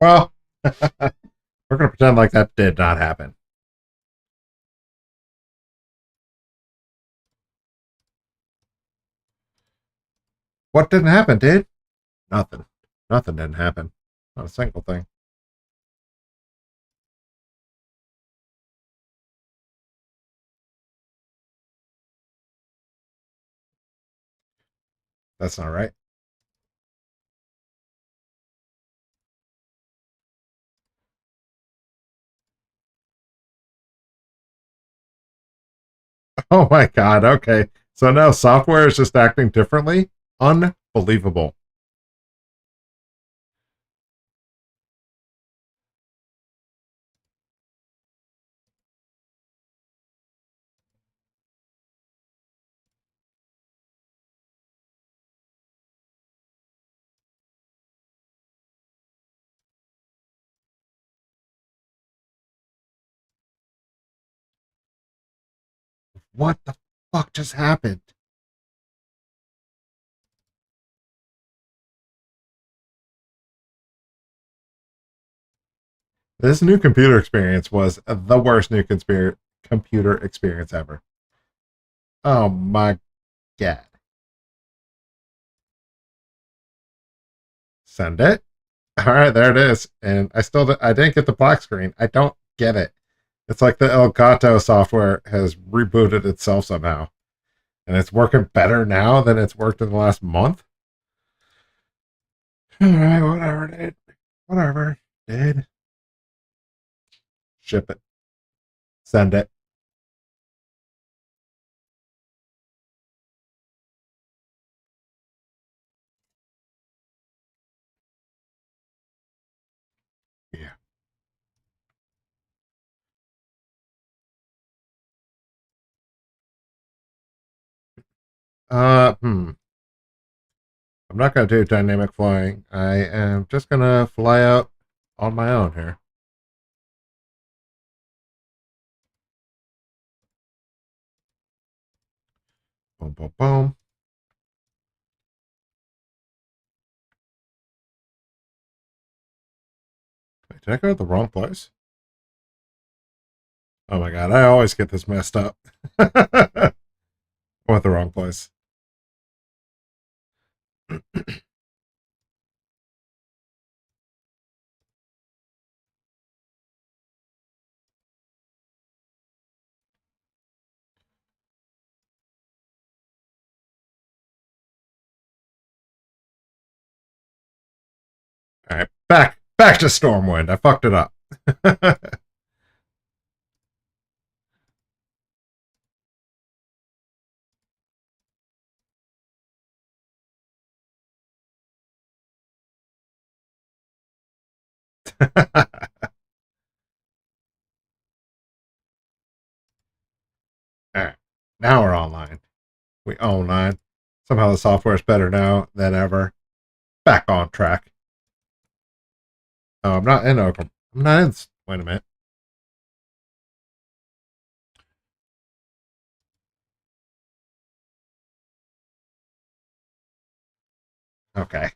Well, we're going to pretend like that did not happen. What didn't happen, dude? Nothing. Nothing didn't happen. Not a single thing. That's not right. Oh my god. Okay. So now software is just acting differently? Unbelievable. What the fuck just happened? This new computer experience was the worst new computer experience ever. Oh my god. Send it. All right, there it is. And I didn't get the black screen. I don't get it. It's like the Elgato software has rebooted itself somehow, and it's working better now than it's worked in the last month. All right, whatever, dude. Whatever, dude. Ship it. Send it. Yeah. Hmm. I'm not gonna do dynamic flying. I am just gonna fly out on my own here. Boom, boom, boom. Wait, did I go to the wrong place? Oh my god, I always get this messed up. I went the wrong place. All right, back to Stormwind. I fucked it up. All right, now we're online. We online. Somehow the software is better now than ever. Back on track. Oh, I'm not in Oakland. I'm not in. Wait a minute. Okay.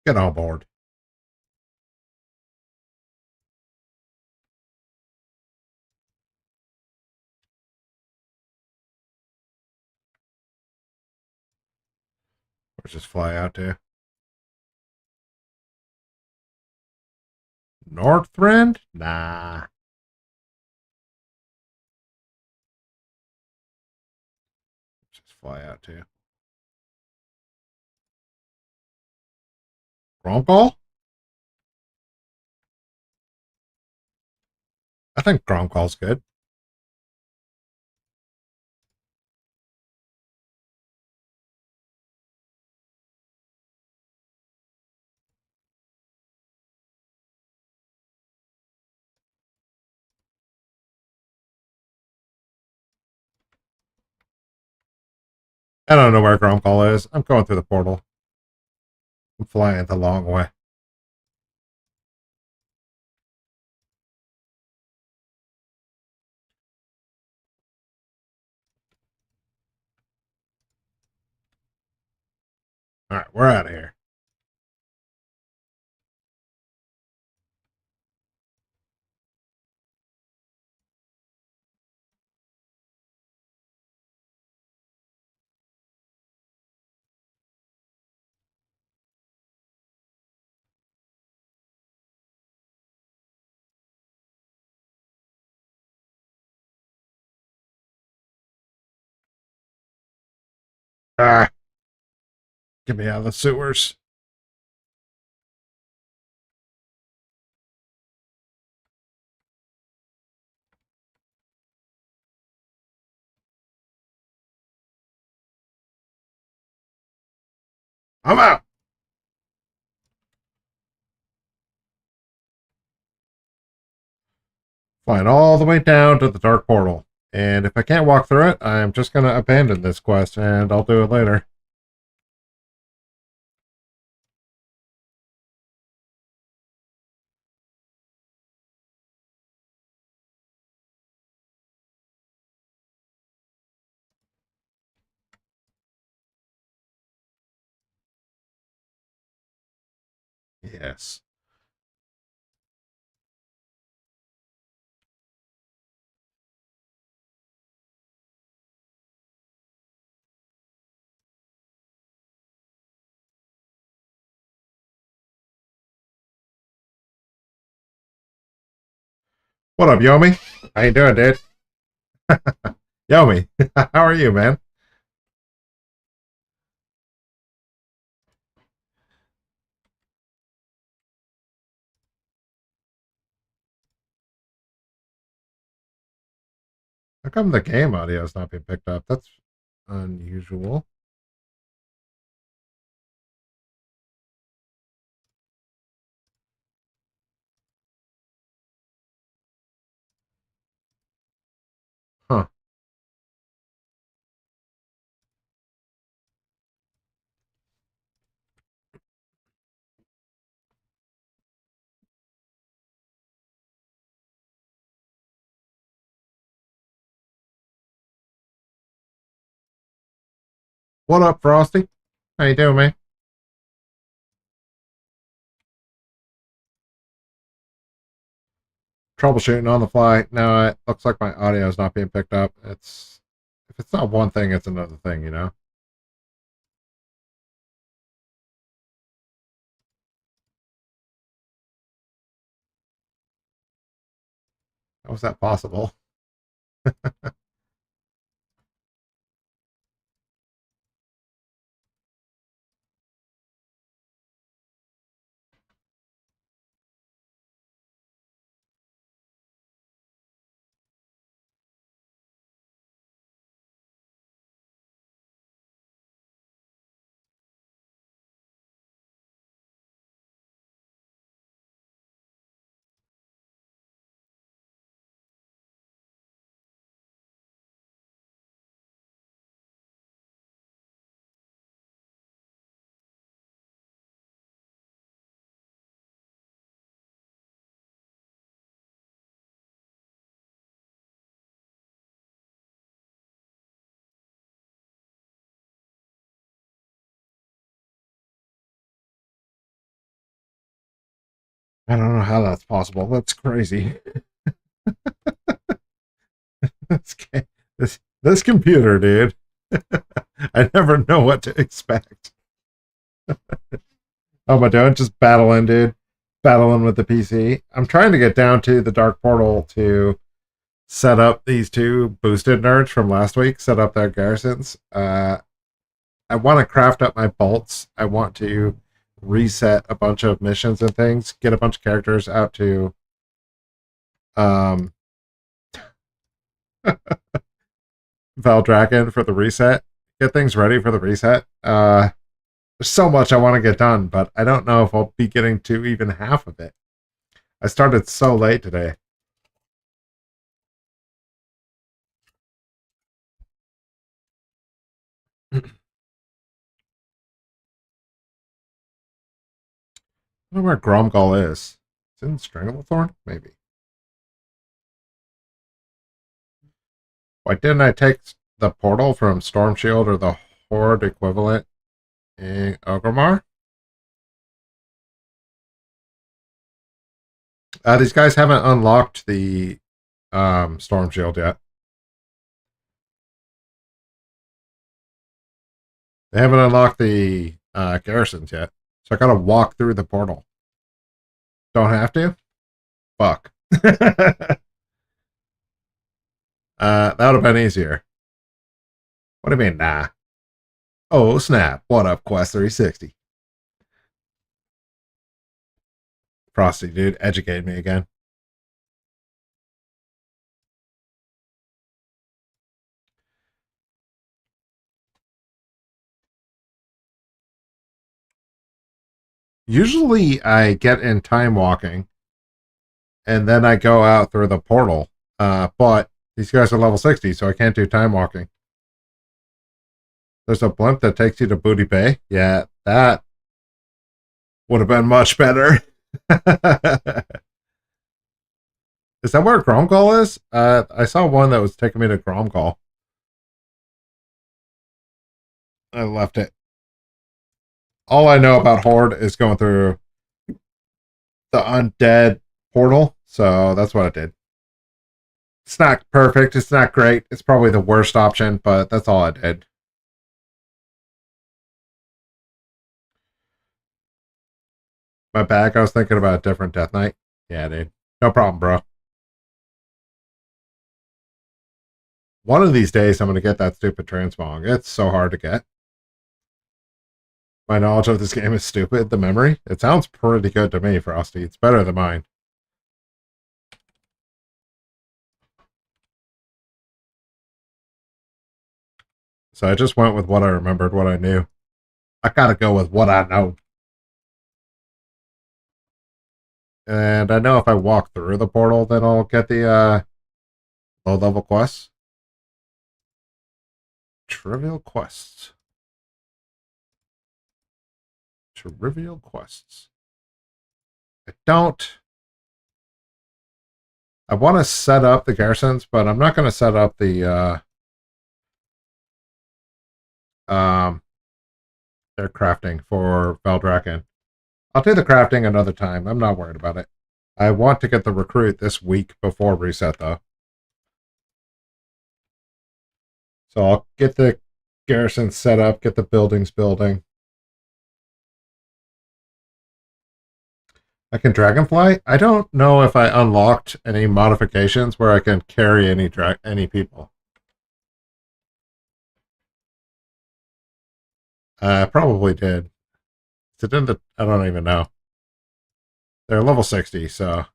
Get on board. Let's just fly out to Northrend. Nah. Let's just fly out to Gromcall. I think Gromcall's good. I don't know where Gromcall is. I'm going through the portal. I'm flying the long way. All right, we're out of here. Ah, get me out of the sewers. I'm out. Flying all the way down to the dark portal. And if I can't walk through it, I'm just going to abandon this quest and I'll do it later. Yes. What up, Yomi? How you doing, dude? Yomi, how are you, man? How come the game audio is not being picked up? That's unusual. Huh. What up, Frosty? How you doing, man? Troubleshooting on the fly. No, it looks like my audio is not being picked up. It's if it's not one thing, it's another thing, you know? How is that possible? I don't know how that's possible. That's crazy. this, this computer, dude. I never know what to expect. Oh, am I doing? Just battling, dude. Battling with the PC. I'm trying to get down to the Dark Portal to set up these two boosted nerds from last week, set up their garrisons. I want to craft up my bolts. I want to reset a bunch of missions and things, get a bunch of characters out to um, Valdraken for the reset, get things ready for the reset. There's so much I want to get done, but I don't know if I'll be getting to even half of it. I started so late today. I don't know where Gromgall is. It's in Stranglethorn? Maybe. Why didn't I take the portal from Storm Shield or the Horde equivalent in Orgrimmar? These guys haven't unlocked the Storm Shield yet. They haven't unlocked the garrisons yet. So I gotta walk through the portal. Don't have to? Fuck. That would have been easier. What do you mean, nah? Oh, snap. What up, Quest 360? Frosty, dude. Educate me again. Usually I get in time walking and then I go out through the portal. But these guys are level 60, so I can't do time walking. There's a blimp that takes you to Booty Bay. Yeah, that would have been much better. Is that where Gromgall is? I saw one that was taking me to Gromgall. I left it. All I know about Horde is going through the undead portal, so that's what I did. It's not perfect. It's not great. It's probably the worst option, but that's all I did. My bag, I was thinking about a different Death Knight. Yeah, dude. No problem, bro. One of these days, I'm going to get that stupid transmog. It's so hard to get. My knowledge of this game is stupid. The memory, it sounds pretty good to me, Frosty. It's better than mine. So I just went with what I remembered, what I knew. I gotta go with what I know. And I know if I walk through the portal, then I'll get the low-level quests. Trivial quests. Trivial quests. I don't... I want to set up the garrisons, but I'm not going to set up the their crafting for Valdrakken. I'll do the crafting another time. I'm not worried about it. I want to get the recruit this week before reset, though. So I'll get the garrison set up, get the buildings building. I can dragonfly? I don't know if I unlocked any modifications where I can carry any people. I probably did. Is it in the... I don't even know. They're level 60, so...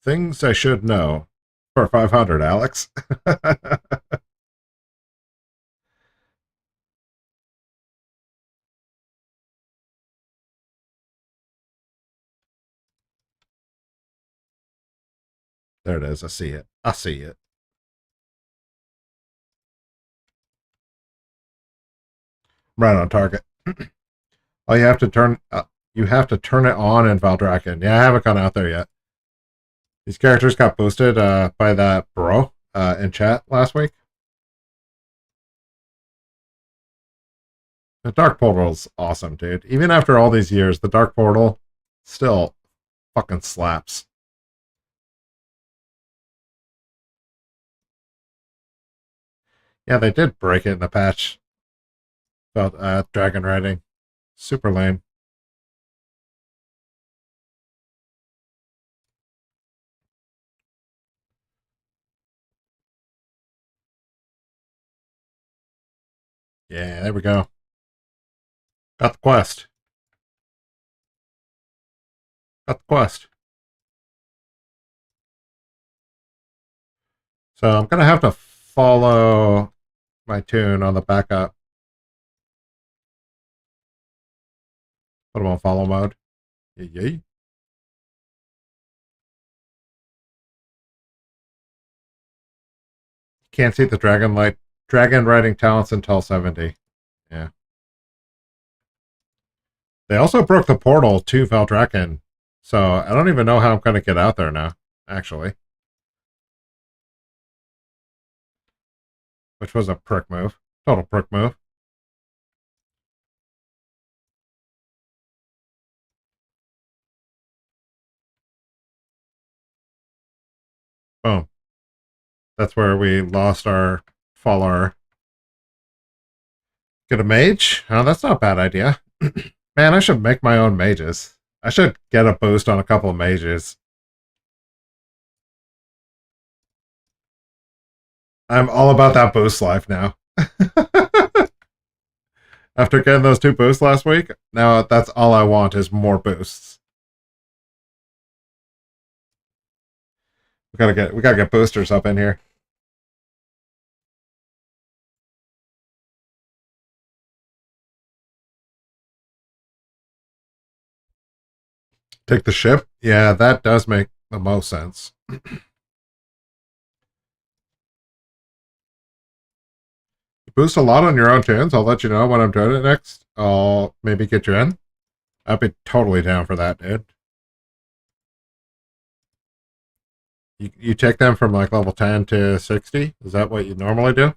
Things I should know. For 500, Alex. There it is. I see it. I see it. Right on target. Oh, you have to turn it on in Valdrakken. Yeah, I haven't gone out there yet. These characters got boosted by that bro in chat last week. The Dark Portal's awesome, dude. Even after all these years, the Dark Portal still fucking slaps. Yeah, they did break it in the patch about dragon riding. Super lame. Yeah, there we go. Got the quest. Got the quest. So I'm going to have to follow my tune on the backup. Put them on follow mode. Yay. Can't see the Dragonlight dragon riding talents until 70. Yeah. They also broke the portal to Valdrakken, so I don't even know how I'm going to get out there now, actually. Which was a prick move. Total prick move. Boom. That's where we lost our Faller. Get a mage? Oh, that's not a bad idea. Man, I should make my own mages. I should get a boost on a couple of mages. I'm all about that boost life now. After getting those 2 boosts last week, now that's all I want is more boosts. We gotta get boosters up in here. Take the ship? Yeah, that does make the most sense. Boost a lot on your own tunes. I'll let you know when I'm doing it next. I'll maybe get you in. I'd be totally down for that, dude. You take them from like level 10 to 60? Is that what you normally do?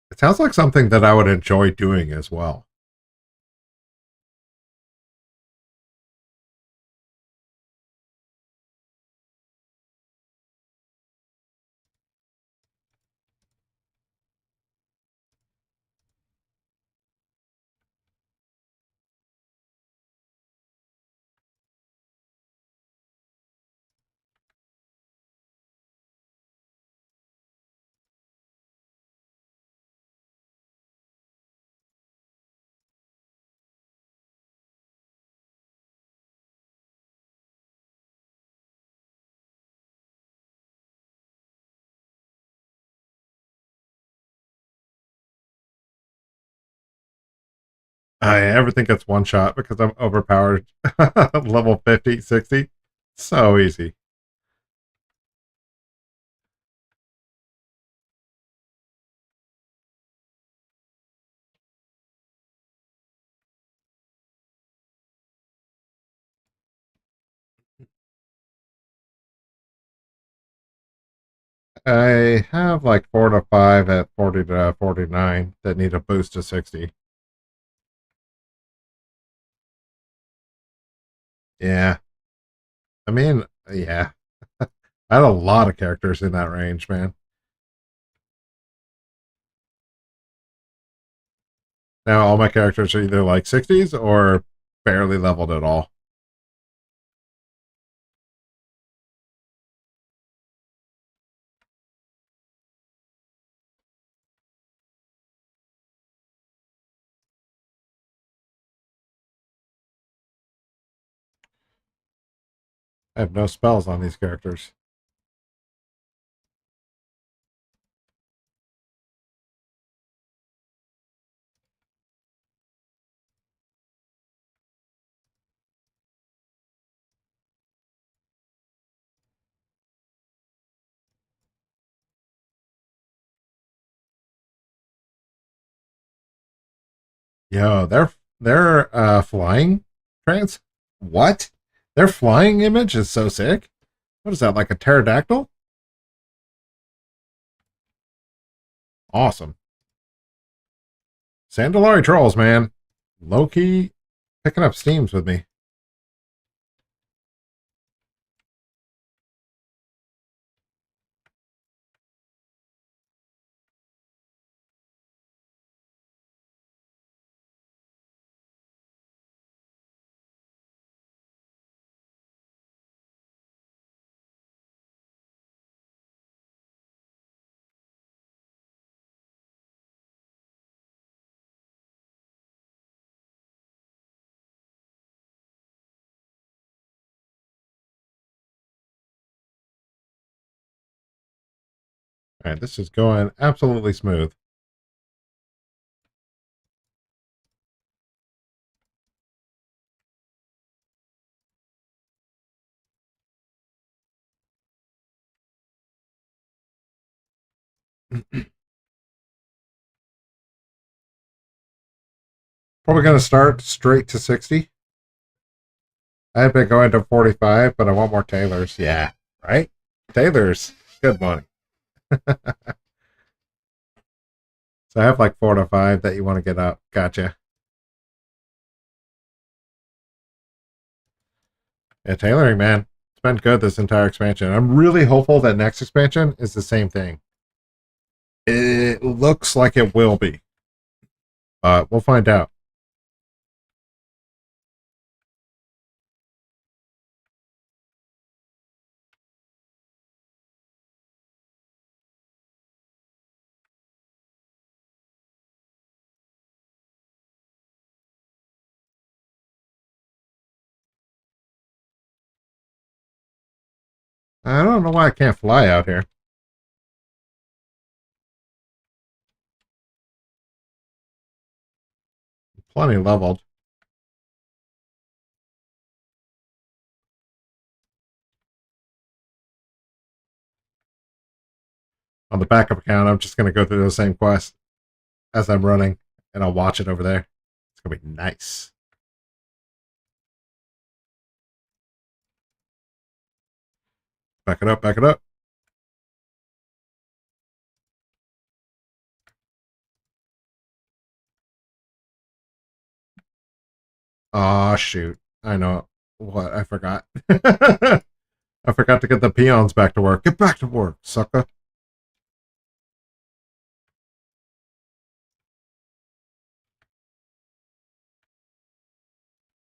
It sounds like something that I would enjoy doing as well. Everything gets one shot because I'm overpowered. Level 50, 60. So easy. I have like 4 to 5 at 40 to 49 that need a boost to 60. Yeah. I mean, yeah. I had a lot of characters in that range, man. Now all my characters are either like 60s or barely leveled at all. I have no spells on these characters. Yo, their flying trans. What? Their flying image is so sick. What is that, like a pterodactyl? Awesome. Sandalari trolls, man. Low key picking up steams with me. All right, this is going absolutely smooth. Probably going to start straight to 60. I've been going to 45, but I want more Taylors. Yeah, right? Taylors, good money. So I have like 4 to 5 that you want to get up. Gotcha. Yeah, tailoring, man. It's been good this entire expansion. I'm really hopeful that next expansion is the same thing. It looks like it will be. We'll find out. I don't know why I can't fly out here. Plenty leveled. On the backup account, I'm just going to go through the same quest as I'm running, and I'll watch it over there. It's going to be nice. Back it up, back it up. Aw, shoot. I know. What? I forgot. I forgot to get the peons back to work. Get back to work, sucker.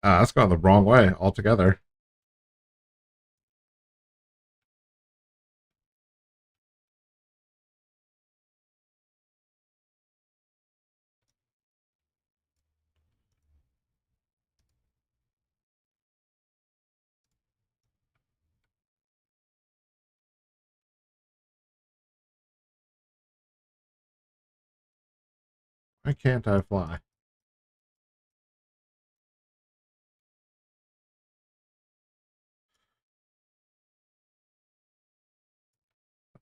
That's gone the wrong way altogether. Why can't I fly?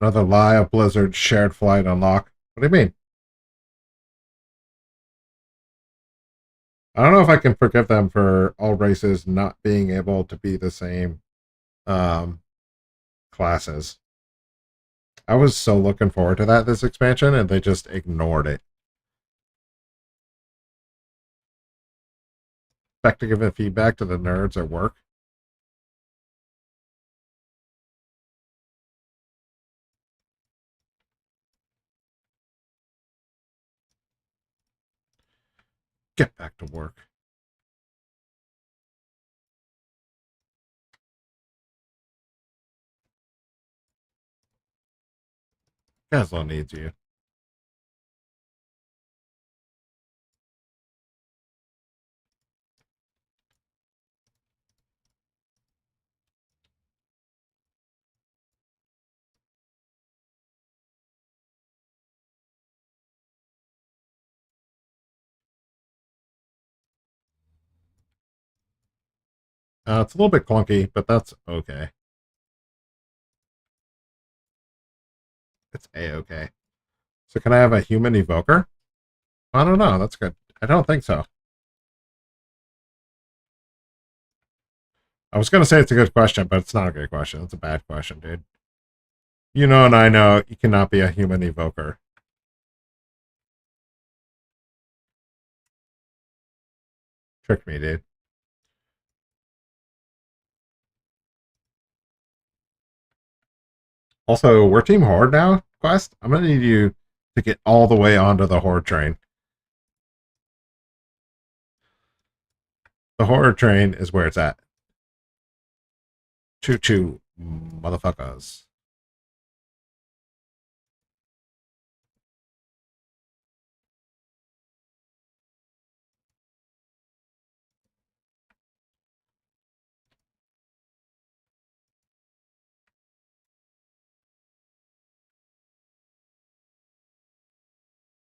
Another lie of Blizzard's shared flight unlock. What do you mean? I don't know if I can forgive them for all races not being able to be the same um, classes. I was so looking forward to that this expansion, and they just ignored it. Back to giving feedback to the nerds at work. Get back to work. Gaslo needs you. It's a little bit clunky, but that's okay. It's a-okay. So can I have a human evoker? I don't know. That's good. I don't think so. I was going to say it's a good question, but it's not a good question. It's a bad question, dude. You know and I know you cannot be a human evoker. Tricked me, dude. Also, we're Team Horde now, Quest. I'm going to need you to get all the way onto the Horde train. The Horde train is where it's at. Choo choo, motherfuckers.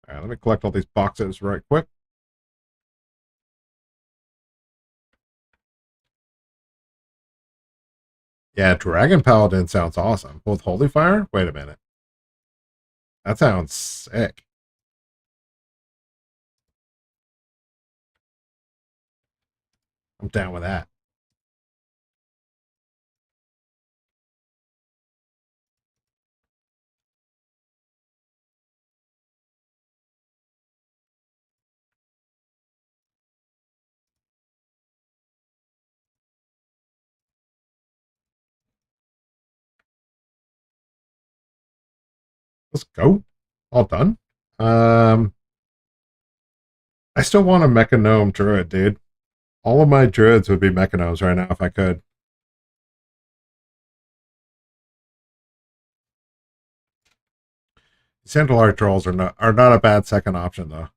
All right, let me collect all these boxes right quick. Yeah, Dragon Paladin sounds awesome. With Holy Fire? Wait a minute. That sounds sick. I'm down with that. Let's go. All done. Um, I still want a Mechanome Druid, dude. All of my druids would be Mechanomes right now if I could. Sandalart trolls are not a bad second option though.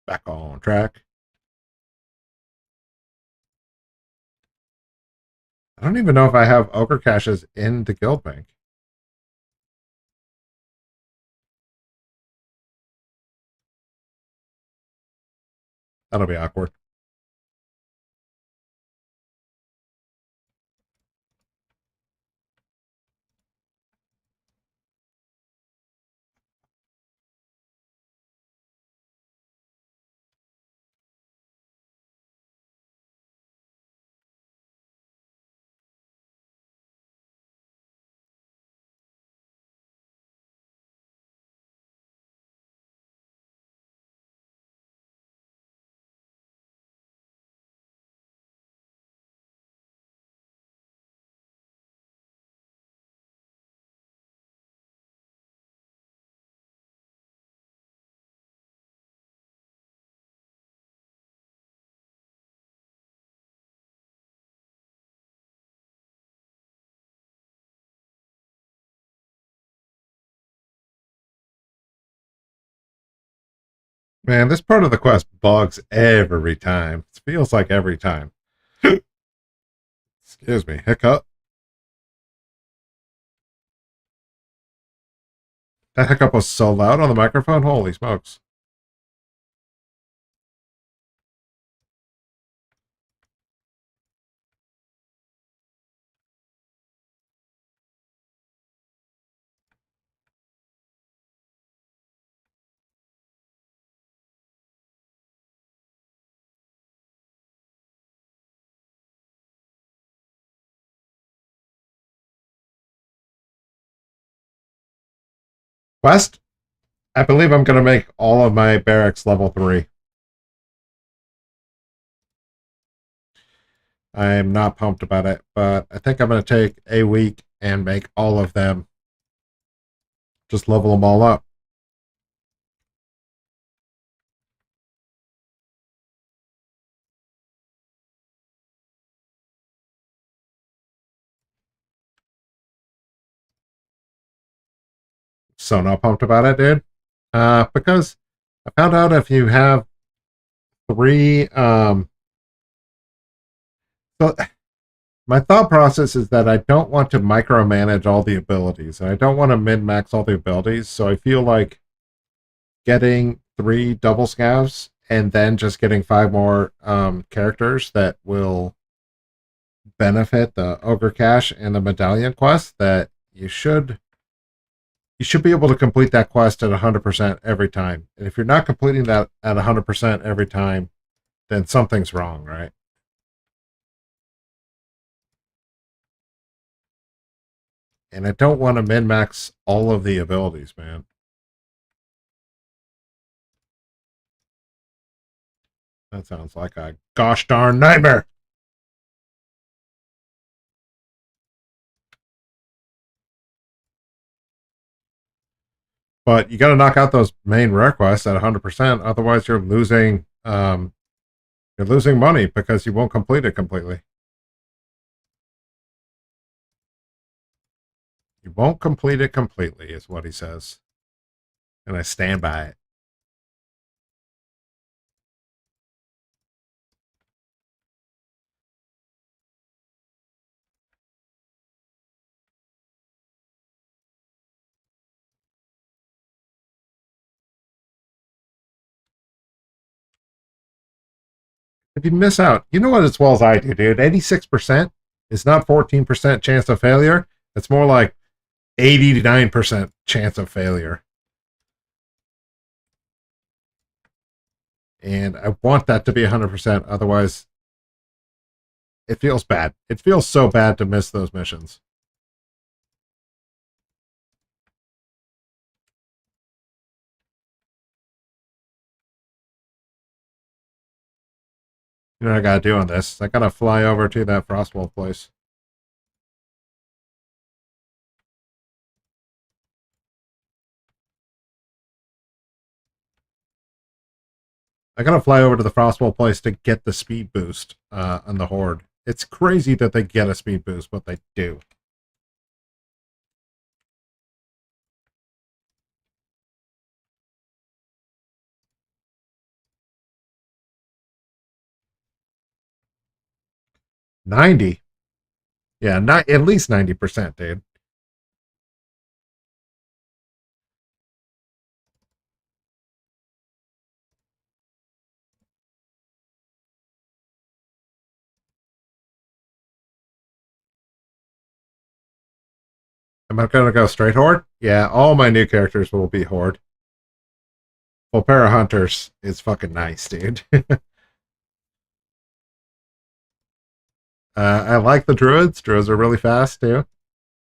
Back on track. I don't even know if I have ogre caches in the guild bank. That'll be awkward. Man, this part of the quest bugs every time. It feels like every time. Excuse me, hiccup. That hiccup was so loud on the microphone. Holy smokes. Quest? I believe I'm going to make all of my barracks level 3. I'm not pumped about it, but I think I'm going to take a week and make all of them. Just level them all up. So not pumped about it, dude. Because I found out if you have 3, so my thought process is that I don't want to micromanage all the abilities, and I don't want to min max all the abilities. So I feel like getting 3 double scavs and then just getting 5 more characters that will benefit the ogre cache and the medallion quest. That you should be able to complete that quest at 100% every time. And if you're not completing that at 100% every time, then something's wrong, right? And I don't want to min max all of the abilities, man. That sounds like a gosh darn nightmare. But you got to knock out those main rare quests at 100%. Otherwise, you're losing money because you won't complete it completely. You won't complete it completely, is what he says, and I stand by it. If you miss out, you know what as well as I do, dude. 86% is not 14% chance of failure. It's more like 89% chance of failure. And I want that to be 100%. Otherwise, it feels bad. It feels so bad to miss those missions. You know what I gotta do on this? I gotta fly over to that Frostwolf place. I gotta fly over to the Frostwolf place to get the speed boost on the Horde. It's crazy that they get a speed boost, but they do. $90. Yeah, not at least 90%, dude. Am I gonna go straight Horde? Yeah, all my new characters will be Horde. Volpera Hunters is fucking nice, dude. I like the Druids. Druids are really fast, too.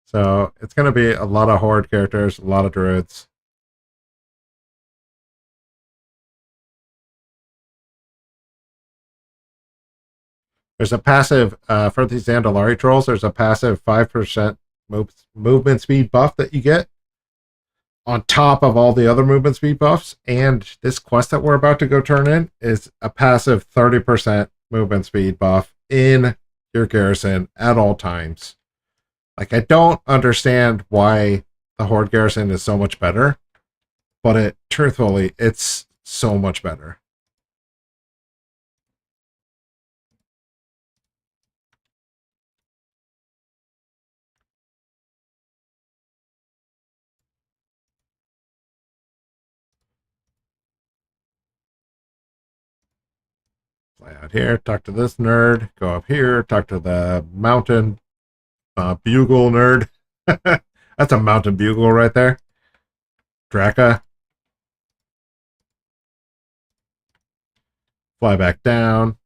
So it's gonna be a lot of Horde characters, a lot of Druids. There's a passive, for these Andalari trolls, there's a passive 5% movement speed buff that you get on top of all the other movement speed buffs. And this quest that we're about to go turn in is a passive 30% movement speed buff in your garrison at all times. Like, I don't understand why the Horde garrison is so much better, but truthfully, it's so much better. Fly out here, talk to this nerd, go up here, talk to the mountain bugle nerd. That's a mountain bugle right there. Draka. Fly back down.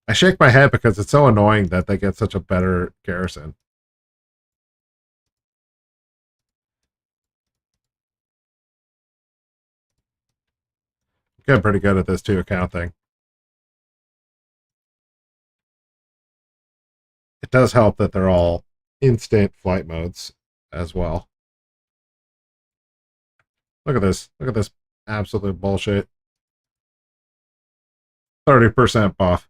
I shake my head because it's so annoying that they get such a better garrison. I'm getting pretty good at this 2 account thing. It does help that they're all instant flight modes as well. Look at this. Look at this absolute bullshit. 30% buff.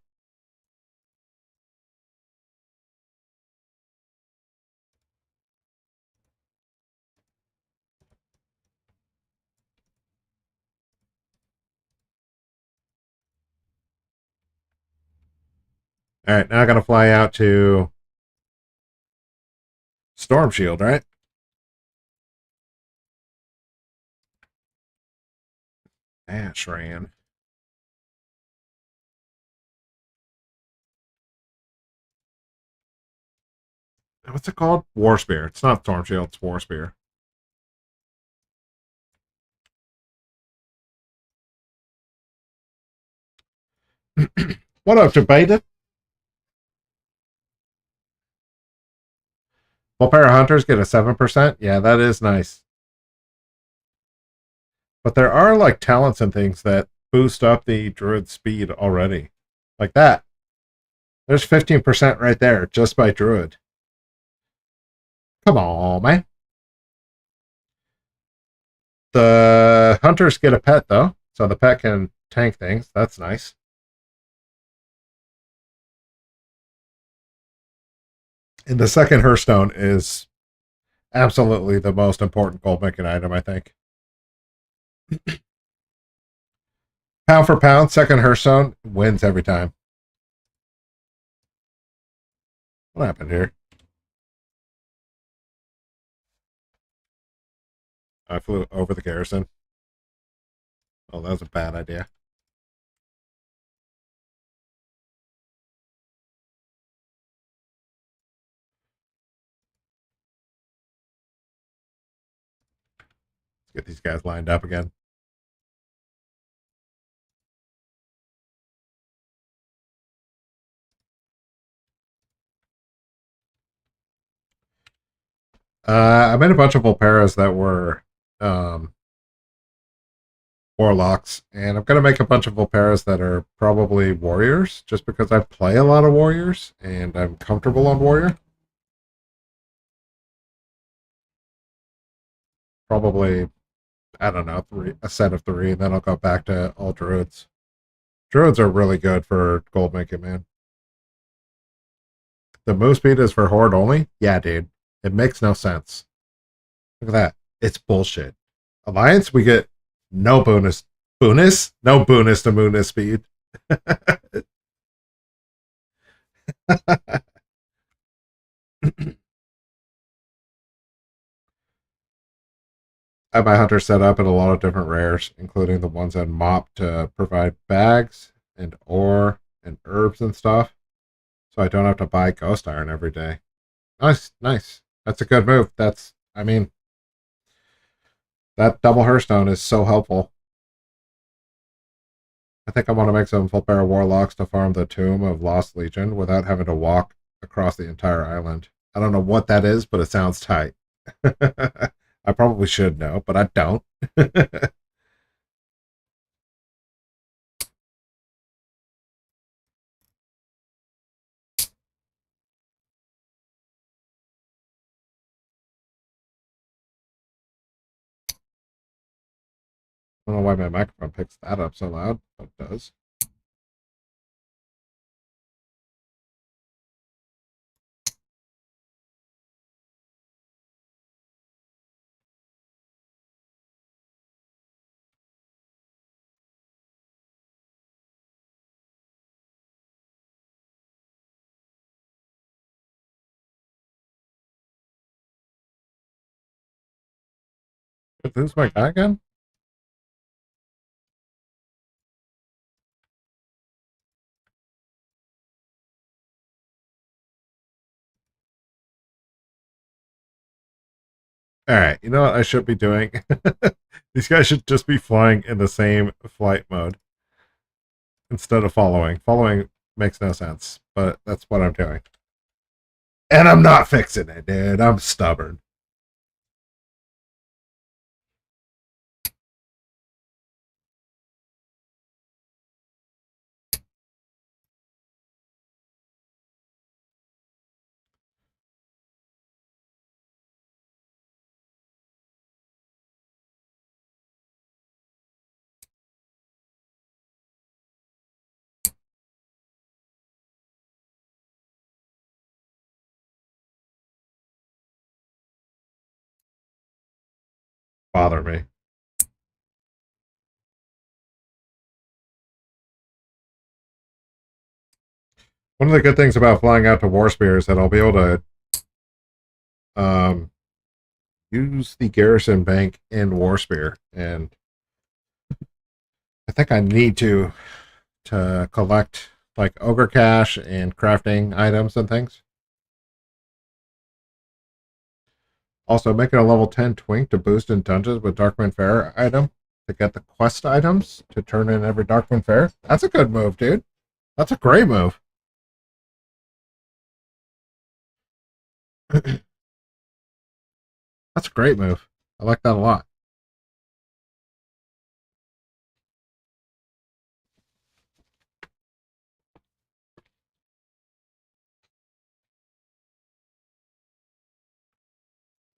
All right, now I gotta fly out to Storm Shield, right? Ashran. What's it called? War Spear. It's not Storm Shield, it's War Spear. What up, Jabata? Volpera Hunters get a 7%. Yeah, that is nice. But there are like talents and things that boost up the druid speed already. Like that. There's 15% right there just by druid. Come on, man. The hunters get a pet though, so the pet can tank things. That's nice. And the second Hearthstone is absolutely the most important gold making item, I think. Pound for pound, second Hearthstone wins every time. What happened here? I flew over the garrison. Oh, that was a bad idea. Get these guys lined up again. I made a bunch of Volperas that were um, warlocks, and I'm gonna make a bunch of Volperas that are probably warriors, just because I play a lot of warriors and I'm comfortable on warrior. Probably, I don't know, a set of three, and then I'll go back to all druids. Druids are really good for gold making, man. The move speed is for horde only? Yeah, dude. It makes no sense. Look at that. It's bullshit. Alliance, we get no bonus. Bonus? No bonus to movement speed. I have my hunter set up in a lot of different rares, including the ones on Mop to provide bags and ore and herbs and stuff, so I don't have to buy ghost iron every day. Nice, nice. That's a good move. I mean, that double Hearthstone is so helpful. I think I want to make some Volpera Warlocks to farm the Tomb of Lost Legion without having to walk across the entire island. I don't know what that is, but it sounds tight. I probably should know, but I don't. I don't know why my microphone picks that up so loud, but it does. Who's my guy again? All right, you know what I should be doing? These guys should just be flying in the same flight mode instead of following. Following makes no sense, but that's what I'm doing. And I'm not fixing it, dude. I'm stubborn. Bother me. One of the good things about flying out to Warspear is that I'll be able to um, use the Garrison Bank in Warspear, and I think I need to collect like Ogre Cash and crafting items and things. Also, making a level 10 Twink to boost in dungeons with Darkman Fair item to get the quest items to turn in every Darkman Fair. That's a good move, dude. That's a great move. That's a great move. I like that a lot.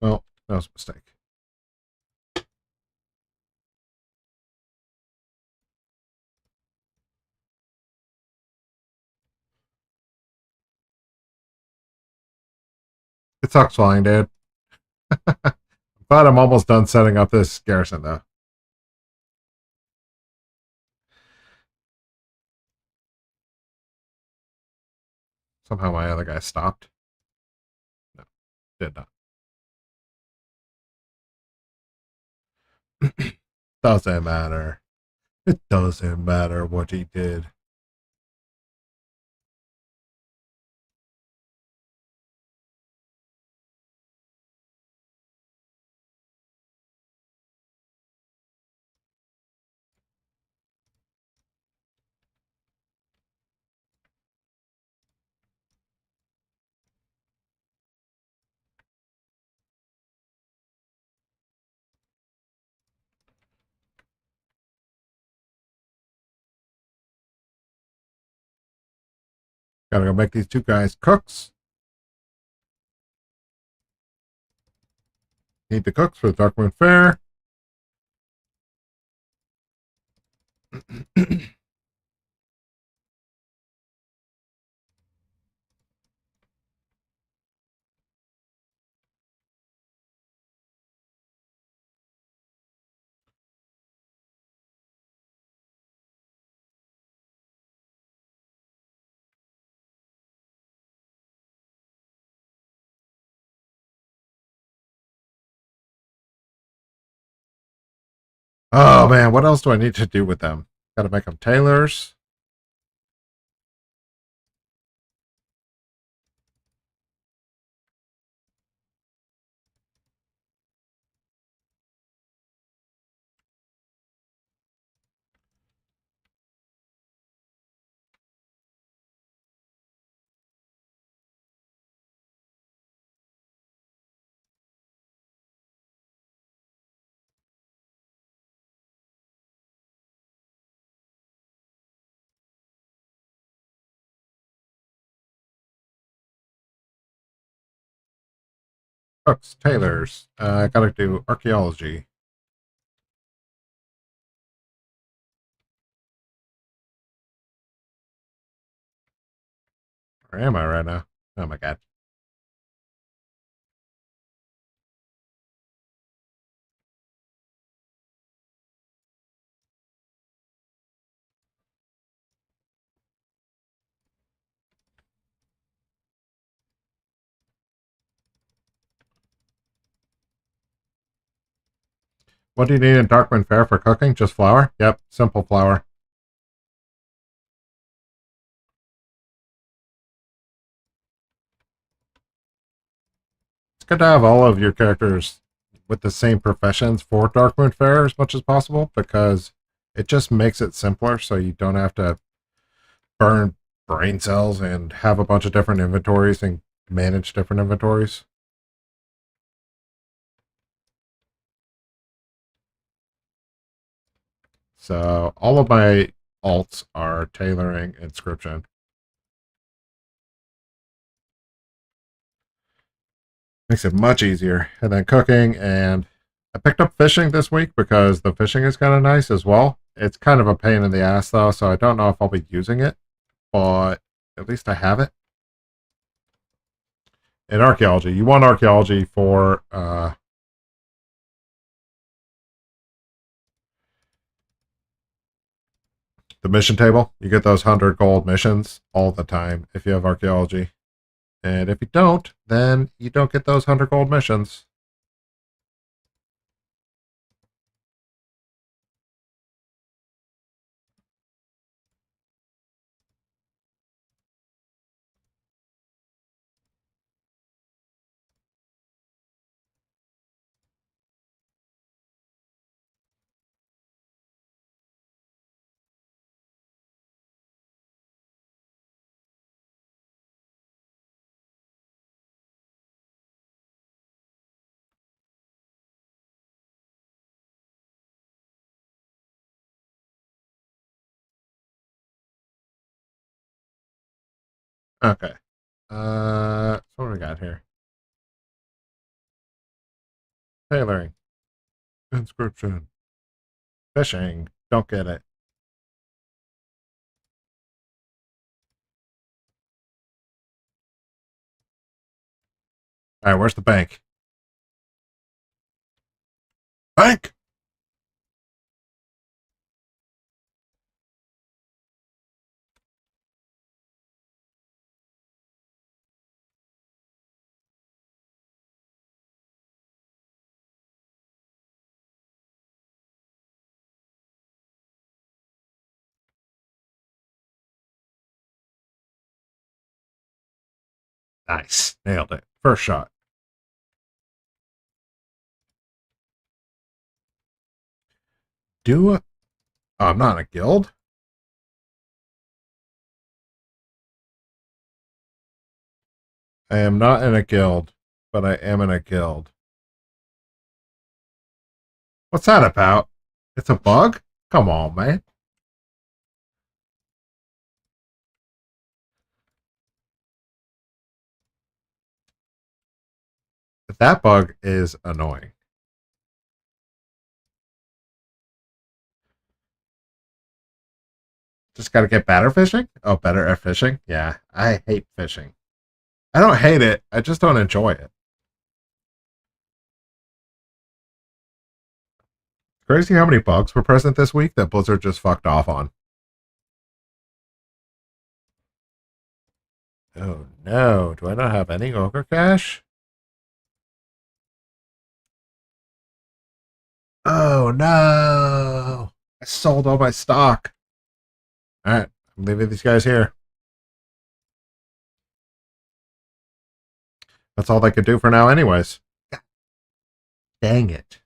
Well, that was a mistake. It sucks flying, dude. But I'm almost done setting up this garrison, though. Somehow my other guy stopped. No, did not. Doesn't matter. It doesn't matter what he did. Gotta go make these two guys cooks. Need the cooks for the Darkmoon Faire. Oh man, what else do I need to do with them? Gotta make them tailors. Cooks, tailors. I gotta do archaeology. Where am I right now? Oh my god. What do you need in Darkmoon Faire for cooking? Just flour? Yep, simple flour. It's good to have all of your characters with the same professions for Darkmoon Faire as much as possible because it just makes it simpler so you don't have to burn brain cells and have a bunch of different inventories and manage different inventories. So all of my alts are tailoring inscription. Makes it much easier. And then cooking, and I picked up fishing this week because the fishing is kind of nice as well. It's kind of a pain in the ass though, so I don't know if I'll be using it, but at least I have it. In archaeology, you want archaeology for the mission table. You get those 100 gold missions all the time if you have archaeology. And if you don't, then you don't get those 100 gold missions. Okay. So what do we got here? Tailoring. Inscription. Fishing. Don't get it. Alright, where's the bank? Bank! Nice. Nailed it. First shot. Do it. Oh, I'm not in a guild? I am not in a guild, but I am in a guild. What's that about? It's a bug? Come on, man. That bug is annoying. Just got to get better fishing? Oh, better at fishing? Yeah, I hate fishing. I don't hate it, I just don't enjoy it. Crazy how many bugs were present this week that Blizzard just fucked off on. Oh no, do I not have any Ogre Cash? Oh no! I sold all my stock. Alright, I'm leaving these guys here. That's all they could do for now, anyways. Dang it.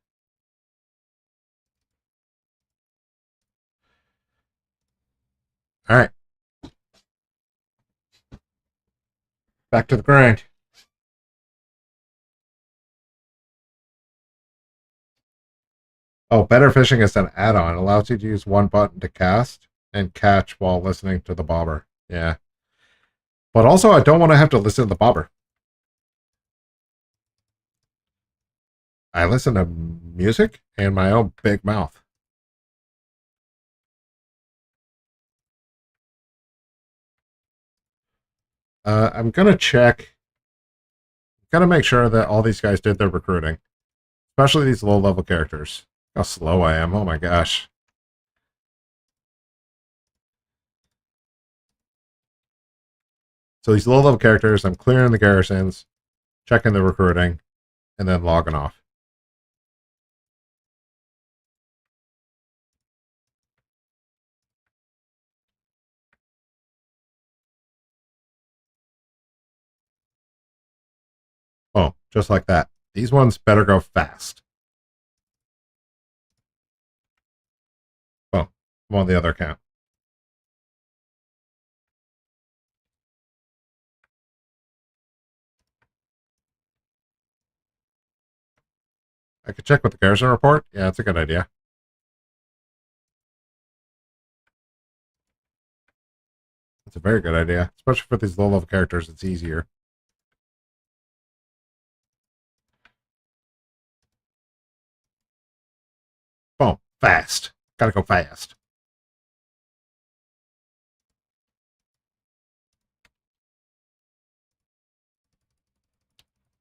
Alright. Back to the grind. Oh, Better Fishing is an add-on. It allows you to use one button to cast and catch while listening to the bobber. Yeah. But also, I don't want to have to listen to the bobber. I listen to music and my own big mouth. I'm going to check. Got to make sure that all these guys did their recruiting. Especially these low-level characters. How slow I am. Oh my gosh. So these low-level characters, I'm clearing the garrisons, checking the recruiting, and then logging off. Oh, just like that. These ones better go fast. Oh, I'm on the other account. I could check with the garrison report. Yeah, that's a good idea. That's a very good idea. Especially for these low-level characters, it's easier. Boom. Fast. Gotta go fast.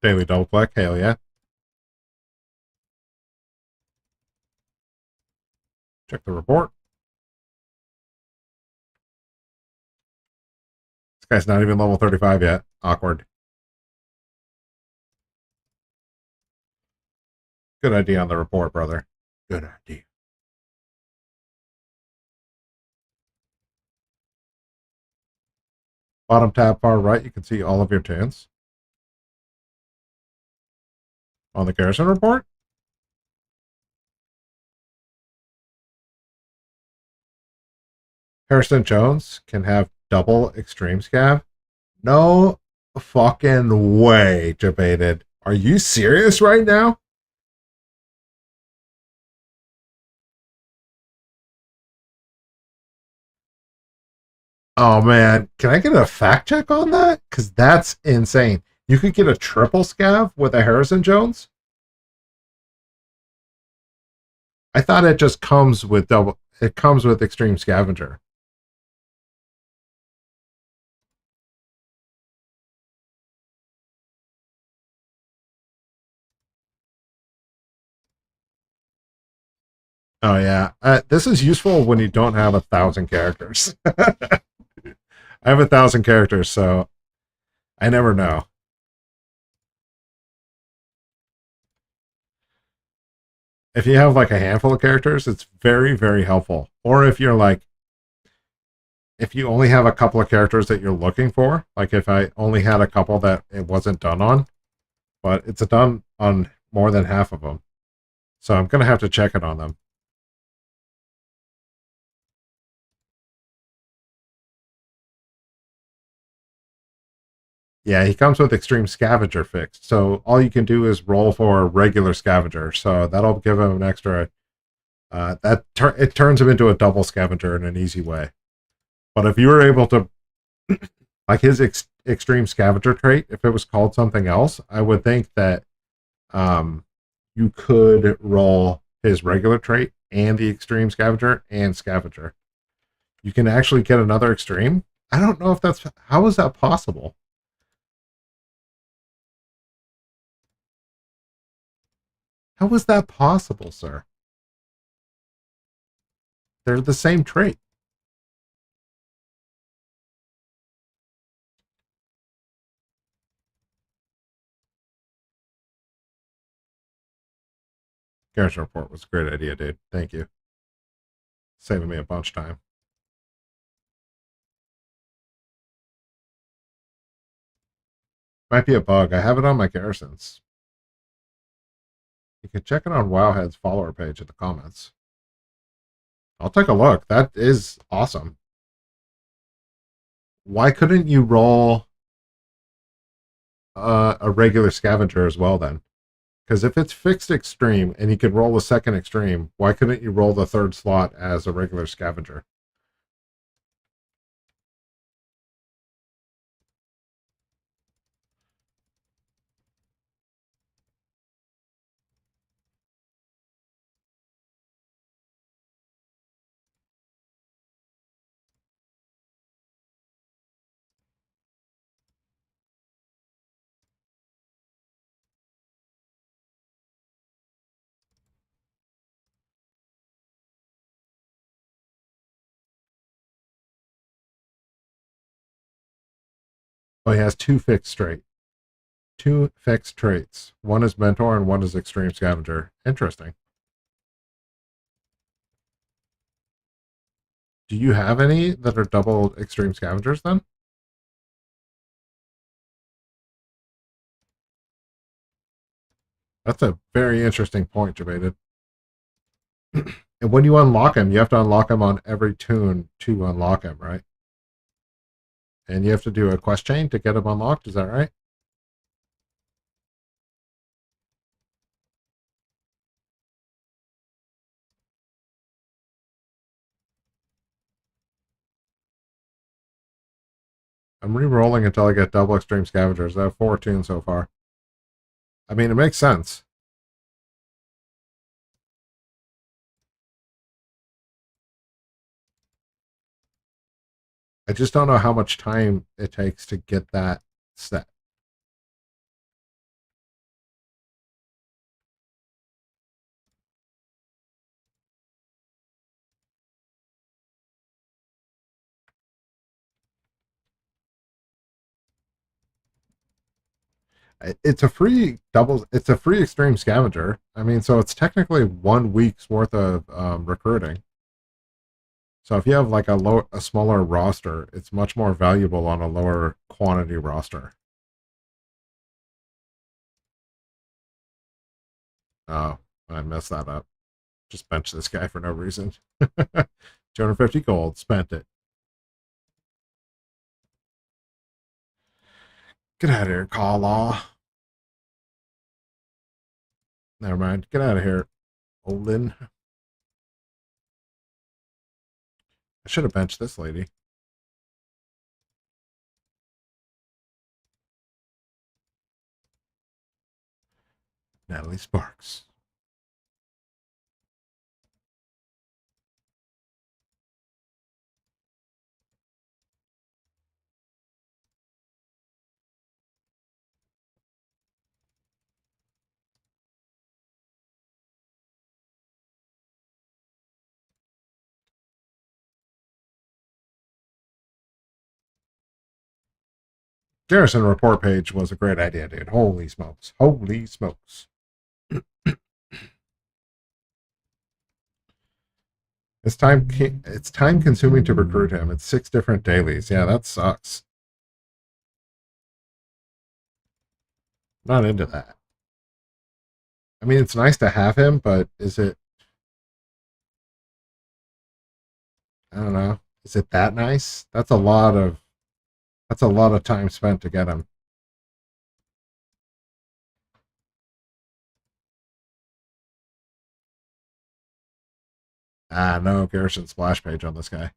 Daily double click. Hell yeah. Check the report. This guy's not even level 35 yet. Awkward. Good idea on the report, brother. Good idea. Bottom tab far right, you can see all of your tunes. On the garrison report. Harrison Jones can have double extreme scav. No fucking way, debated. Are you serious right now? Oh man, can I get a fact check on that? Because that's insane. You could get a triple scav with a Harrison Jones. I thought it just comes with double. It comes with extreme scavenger. Oh yeah, this is useful when you don't have 1,000 characters. I have 1,000 characters, so I never know. If you have like a handful of characters, it's very, very helpful. Or if you're like, if you only have a couple of characters that you're looking for, like if I only had a couple that it wasn't done on, but it's done on more than half of them. So I'm going to have to check it on them. Yeah, he comes with extreme scavenger fixed. So all you can do is roll for a regular scavenger. So that'll give him an extra. It turns him into a double scavenger in an easy way. But if you were able to, like his extreme scavenger trait, if it was called something else, I would think that um, you could roll his regular trait and the extreme scavenger and scavenger. You can actually get another extreme. I don't know if that's how is that possible. How is that possible, sir? They're the same trait. Garrison report was a great idea, dude. Thank you. Saving me a bunch of time. Might be a bug. I have it on my garrisons. You can check it on Wowhead's follower page in the comments. I'll take a look. That is awesome. Why couldn't you roll a regular scavenger as well then? Because if it's fixed extreme and you could roll a second extreme, why couldn't you roll the third slot as a regular scavenger? Well, he has two fixed traits. One is mentor and one is extreme scavenger. Interesting. Do you have any that are double extreme scavengers then? That's a very interesting point, Javated. And when you unlock him, you have to unlock him on every tune to unlock him, right? And you have to do a quest chain to get him unlocked. Is that right? I'm re-rolling until I get double extreme scavengers. I have 4 tunes so far. I mean, it makes sense. I just don't know how much time it takes to get that set. It's a free double. It's a free extreme scavenger. I mean, so it's technically 1 week's worth of recruiting. So if you have like a smaller roster, it's much more valuable on a lower quantity roster. Oh, I messed that up. Just bench this guy for no reason. 250 gold, spent it. Get out of here, call law. Never mind. Get out of here, Olin. I should have benched this lady. Natalie Sparks. Garrison report page was a great idea, dude. Holy smokes. Holy smokes. It's time consuming to recruit him. It's 6 different dailies. Yeah, that sucks. Not into that. I mean, it's nice to have him, but is it I don't know. Is it that nice? That's a lot of time spent to get him. Ah, no Garrison splash page on this guy.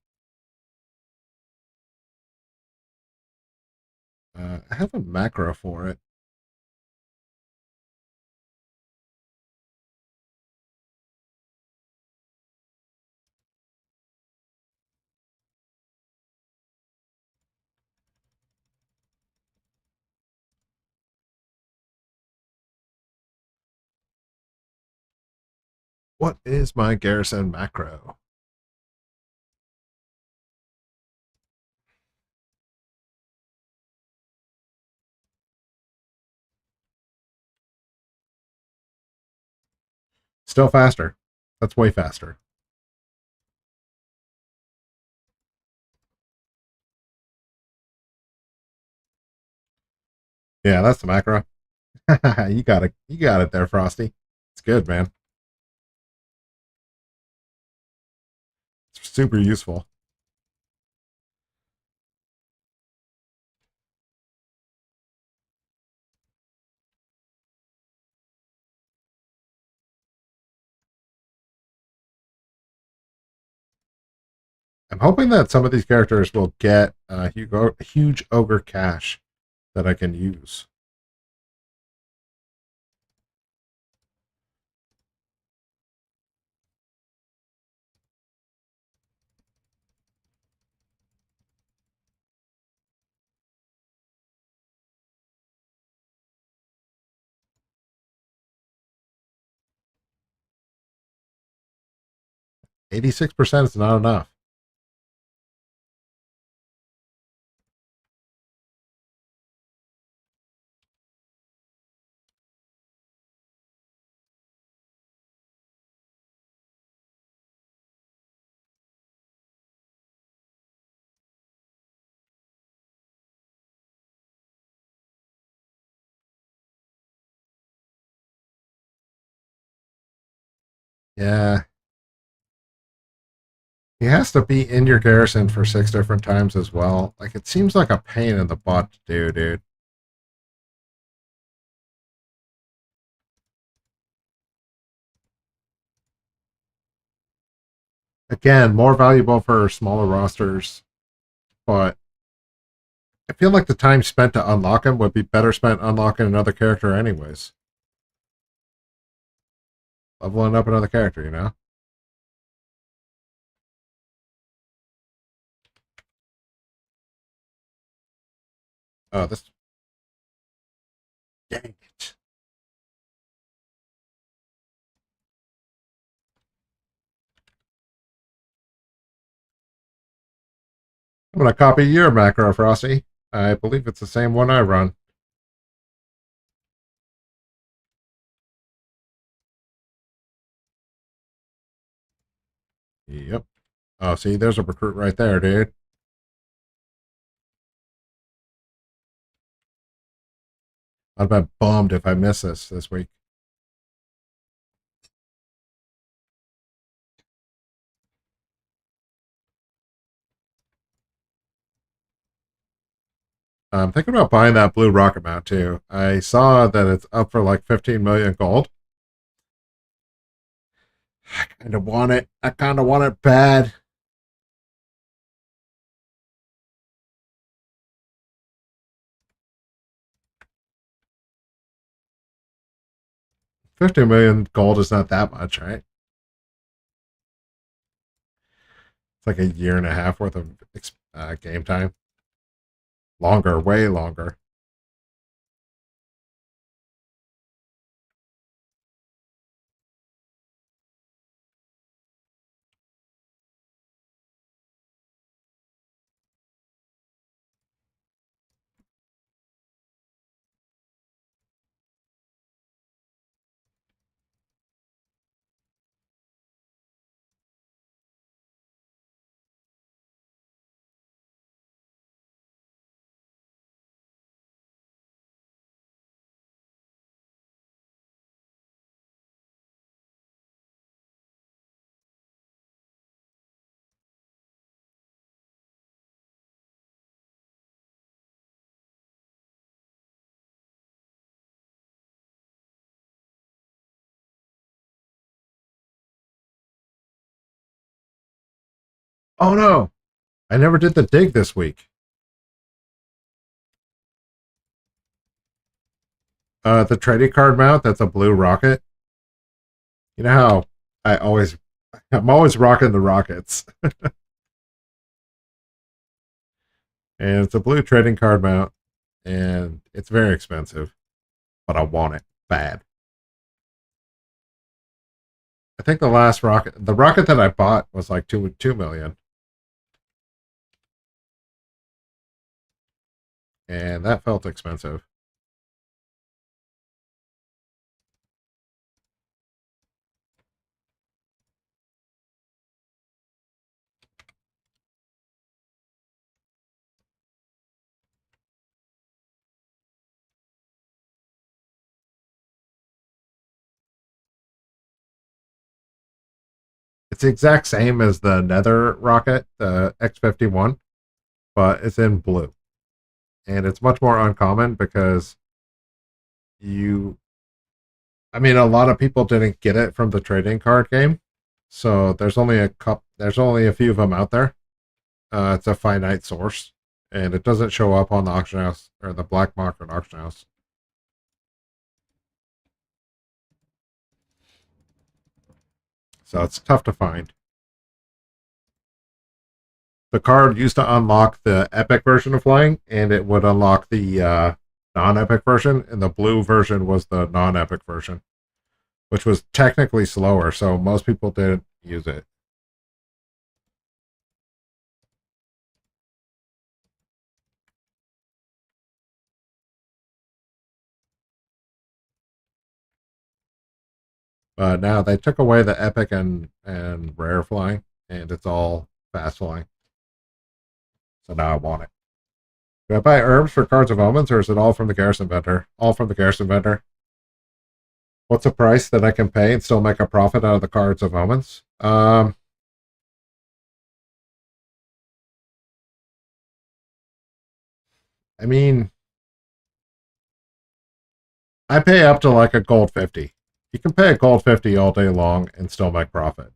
I have a macro for it. What is my garrison macro? Still faster. That's way faster. Yeah, that's the macro. You got it. You got it there, Frosty. It's good, man. It's super useful. I'm hoping that some of these characters will get huge ogre cash that I can use. %86 is not enough. Yeah. He has to be in your garrison for 6 different times as well. Like, it seems like a pain in the butt to do, dude. Again, more valuable for smaller rosters, but I feel like the time spent to unlock him would be better spent unlocking another character, anyways. Leveling up another character, you know? Oh, this. Dang it. I'm going to copy your macro, Frosty. I believe it's the same one I run. Yep. Oh, see, there's a recruit right there, dude. I'd be bummed if I miss this week. I'm thinking about buying that blue rocket mount too. I saw that it's up for like 15 million gold. I kind of want it. I kind of want it bad. 50 million gold is not that much, right? It's like a year and a half worth of game time. Longer, way longer. Oh no, I never did the dig this week. The trading card mount, that's a blue rocket. You know how I'm always rocking the rockets. And it's a blue trading card mount, and it's very expensive, but I want it bad. I think the rocket that I bought was like 2 million, and that felt expensive. It's the exact same as the Nether rocket, the X-51, but it's in blue, and it's much more uncommon because you. I mean, a lot of people didn't get it from the trading card game, so there's only a couple. There's only a few of them out there. It's a finite source, and it doesn't show up on the auction house or the black market auction house. So it's tough to find. The card used to unlock the epic version of flying, and it would unlock the non-epic version, and the blue version was the non-epic version, which was technically slower, so most people didn't use it. But now they took away the epic and rare flying, and it's all fast flying. So now I want it. Do I buy herbs for cards of omens, or is it all from the garrison vendor? All from the garrison vendor. What's a price that I can pay and still make a profit out of the cards of omens? I mean, I pay up to like a gold 50. You can pay a gold 50 all day long and still make profit.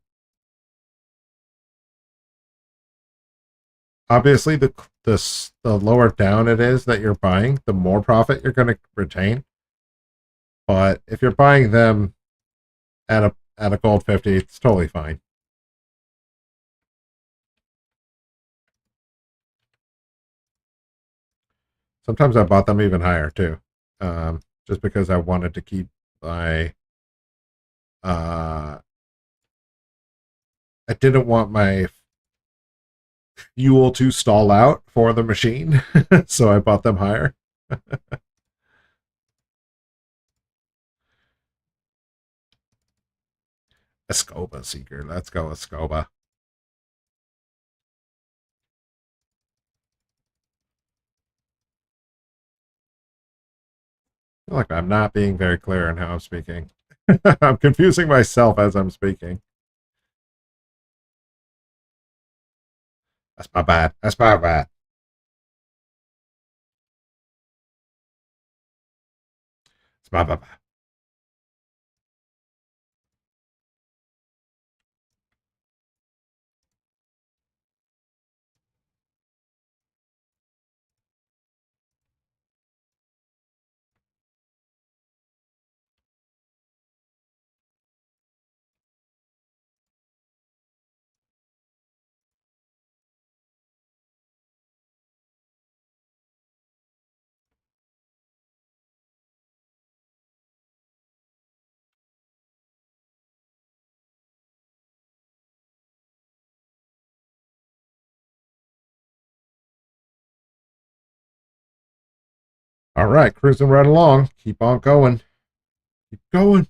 Obviously, the lower down it is that you're buying, the more profit you're going to retain. But if you're buying them at a gold 50, it's totally fine. Sometimes I bought them even higher too, just because I wanted to keep my. Uh, I didn't want my fuel to stall out for the machine, so I bought them higher. Escoba Seeker. Let's go, Escoba. I feel like I'm not being very clear in how I'm speaking. I'm confusing myself as I'm speaking. That's my bad. That's my bad. It's my bad. All right, cruising right along. Keep on going. Keep going.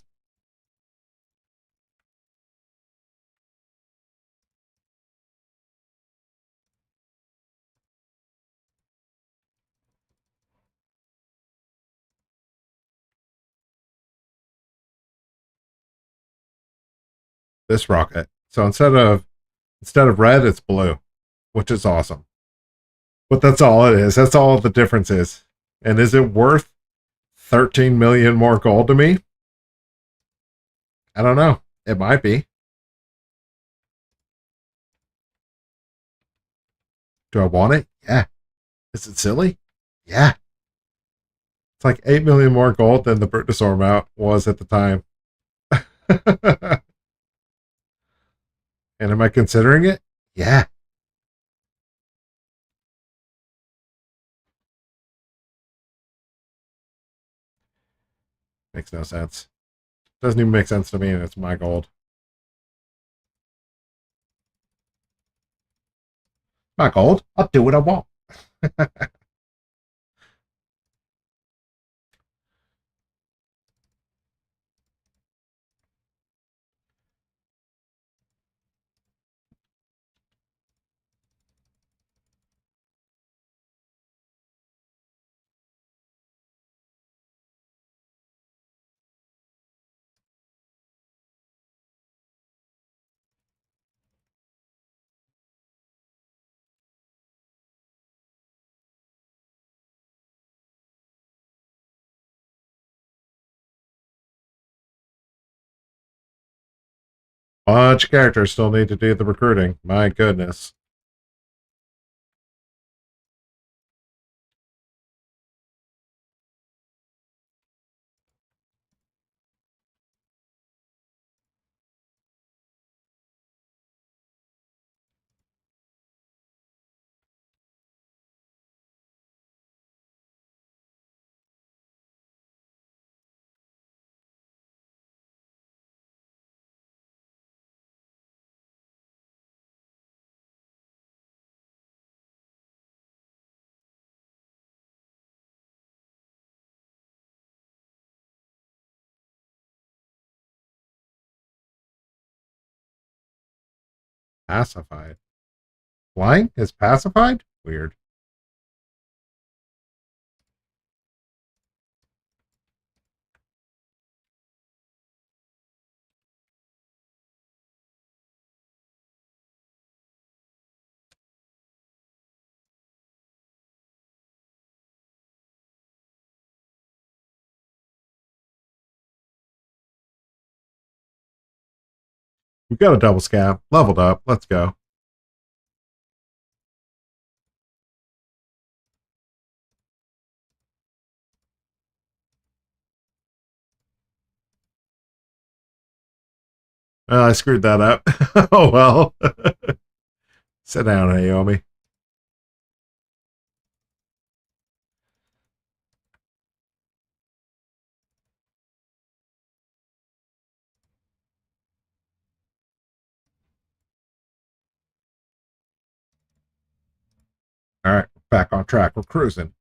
This rocket. So instead of red, it's blue, which is awesome. But that's all it is. That's all the difference is. And is it worth 13 million more gold to me? I don't know. It might be. Do I want it? Yeah. Is it silly? Yeah. It's like 8 million more gold than the Britnosaur amount was at the time. And am I considering it? Yeah. Makes no sense. Doesn't even make sense to me, and it's my gold. not gold. I'll do what I want. Bunch of characters still need to do the recruiting. My goodness. Pacified. Flying is pacified? Weird. We got a double scab. Leveled up. Let's go. I screwed that up. Oh well. Sit down, Naomi. All right, back on track. We're cruising.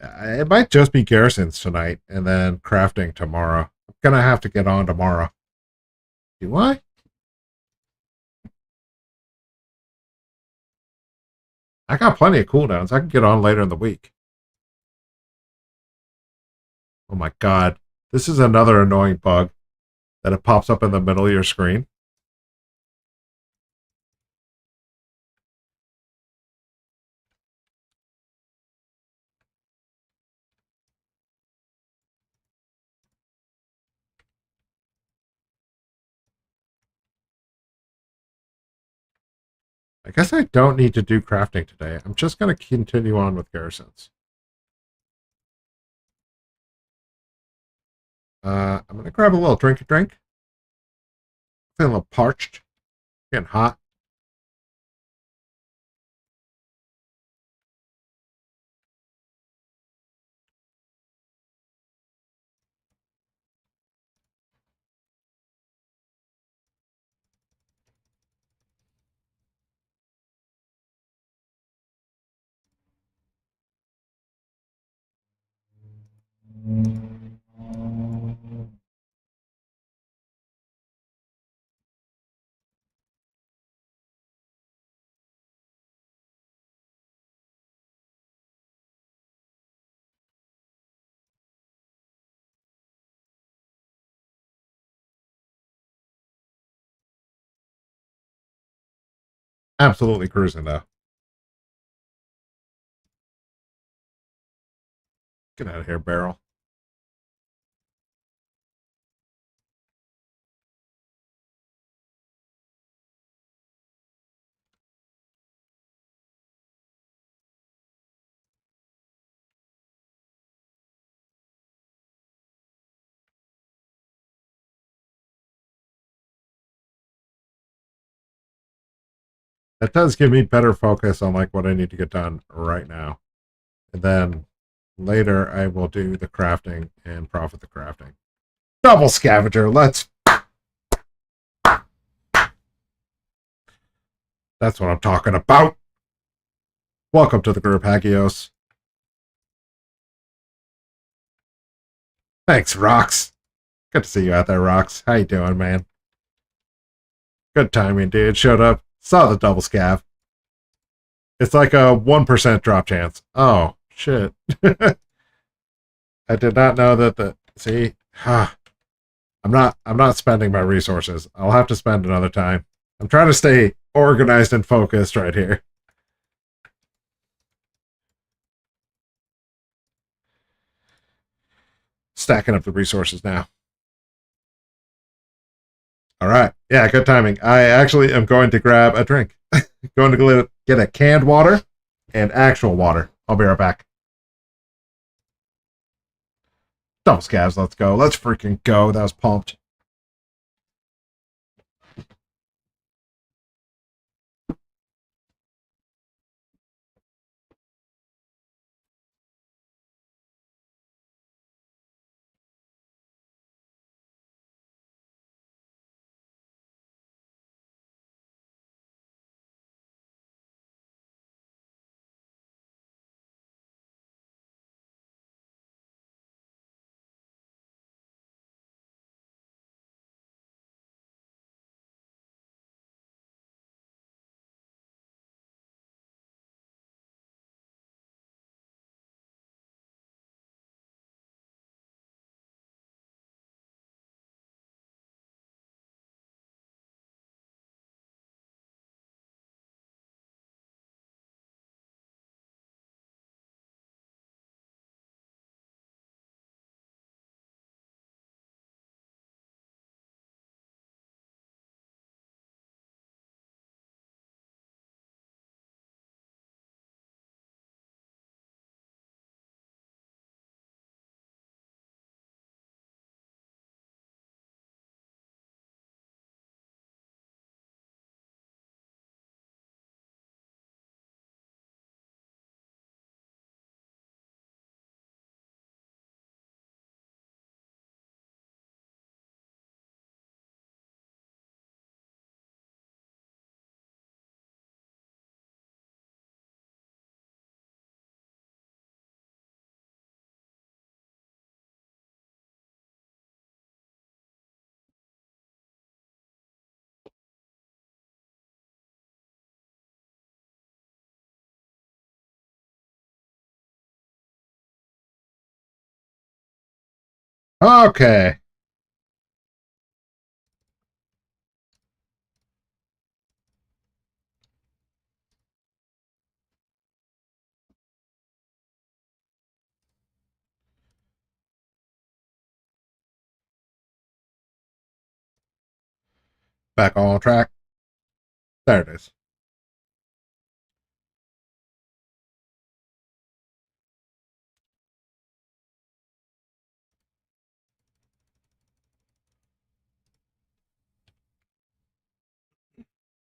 It might just be garrisons tonight and then crafting tomorrow. I'm going to have to get on tomorrow. Do I? I got plenty of cooldowns. I can get on later in the week. Oh my god. This is another annoying bug that it pops up in the middle of your screen. I guess I don't need to do crafting today. I'm just going to continue on with garrisons. I'm going to grab a little drink. Feeling a little parched. Getting hot. Absolutely cruising though. Get out of here, barrel. That does give me better focus on like what I need to get done right now. And then later I will do the crafting and profit the crafting. Double scavenger. That's what I'm talking about. Welcome to the group, Hagios. Thanks, Rox. Good to see you out there, Rox. How you doing, man? Good timing, dude. Showed up. Saw the double scav. It's like a 1% drop chance. Oh, shit. I did not know that the... See? I'm not spending my resources. I'll have to spend another time. I'm trying to stay organized and focused right here. Stacking up the resources now. All right. Yeah, good timing. I actually am going to grab a drink. Going to get a canned water and actual water. I'll be right back. Double scavs, let's go. Let's freaking go. That was pumped. Okay. Back on track. There it is.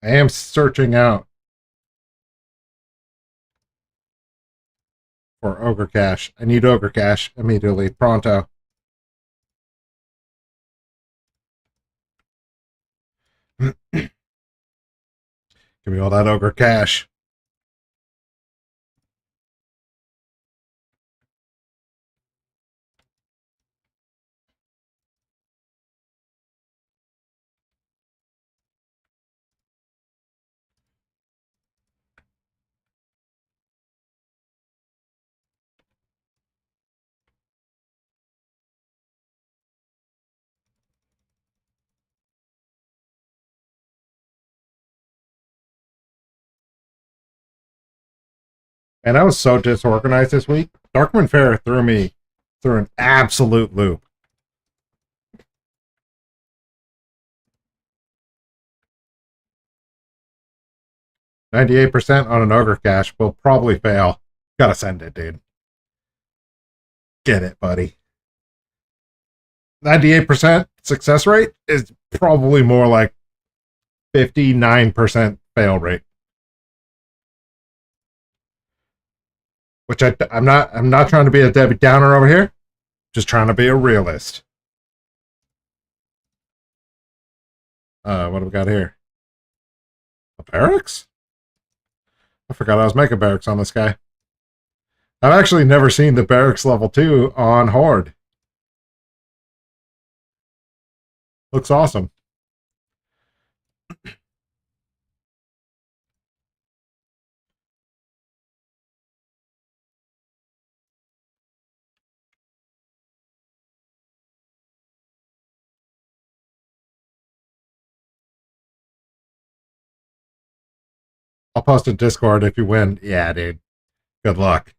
I am searching out for Ogre Cash. I need Ogre Cash immediately. Pronto. Give me all that Ogre Cash. And I was so disorganized this week. Darkman Fair threw me through an absolute loop. %98 on an Ogre Cash will probably fail. Gotta send it, dude. Get it, buddy. 98% success rate is probably more like 59% fail rate. which I'm not trying to be a Debbie Downer over here. Just trying to be a realist. What do we got here? A barracks? I forgot I was making barracks on this guy. I've actually never seen the barracks level 2 on Horde. Looks awesome. I'll post in Discord if you win. Yeah, dude. Good luck.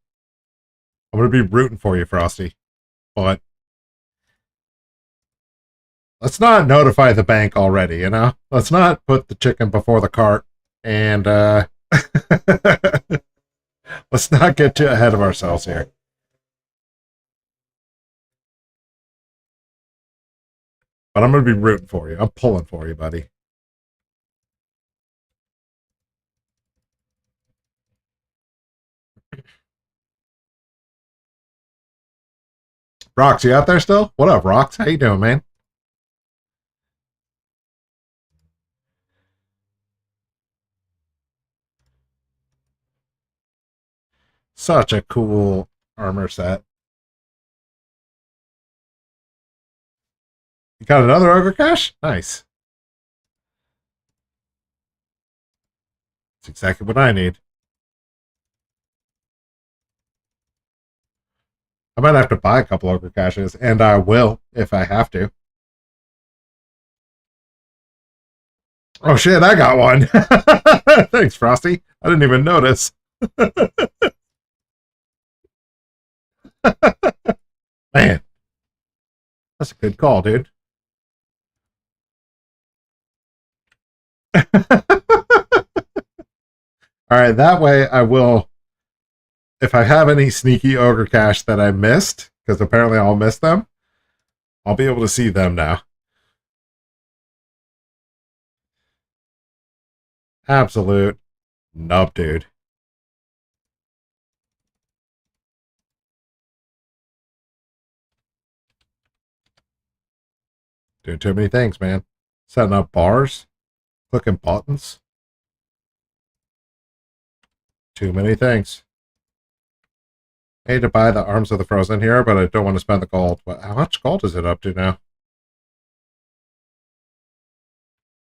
I'm going to be rooting for you, Frosty. But let's not notify the bank already, you know? Let's not put the chicken before the cart. And let's not get too ahead of ourselves here. But I'm going to be rooting for you. I'm pulling for you, buddy. Rox, you out there still? What up, Rox? How you doing, man? Such a cool armor set. You got another Ogre Cache? Nice. That's exactly what I need. I might have to buy a couple Ogre Caches, and I will if I have to. Oh shit, I got one. Thanks, Frosty. I didn't even notice. Man, that's a good call, dude. All right, that way I will, if I have any sneaky Ogre Cache that I missed, because apparently I'll miss them, I'll be able to see them now. Absolute nub, dude. Doing too many things, man. Setting up bars, clicking buttons. Too many things. I need to buy the Arms of the Frozen here, but I don't want to spend the gold. But how much gold is it up to now?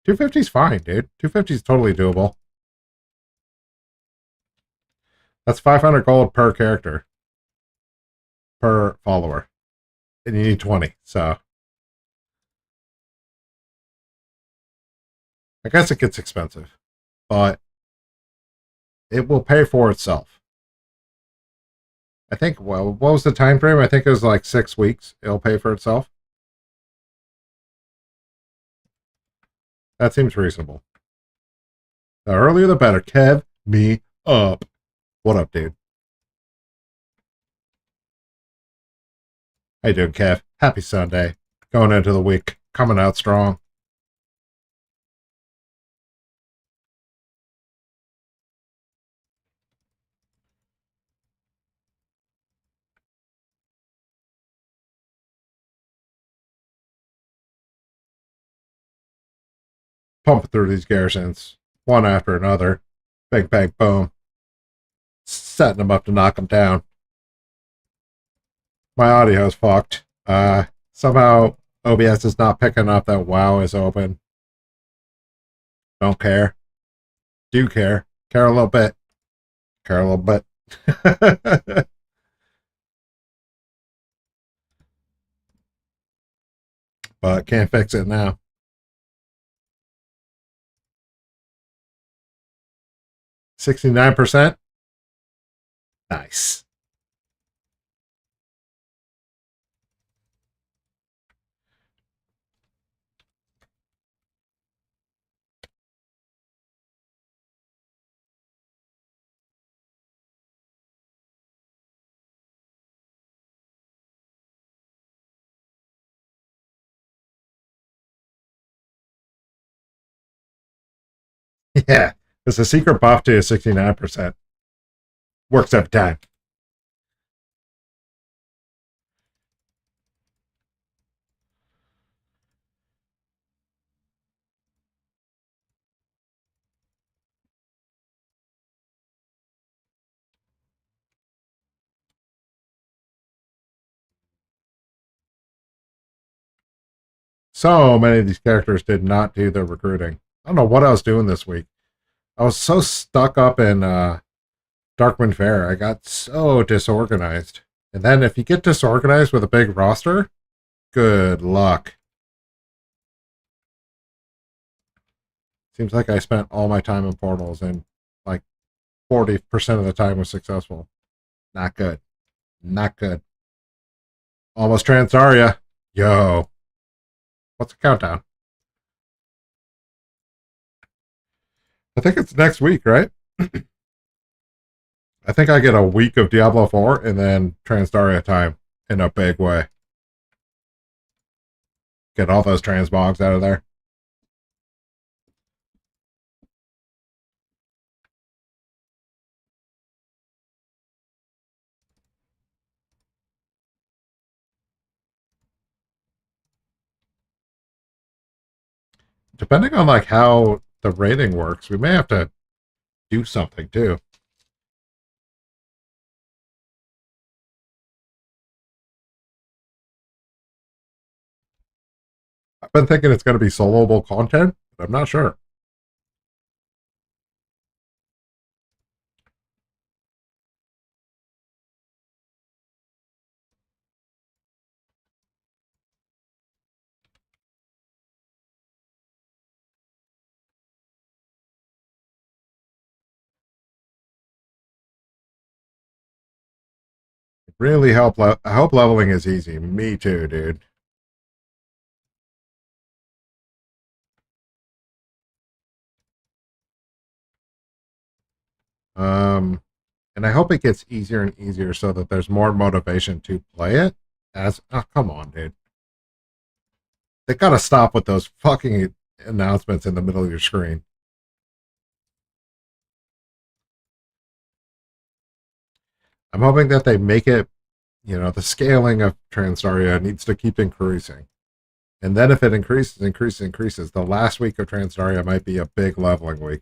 250 is fine, dude. 250 is totally doable. That's 500 gold per character. Per follower. And you need 20, so. I guess it gets expensive. But it will pay for itself. I think, well, what was the time frame? I think it was like 6 weeks. It'll pay for itself. That seems reasonable. The earlier the better. Kev me up. What up, dude? How you doing, Kev? Happy Sunday. Going into the week. Coming out strong. Pumping through these garrisons. One after another. Bang, bang, boom. Setting them up to knock them down. My audio is fucked. Somehow OBS is not picking up that WoW is open. Don't care. Do care. Care a little bit. Care a little bit. But can't fix it now. $69%. Nice. Yeah. It's a secret buff to 69%. Works every time. So many of these characters did not do their recruiting. I don't know what I was doing this week. I was so stuck up in Darkman Fair. I got so disorganized. And then if you get disorganized with a big roster, good luck. Seems like I spent all my time in portals and like 40% of the time was successful. Not good. Not good. Almost Transaria. Yo. What's the countdown? I think it's next week, right? I think I get a week of Diablo 4 and then Transaria time in a big way. Get all those transmogs out of there. Depending on like how the rating works, we may have to do something too. I've been thinking it's going to be soloable content, but I'm not sure. Really help. I hope leveling is easy. Me too, dude. Um, and I hope it gets easier and easier so that there's more motivation to play it. As oh, come on, dude, they gotta stop with those fucking announcements in the middle of your screen. I'm hoping that they make it. The scaling of Transaria needs to keep increasing. And then if it increases, the last week of Transaria might be a big leveling week.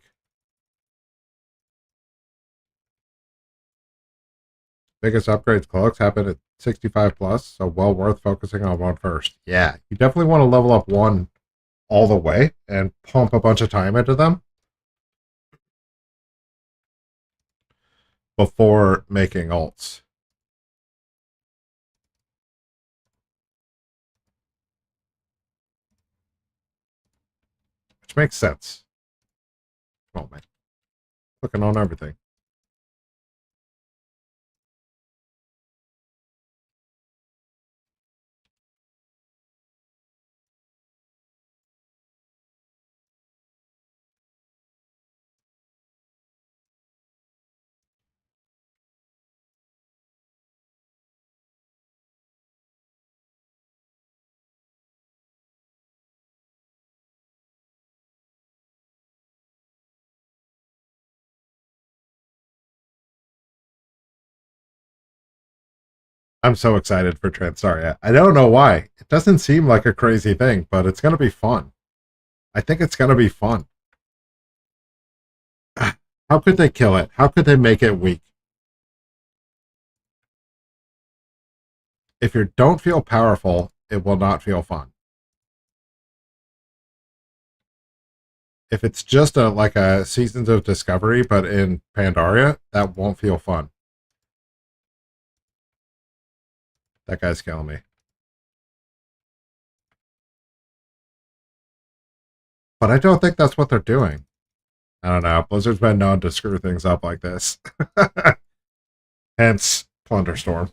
Biggest upgrades cloaks happen at 65 plus, so well worth focusing on one first. Yeah, you definitely want to level up one all the way and pump a bunch of time into them before making alts. Which makes sense. Come on, man. Looking on everything. I'm so excited for Transaria. I don't know why. It doesn't seem like a crazy thing, but it's going to be fun. I think it's going to be fun. How could they kill it? How could they make it weak? If you don't feel powerful, it will not feel fun. If it's just like a Seasons of Discovery, but in Pandaria, that won't feel fun. That guy's killing me. But I don't think that's what they're doing. I don't know. Blizzard's been known to screw things up like this. Hence, Plunderstorm.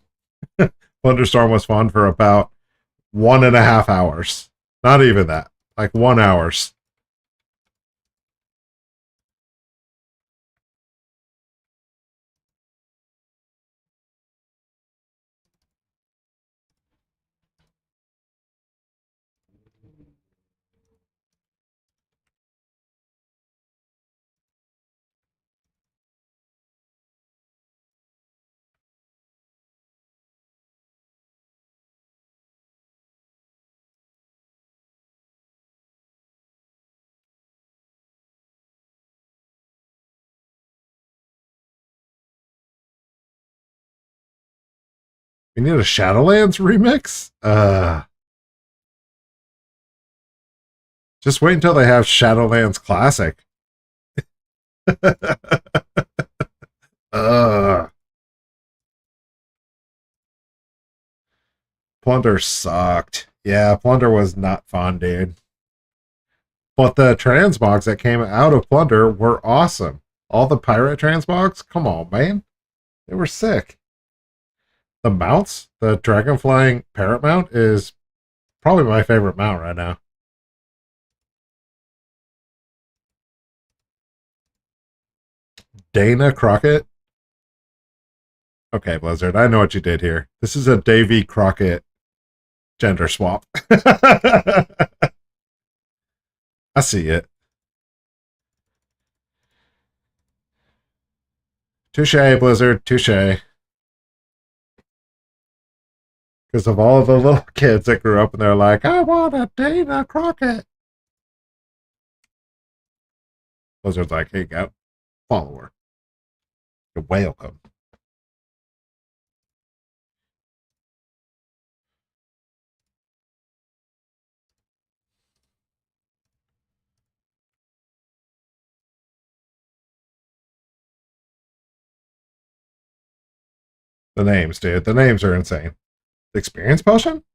Plunderstorm was fun for about 1.5 hours. Not even that. Like 1 hours. We need a Shadowlands remix? Just wait until they have Shadowlands Classic. Plunder sucked. Yeah, Plunder was not fun, dude. But the transmogs that came out of Plunder were awesome. All the pirate transmogs, come on, man. They were sick. The mounts, the dragon flying parrot mount is probably my favorite mount right now. Dana Crockett. Okay, Blizzard, I know what you did here. This is a Davy Crockett gender swap. I see it. Touche, Blizzard, touche. Because of all of the little kids that grew up and they're like, I want a Dana Crockett. Blizzard's like, hey, go, follow her. You're welcome. The names, dude. The names are insane. The experience potion?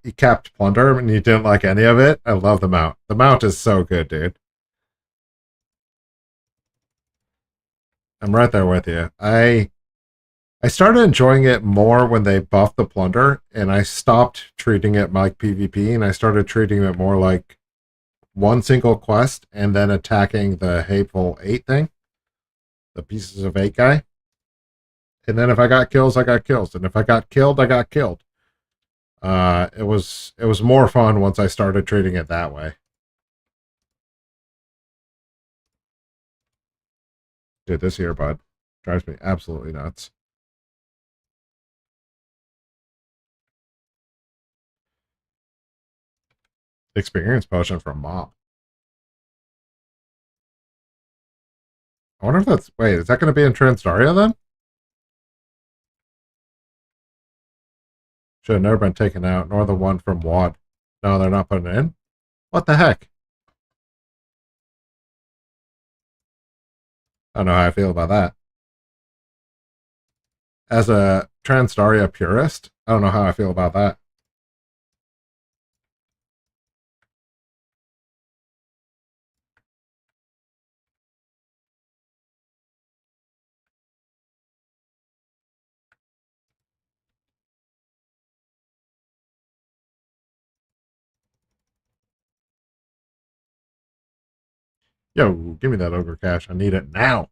You capped Plunder and you didn't like any of it? I love the mount. The mount is so good, dude. I'm right there with you. I started enjoying it more when they buffed the Plunder, and I stopped treating it like PvP, and I started treating it more like one single quest and then attacking the Hateful Eight thing, the Pieces of Eight guy. And then if I got kills, I got kills, and if I got killed, I got killed. It was more fun once I started treating it that way. Dude, this earbud drives me absolutely nuts. Experience potion from Mop. I wonder if that's... Wait, is that going to be in Transdaria then? Should have never been taken out, nor the one from WoD. No, they're not putting it in? What the heck? I don't know how I feel about that. As a Transdaria purist, I don't know how I feel about that. Yo, give me that ogre cash. I need it now.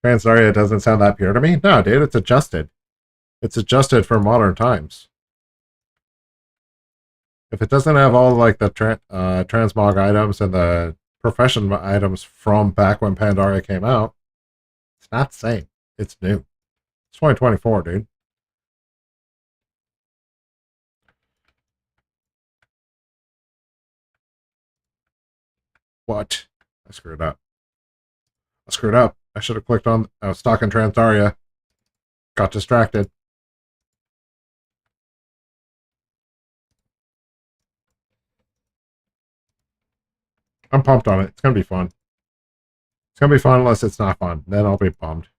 Transdaria doesn't sound that pure to me. No, dude, it's adjusted. It's adjusted for modern times. If it doesn't have all like the transmog items and the profession items from back when Pandaria came out, it's not the same. It's new. It's 2024, dude. What? I screwed up. I should have clicked on... I was talking Transdaria. Got distracted. I'm pumped on it. It's going to be fun. It's going to be fun unless it's not fun. Then I'll be bummed.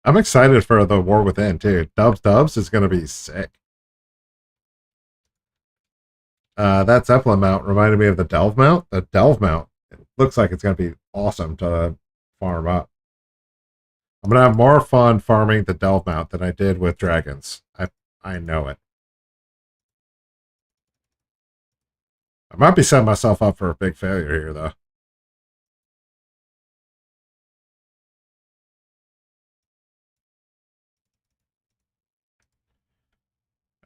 I'm excited for the War Within, too. Dubs is going to be sick. That Zeppelin mount reminded me of the Delve mount. The Delve mount, it looks like it's going to be awesome to farm up. I'm going to have more fun farming the Delve mount than I did with dragons. I know it. I might be setting myself up for a big failure here, though.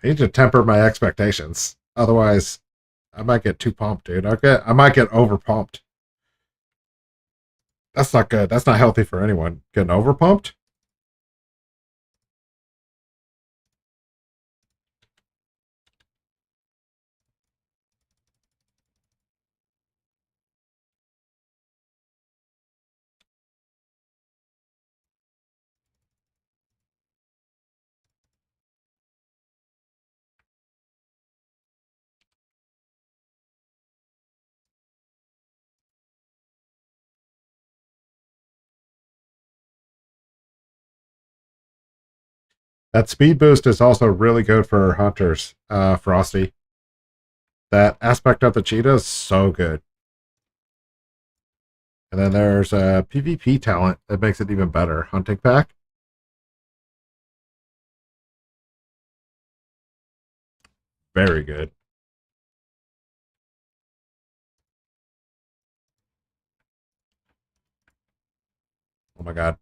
I need to temper my expectations. Otherwise, I might get too pumped, dude. I might get over pumped. That's not good. That's not healthy for anyone. Getting over pumped. That speed boost is also really good for hunters, Frosty. That aspect of the cheetah is so good. And then there's a PvP talent that makes it even better. Hunting pack. Very good. Oh my god.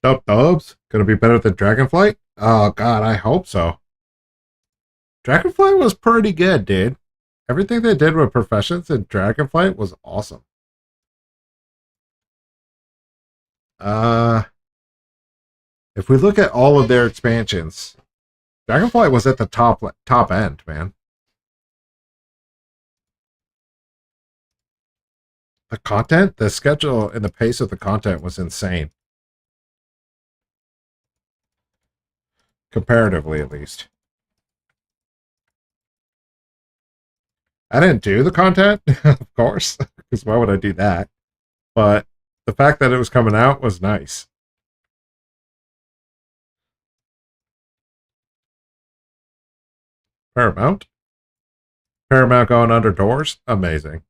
Dubs? Gonna be better than Dragonflight? Oh god, I hope so. Dragonflight was pretty good, dude. Everything they did with professions in Dragonflight was awesome. Uh if we look at all of their expansions, Dragonflight was at the top end, man. The content, the schedule, and the pace of the content was insane. Comparatively, at least. I didn't do the content, of course, because why would I do that? But the fact that it was coming out was nice. Paramount? Paramount going under doors? Amazing.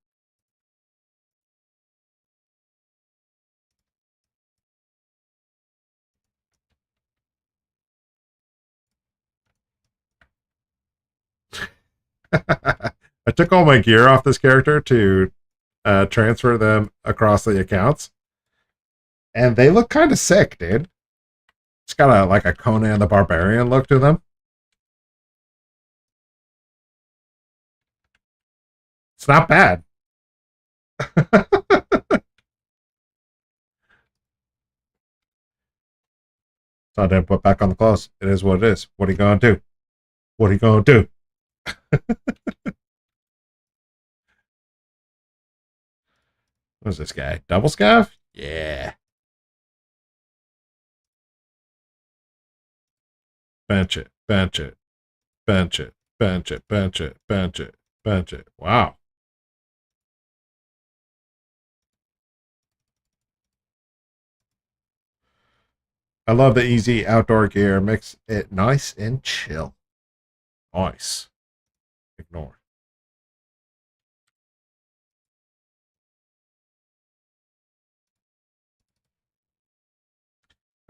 I took all my gear off this character to transfer them across the accounts, and they look kind of sick, dude. It's got like a Conan the Barbarian look to them. It's not bad. So I didn't put back on the clothes. It is what it is. What are you gonna do? What are you gonna do? What's this guy? Double scav? Yeah. Bench it, bench it, bench it, bench it, bench it, bench it, bench it. Wow. I love the easy outdoor gear. Makes it nice and chill. Nice. Ignore.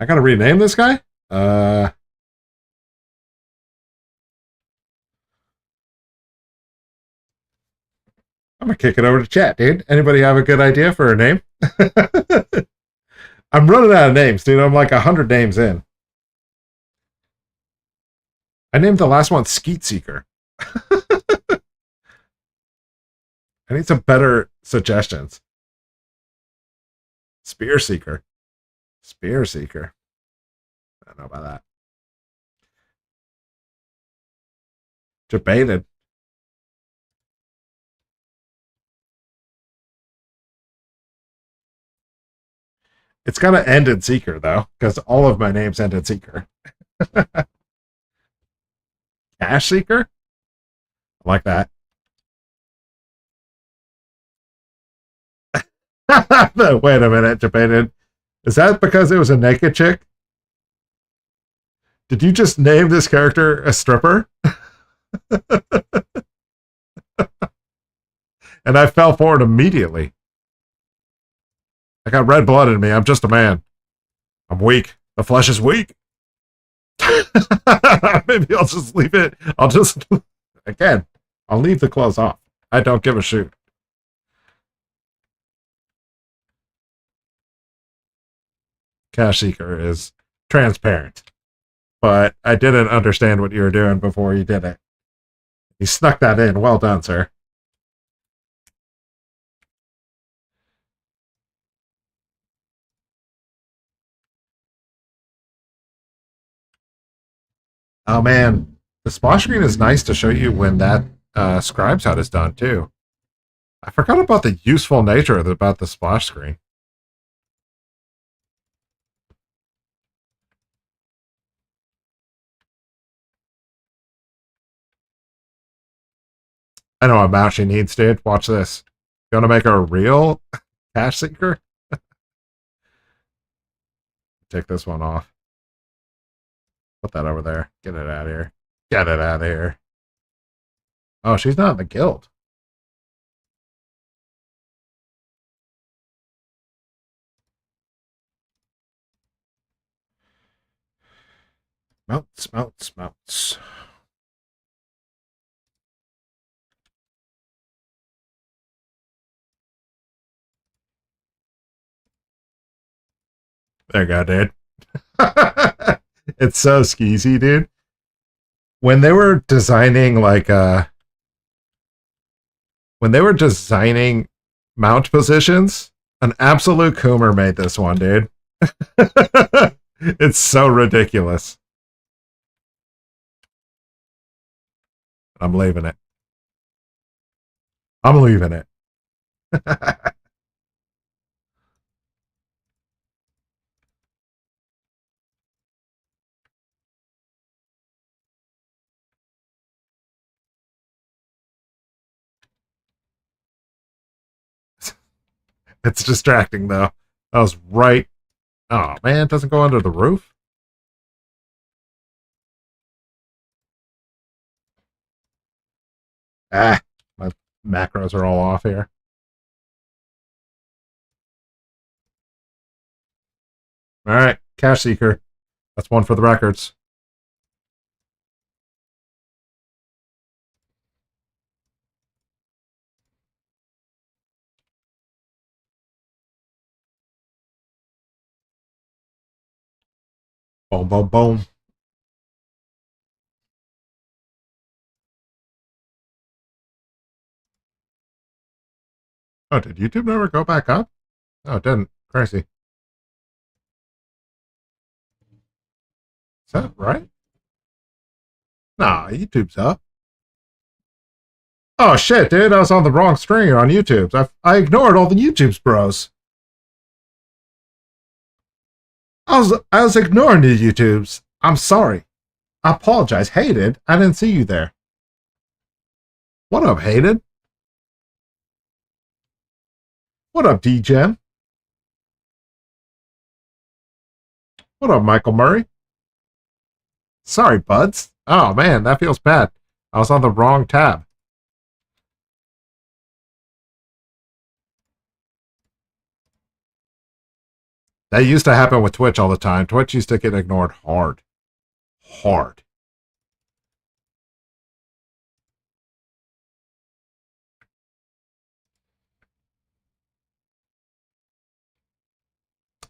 I gotta rename this guy? I'm gonna kick it over to chat, dude. Anybody have a good idea for a name? I'm running out of names, dude. I'm like 100 names in. I named the last one Skeet Seeker. I need some better suggestions. Spear Seeker. Spear Seeker. I don't know about that. Debated. It's got to end in Seeker, though, because all of my names end in Seeker. Cash Seeker? I like that. Wait a minute, Debated. Is that because it was a naked chick? Did you just name this character a stripper? And I fell for it immediately. I got red blood in me. I'm just a man. I'm weak. The flesh is weak. Maybe I'll just leave it. Again, I'll leave the clothes off. I don't give a shoot. Cash Seeker is transparent. But I didn't understand what you were doing before you did it. You snuck that in. Well done, sir. Oh man, the splash screen is nice to show you when that scribe set is done too. I forgot about the useful nature about the splash screen. I know what mouse she needs, dude. Watch this. You want to make her a real cash seeker? Take this one off. Put that over there. Get it out of here. Get it out of here. Oh, she's not in the guild. Mounts, mounts, mounts. There you go, dude. It's so skeezy, dude. When they were designing when they were designing mount positions, an absolute coomer made this one, dude. It's so ridiculous. I'm leaving it. I'm leaving it. It's distracting though. I was right. Oh man, it doesn't go under the roof. Ah, my macros are all off here. All right, Cash Seeker. That's one for the records. Boom, boom, boom. Oh, did YouTube never go back up? Oh, it didn't. Crazy. Is that right? Nah, YouTube's up. Oh shit, dude! I was on the wrong screen on YouTube's. I ignored all the YouTube's bros. I was ignoring the YouTubes. I'm sorry. I apologize. Hated. I didn't see you there. What up, Hated? What up, D-Gem? What up, Michael Murray? Sorry, buds. Oh man, that feels bad. I was on the wrong tab. That used to happen with Twitch all the time. Twitch used to get ignored hard. Hard.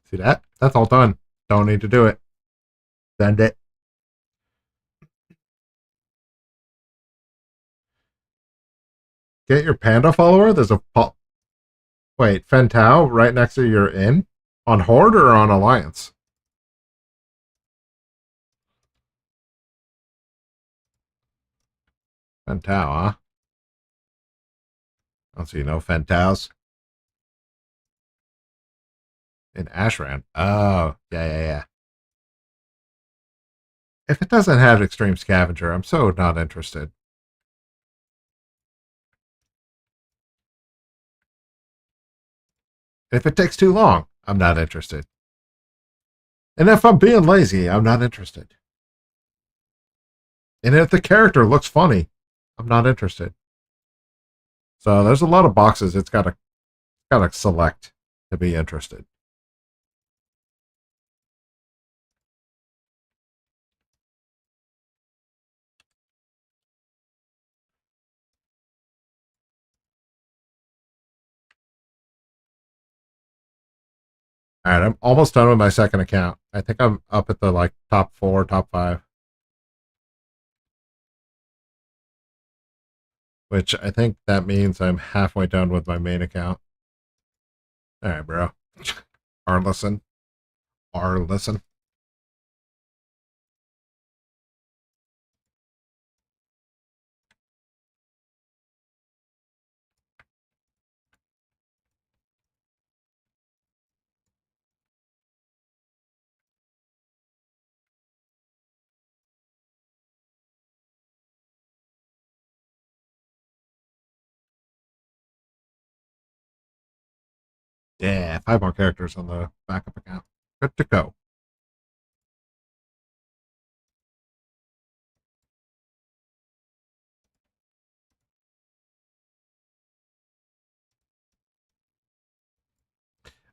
See that? That's all done. Don't need to do it. Send it. Get your panda follower. There's a wait, Fentao right next to your inn on Horde or on Alliance. Fentao, huh? I don't see no Fentaos in Ashran. Oh, yeah. If it doesn't have Extreme Scavenger, I'm so not interested. If it takes too long, I'm not interested. And if I'm being lazy, I'm not interested. And if the character looks funny, I'm not interested. So there's a lot of boxes it's gotta select to be interested. All right, I'm almost done with my second account. I think I'm up at the like top 4, top 5. Which I think that means I'm halfway done with my main account. All right, bro. Arlison. Arlison. Yeah, 5 more characters on the backup account. Good to go.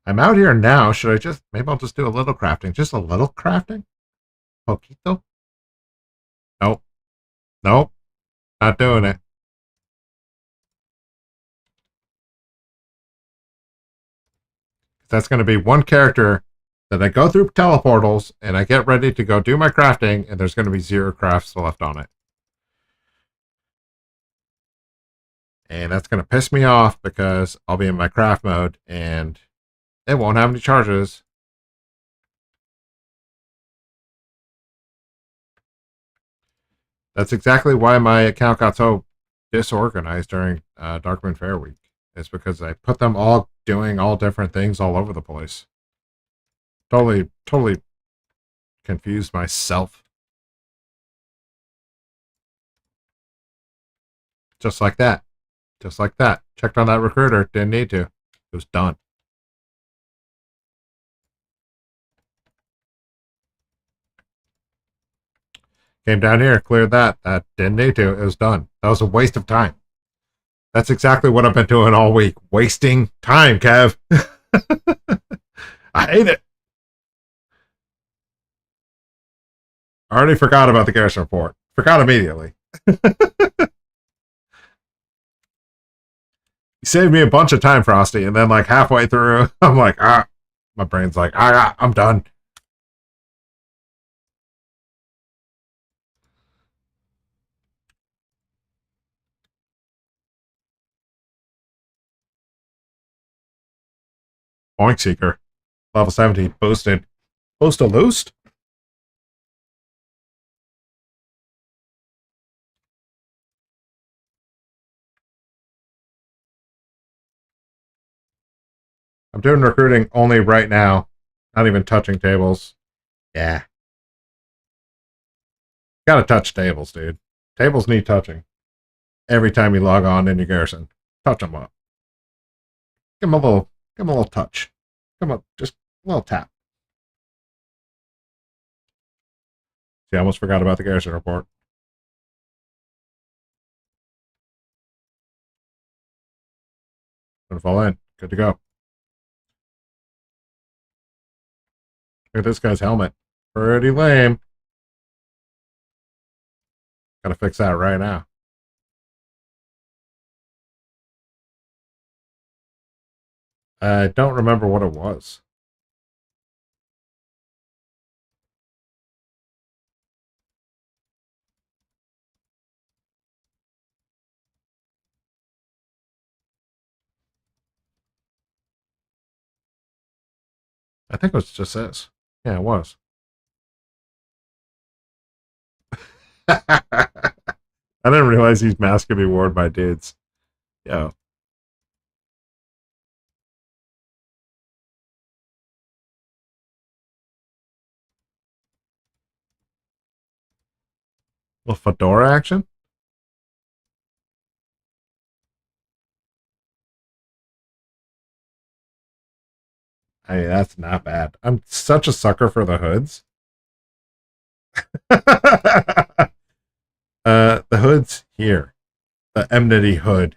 I'm out here now. Should I just, maybe I'll just do a little crafting. Just a little crafting? Poquito? Nope. Nope. Not doing it. That's going to be one character that I go through teleportals and I get ready to go do my crafting, and there's going to be 0 crafts left on it. And that's going to piss me off because I'll be in my craft mode and it won't have any charges. That's exactly why my account got so disorganized during Darkman Fair week. It's because I put them all doing all different things all over the place. Totally confused myself. Just like that. Just like that. Checked on that recruiter. Didn't need to. It was done. Came down here, cleared that. That didn't need to. It was done. That was a waste of time. That's exactly what I've been doing all week. Wasting time, Kev. I hate it. I already forgot about the garrison report. Forgot immediately. You saved me a bunch of time, Frosty, and then like halfway through, I'm like, my brain's like, I'm done. Point Seeker, level 70, boosted. Post a loosed? I'm doing recruiting only right now. Not even touching tables. Yeah. Gotta touch tables, dude. Tables need touching. Every time you log on in your garrison, touch them up. Give them a little touch. Come on, just a little tap. See, I almost forgot about the garrison report. Gonna fall in. Good to go. Look at this guy's helmet. Pretty lame. Gotta fix that right now. I don't remember what it was. I think it was just this. Yeah, it was. I didn't realize these masks could be worn by dudes. Yeah. Little fedora action? I mean, that's not bad. I'm such a sucker for the hoods. The hood's here. The enmity hood.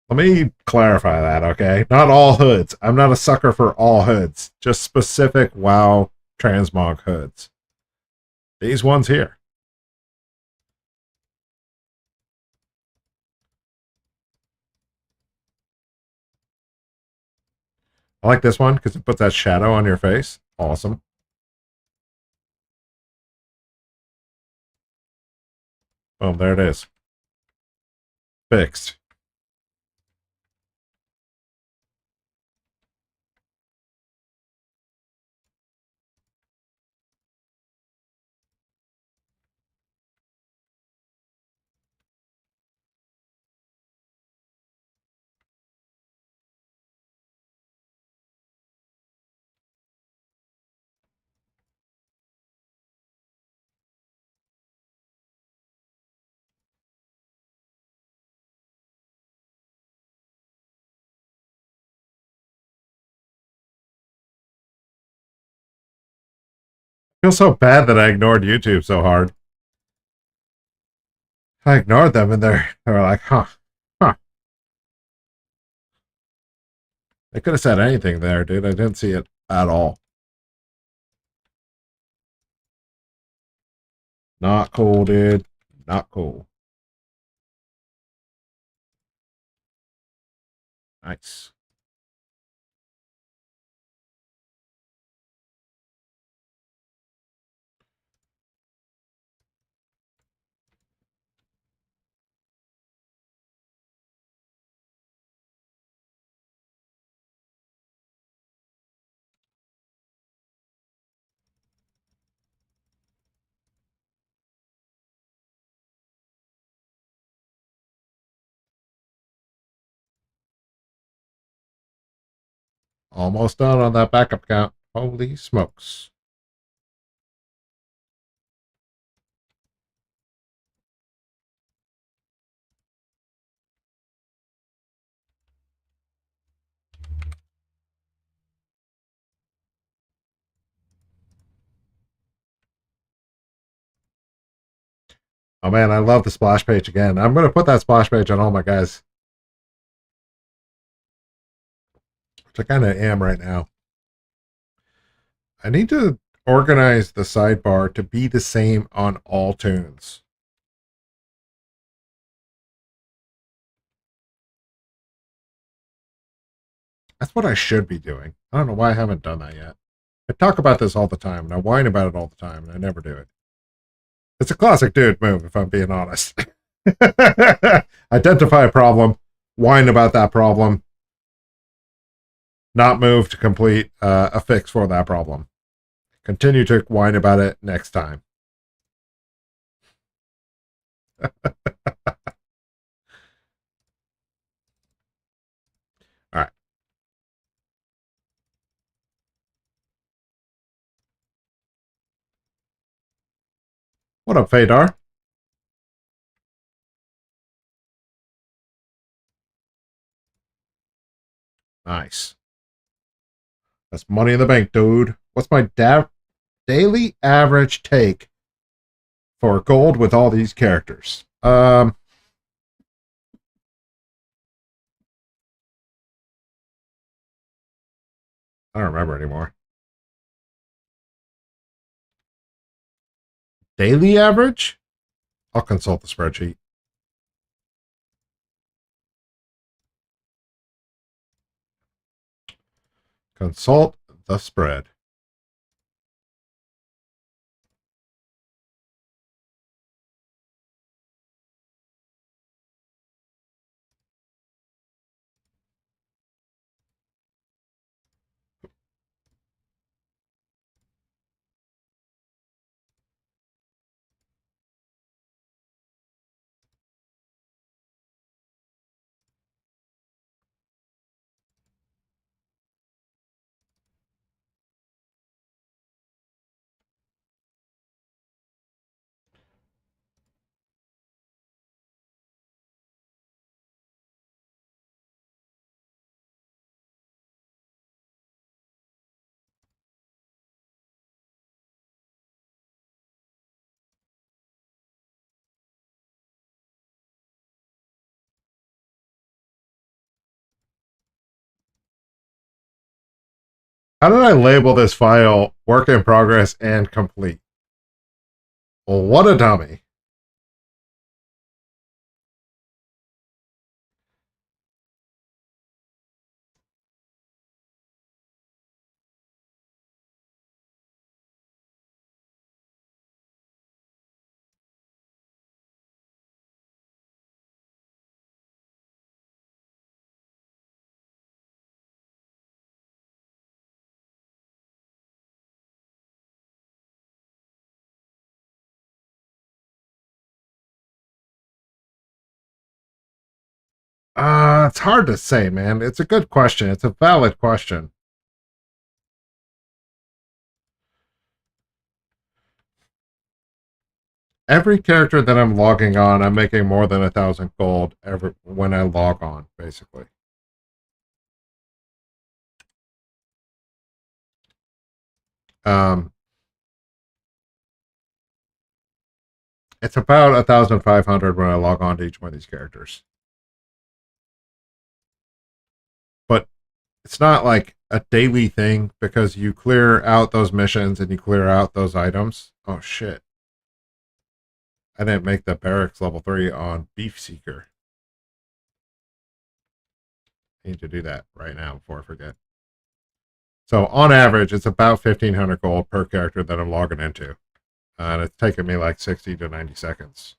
Let me clarify that, okay? Not all hoods. I'm not a sucker for all hoods. Just specific WoW transmog hoods. These ones here. I like this one because it puts that shadow on your face. Awesome. Boom, there it is. Fixed. I feel so bad that I ignored YouTube so hard. I ignored them and they were like, huh. They could have said anything there, dude. I didn't see it at all. Not cool, dude. Not cool. Nice. Almost done on that backup count. Holy smokes. Oh man, I love the splash page again. I'm going to put that splash page on all my guys. Which I kind of am right now. I need to organize the sidebar to be the same on all tunes. That's what I should be doing. I don't know why I haven't done that yet. I talk about this all the time, and I whine about it all the time, and I never do it. It's a classic dude move, if I'm being honest. Identify a problem, whine about that problem, not move to complete a fix for that problem. Continue to whine about it next time. All right. What up, Fadar? Nice. That's money in the bank, dude. What's my daily average take for gold with all these characters? I don't remember anymore. Daily average? I'll consult the spreadsheet. Consult the spread. How did I label this file work in progress and complete? Well, what a dummy. It's hard to say, man. It's a good question. It's a valid question. Every character that I'm logging on, I'm making more than 1,000 gold every when I log on, basically. Um, it's about 1,500 when I log on to each one of these characters. But it's not like a daily thing because you clear out those missions and you clear out those items. Oh shit. I didn't make the barracks level 3 on Beef Seeker. I need to do that right now before I forget. So on average, it's about 1,500 gold per character that I'm logging into. And it's taken me like 60 to 90 seconds.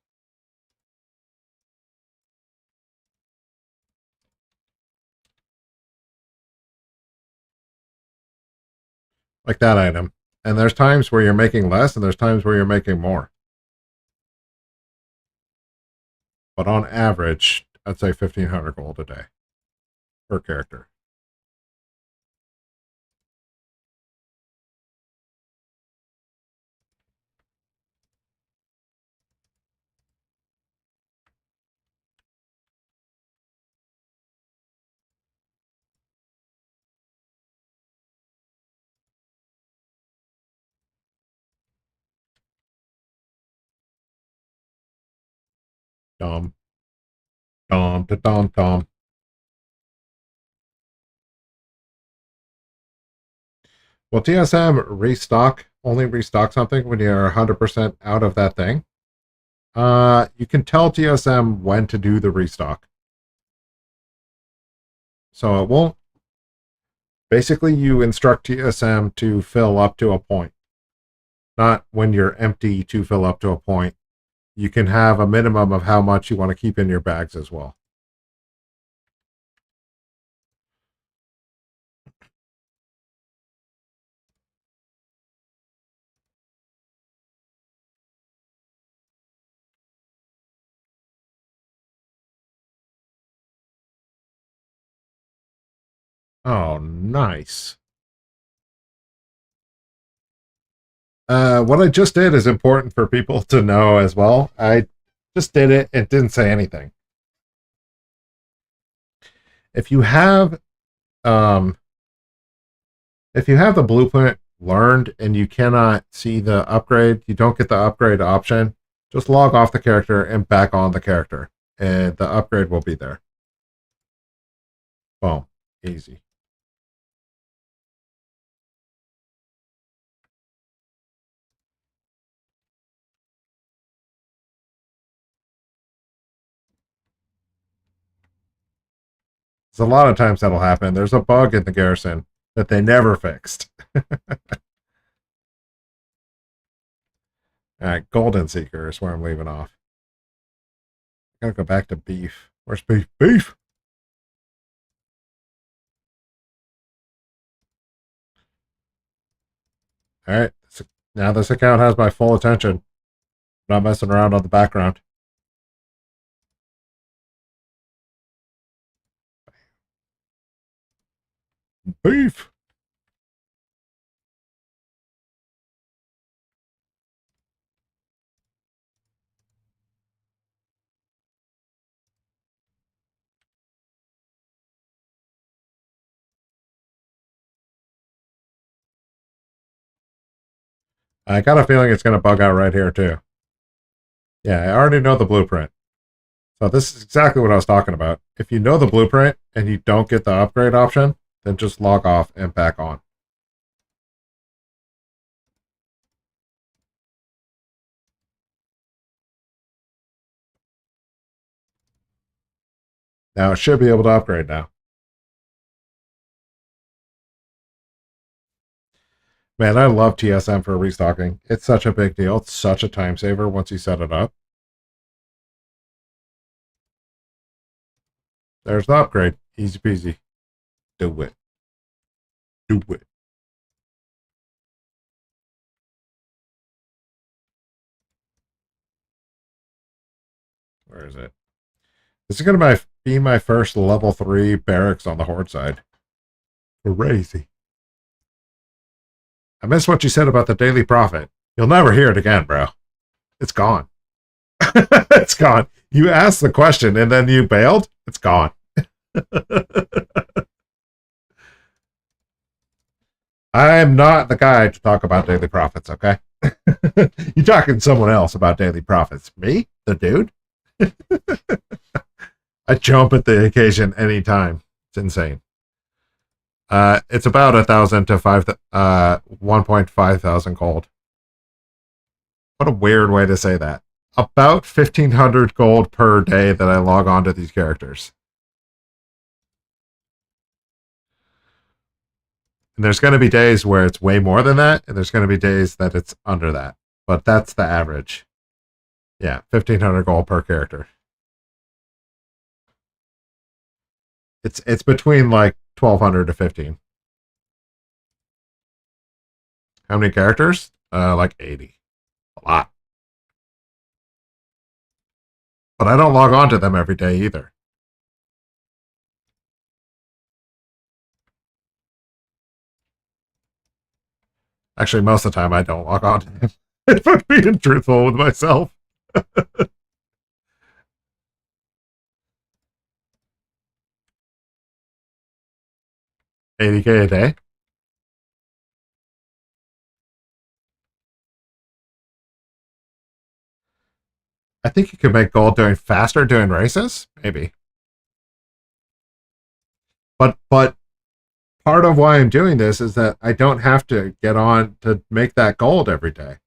Like that item. And there's times where you're making less and there's times where you're making more. But on average, I'd say 1,500 gold a day per character. Dom, dom, da, dom, dom. Will TSM only restock something when you're 100% out of that thing? You can tell TSM when to do the restock. So it won't. Basically, you instruct TSM to fill up to a point, not when you're empty to fill up to a point. You can have a minimum of how much you want to keep in your bags as well. Oh, nice. What I just did is important for people to know as well. I just did it. It didn't say anything. If you have, um, if you have the blueprint learned and you cannot see the upgrade, you don't get the upgrade option. Just log off the character and back on the character, and the upgrade will be there. Boom, easy. So a lot of times that'll happen. There's a bug in the garrison that they never fixed. All right, Golden Seeker is where I'm leaving off. I gotta go back to beef. Where's beef? Beef! All right, now this account has my full attention. I'm not messing around on the background. Beef! I got a feeling it's going to bug out right here, too. Yeah, I already know the blueprint. So this is exactly what I was talking about. If you know the blueprint and you don't get the upgrade option, then just log off and back on. Now it should be able to upgrade now. Man, I love TSM for restocking. It's such a big deal. It's such a time saver once you set it up. There's the upgrade. Easy peasy. Do it. Do it. Where is it? This is going to be my be my first level 3 barracks on the Horde side. Crazy. I missed what you said about the Daily Prophet. You'll never hear it again, bro. It's gone. It's gone. You asked the question and then you bailed. It's gone. I'm not the guy to talk about daily profits, okay? You talking to someone else about daily profits. Me? The dude? I jump at the occasion anytime. It's insane. It's about 1,000 to 1.5 thousand gold. What a weird way to say that. About 1,500 gold per day that I log on to these characters. And there's going to be days where it's way more than that, and there's going to be days that it's under that. But that's the average. Yeah, 1,500 gold per character. It's between like 1,200 to 15. How many characters? Like 80. A lot. But I don't log on to them every day either. Actually, most of the time I don't log on to them. If I'm being truthful with myself. 80K a day? I think you could make gold doing faster doing races. Maybe. But part of why I'm doing this is that I don't have to get on to make that gold every day.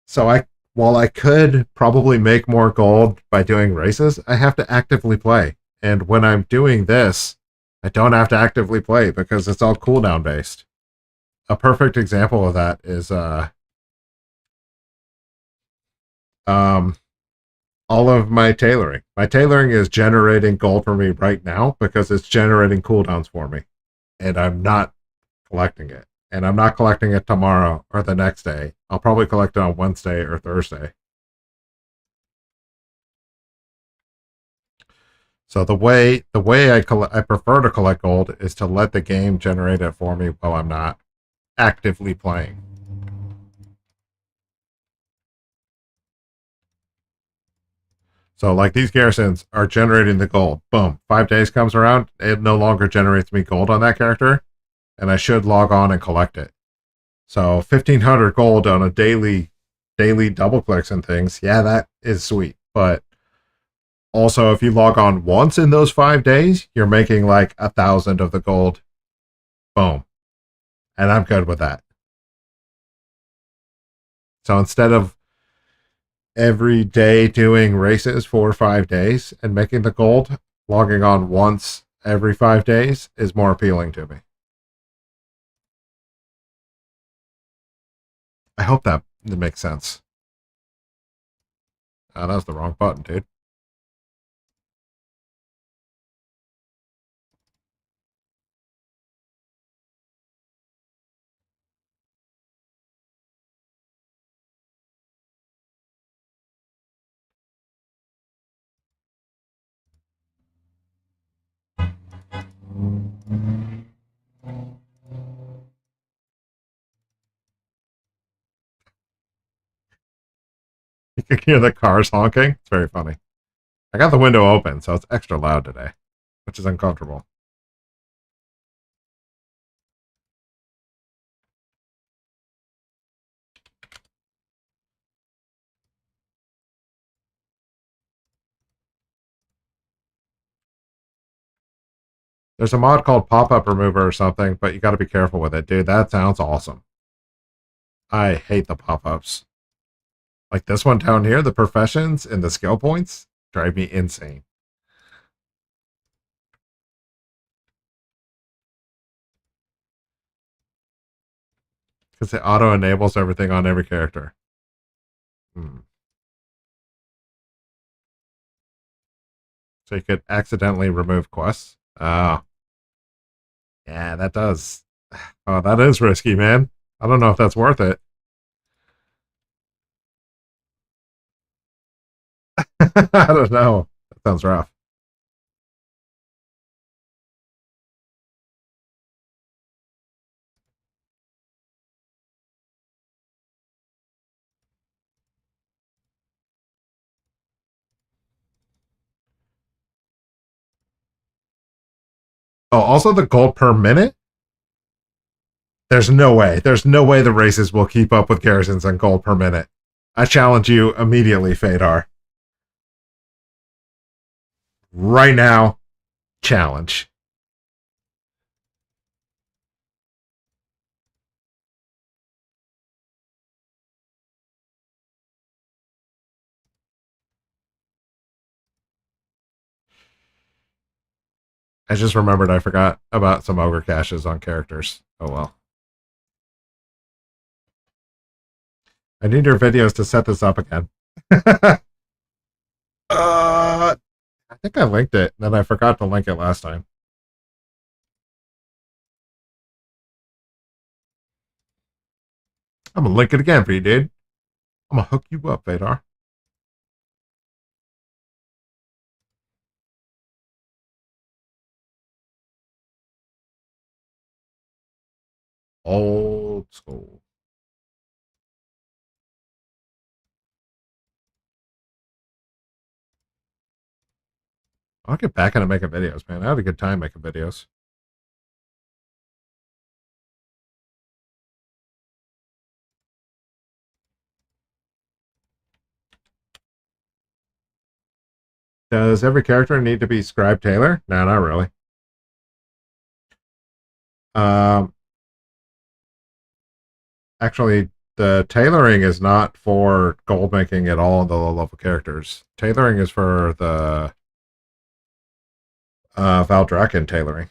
So while I could probably make more gold by doing races, I have to actively play. And when I'm doing this, I don't have to actively play because it's all cooldown based. A perfect example of that is um all of my tailoring. My tailoring is generating gold for me right now because it's generating cooldowns for me. And I'm not collecting it. And I'm not collecting it tomorrow or the next day. I'll probably collect it on Wednesday or Thursday. So the way I prefer to collect gold is to let the game generate it for me while I'm not actively playing. So like these garrisons are generating the gold. Boom. 5 days comes around, it no longer generates me gold on that character, and I should log on and collect it. So 1,500 gold on a daily double clicks and things. Yeah, that is sweet. But also, if you log on once in those 5 days, you're making like 1,000 of the gold. Boom. And I'm good with that. So instead of every day doing races for 5 days and making the gold, logging on once every 5 days is more appealing to me. I hope that makes sense. Oh, that was the wrong button, dude. You can hear the cars honking. It's very funny. I got the window open, so it's extra loud today, which is uncomfortable. There's a mod called Pop-Up Remover or something, but you got to be careful with it, dude. That sounds awesome. I hate the pop-ups. Like this one down here, the professions and the skill points drive me insane. Because it auto-enables everything on every character. So you could accidentally remove quests. Oh. Yeah, that does. Oh, that is risky, man. I don't know if that's worth it. I don't know. That sounds rough. Oh, also the gold per minute. There's no way. There's no way the races will keep up with garrisons and gold per minute. I challenge you immediately, Fadar. Right now, challenge. I just remembered I forgot about some ogre caches on characters. Oh well. I need your videos to set this up again. I think I linked it, then I forgot to link it last time. I'm gonna link it again for you, dude. I'm gonna hook you up, Vadar. Old school. I'll get back into making videos, man. I had a good time making videos. Does every character need to be Scribe Taylor? No, not really. Um, Actually, the tailoring is not for gold making at all in the low level characters. Tailoring is for the Valdrakken tailoring.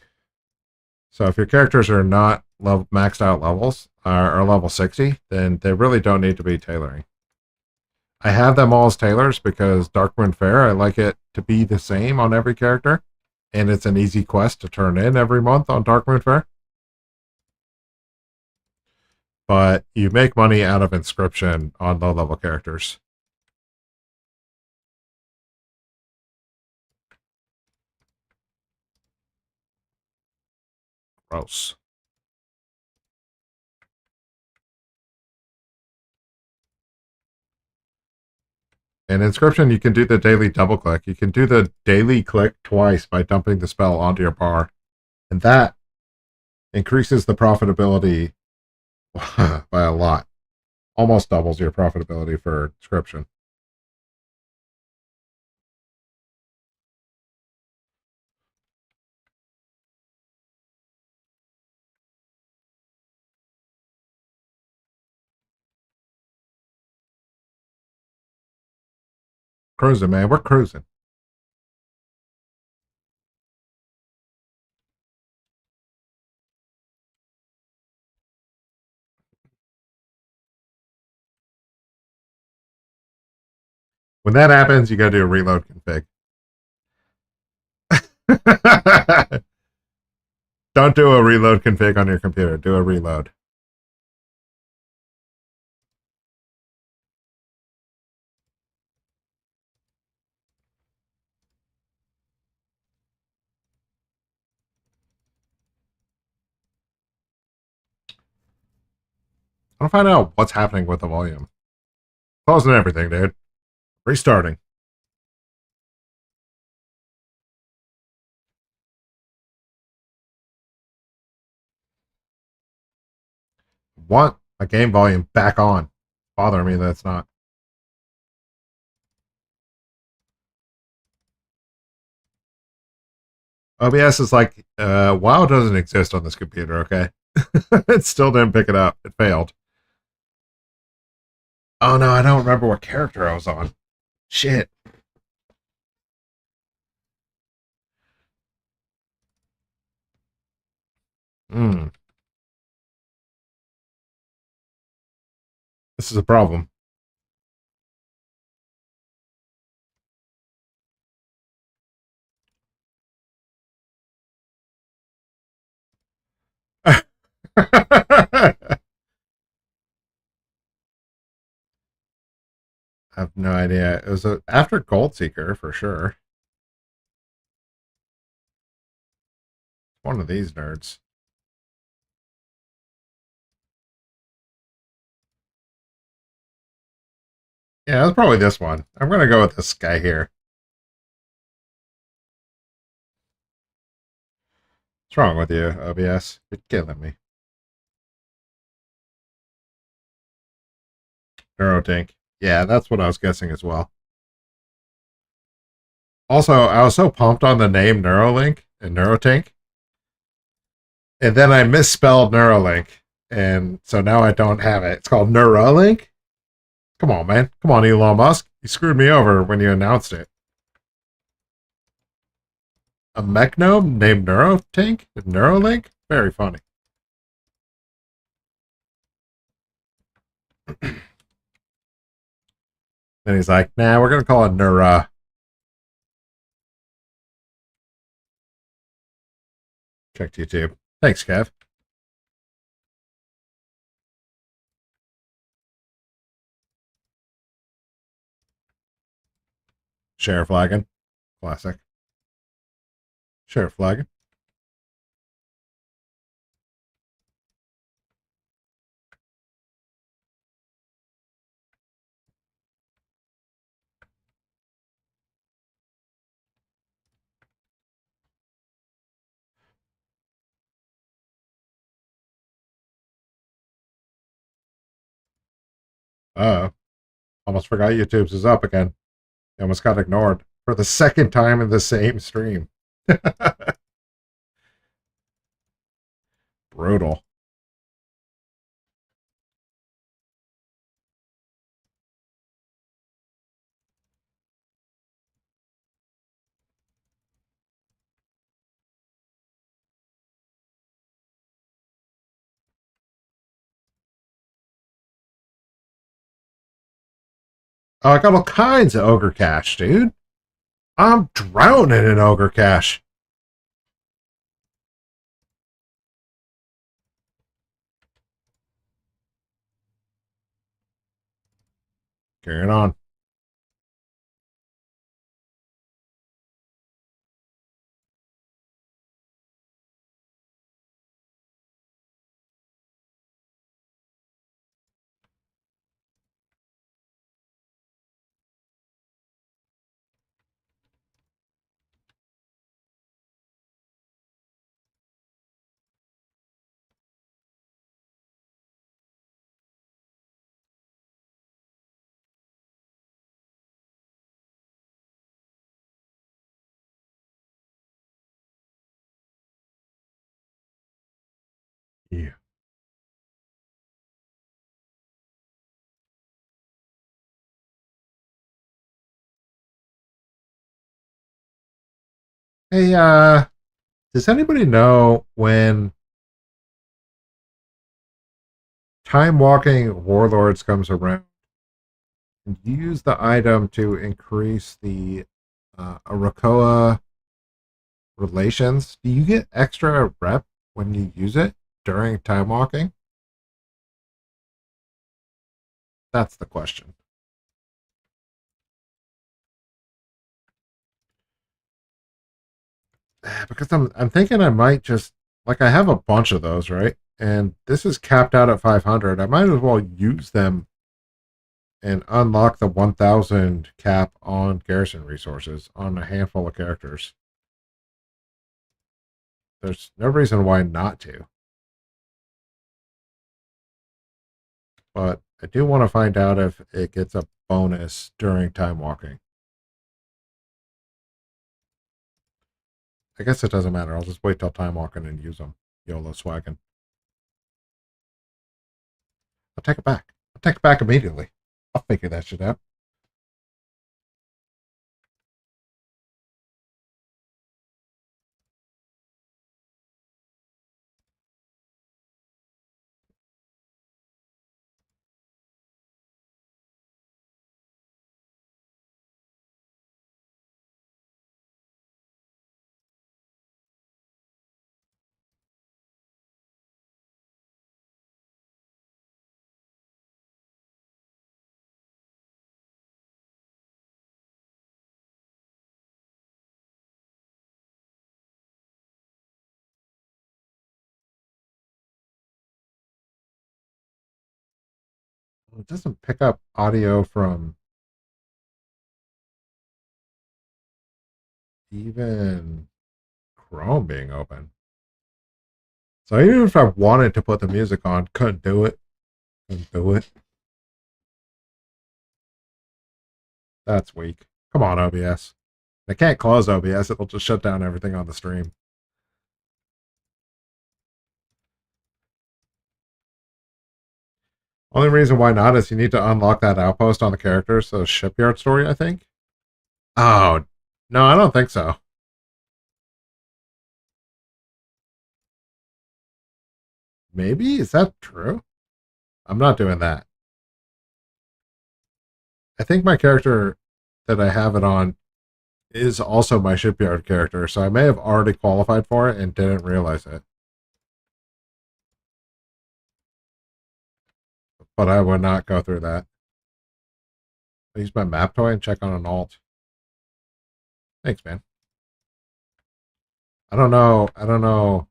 So if your characters are not maxed out levels or level 60, then they really don't need to be tailoring. I have them all as tailors because Darkmoon Faire, I like it to be the same on every character, and it's an easy quest to turn in every month on Darkmoon Faire. But you make money out of inscription on low level characters. Gross. In inscription, you can do the daily double click. You can do the daily click twice by dumping the spell onto your bar, and that increases the profitability by a lot. Almost doubles your profitability for inscription. Cruising, man. We're cruising. When that happens, you got to do a reload config. Don't do a reload config on your computer. Do a reload. I want to find out what's happening with the volume. Pausing everything, dude. Restarting. Want my game volume back on. Bother me that's not. OBS is like, WoW doesn't exist on this computer, okay? It still didn't pick it up. It failed. Oh no, I don't remember what character I was on. Shit. Hmm. This is a problem. I have no idea. It was after Gold Seeker for sure. One of these nerds. Yeah, it's probably this one. I'm gonna go with this guy here. What's wrong with you, OBS? You're killing me. Neurotink. Yeah, that's what I was guessing as well. Also, I was so pumped on the name Neuralink and Neurotink, and then I misspelled Neuralink, and so now I don't have it. It's called Neuralink. Come on, man. Come on, Elon Musk. You screwed me over when you announced it. A mech gnome named Neurotink? Neuralink? Very funny. Then he's like, nah, we're going to call it Neura. Checked YouTube. Thanks, Kev. Sheriff flagging. Classic. Sheriff flagging. Uh oh. Almost forgot YouTube's is up again. Almost got ignored for the second time in the same stream. Brutal. Oh, I got all kinds of ogre cash, dude. I'm drowning in ogre cash. Carrying on. Yeah. Hey, does anybody know when time walking warlords comes around and you use the item to increase the Arakoa relations? Do you get extra rep when you use it during time walking? That's the question. Because I'm thinking I might just like I have a bunch of those, right? And this is capped out at 500. I might as well use them and unlock the 1000 cap on garrison resources on a handful of characters. There's no reason why not to. But I do want to find out if it gets a bonus during time walking. I guess it doesn't matter. I'll just wait till time walking and use them. YOLO swagging. I'll take it back. I'll take it back immediately. I'll figure that shit out. It doesn't pick up audio from even Chrome being open. So even if I wanted to put the music on, couldn't do it. Couldn't do it. That's weak. Come on, OBS. I can't close OBS. It'll just shut down everything on the stream. Only reason why not is you need to unlock that outpost on the characters. So shipyard story, I think. Oh, no, I don't think so. Maybe? Is that true? I'm not doing that. I think my character that I have it on is also my shipyard character, so I may have already qualified for it and didn't realize it. But I would not go through that. I use my map toy and check on an alt. Thanks, man. I don't know. I don't know.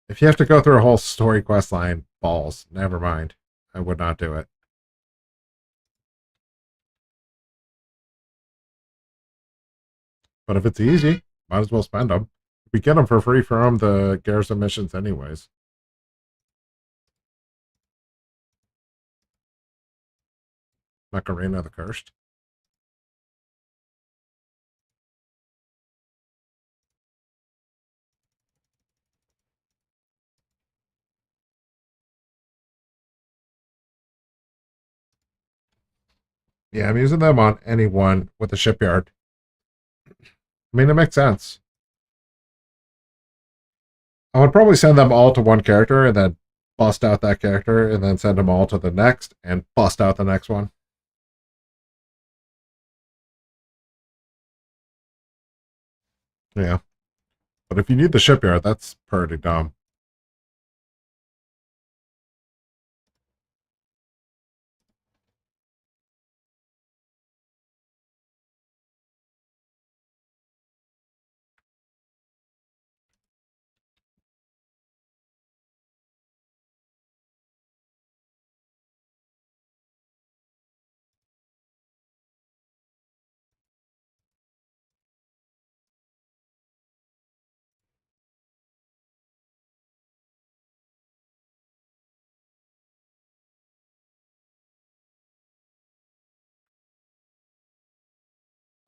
If you have to go through a whole story quest line, balls. Never mind. I would not do it. But if it's easy, might as well spend them. We get them for free from the Garrison missions anyways. Macarena the Cursed. Yeah, I'm using them on anyone with a shipyard. I mean, it makes sense. I would probably send them all to one character and then bust out that character and then send them all to the next and bust out the next one. Yeah. But if you need the shipyard, that's pretty dumb.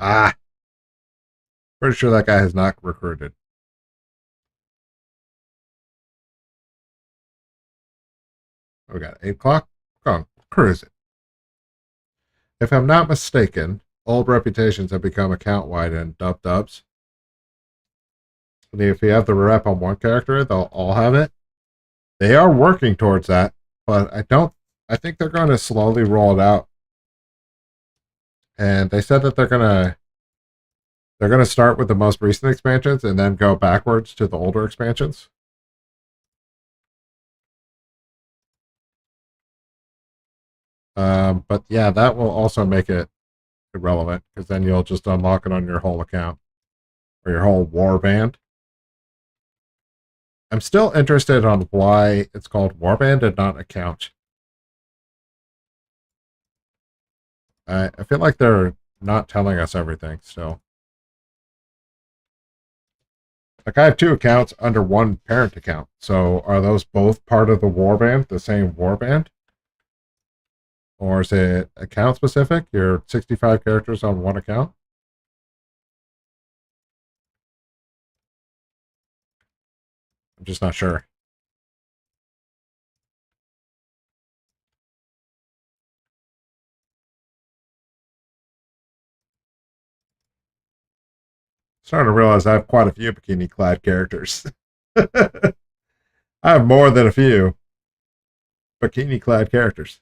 Ah, pretty sure that guy has not recruited. We got 8 o'clock. Go on, cruise it. If I'm not mistaken, old reputations have become account wide and dubs. And if you have the rep on one character, they'll all have it. They are working towards that, but I think they're going to slowly roll it out. And they said that they're gonna start with the most recent expansions and then go backwards to the older expansions. But yeah, that will also make it irrelevant because then you'll just unlock it on your whole account or your whole warband. I'm still interested on why it's called warband and not account. I feel like they're not telling us everything still. Like I have 2 accounts under one parent account. So are those both part of the warband, the same warband? Or is it account specific? Your 65 characters on one account? I'm just not sure. Starting to realize I have quite a few bikini clad characters. I have more than a few bikini clad characters.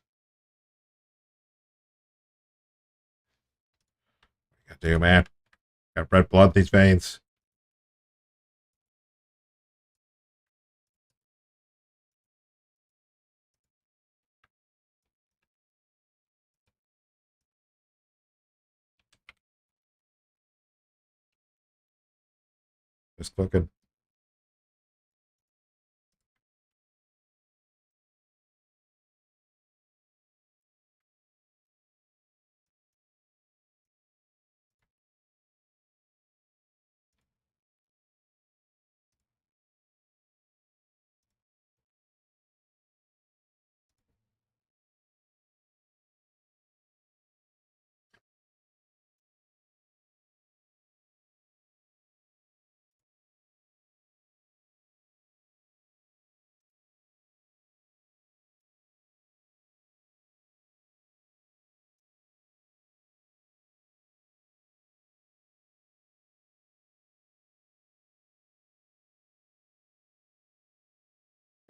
I do, man. Got red blood in these veins. Just looking.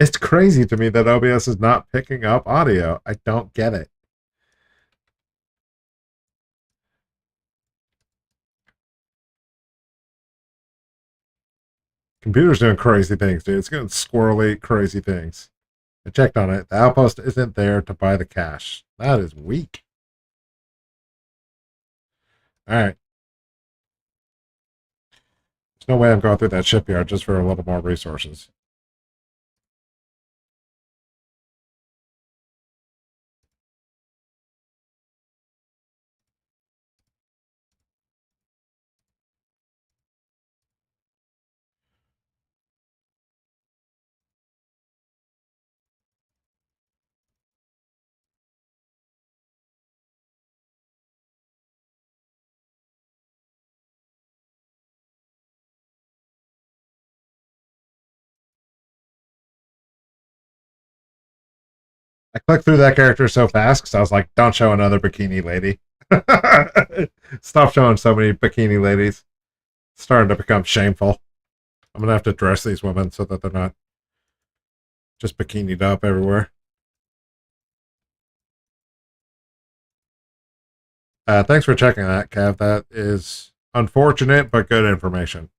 It's crazy to me that OBS is not picking up audio. I don't get it. Computer's doing crazy things, dude. It's doing squirrely, crazy things. I checked on it. The outpost isn't there to buy the cash. That is weak. All right. There's no way I'm going through that shipyard just for a little more resources. I clicked through that character so fast because I was like, don't show another bikini lady. Stop showing so many bikini ladies. It's starting to become shameful. I'm going to have to dress these women so that they're not just bikinied up everywhere. Thanks for checking that, Kev. That is unfortunate, but good information.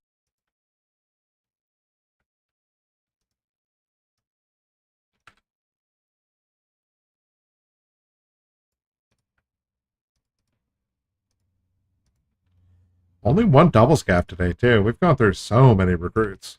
Only one double scav today, too. We've gone through so many recruits.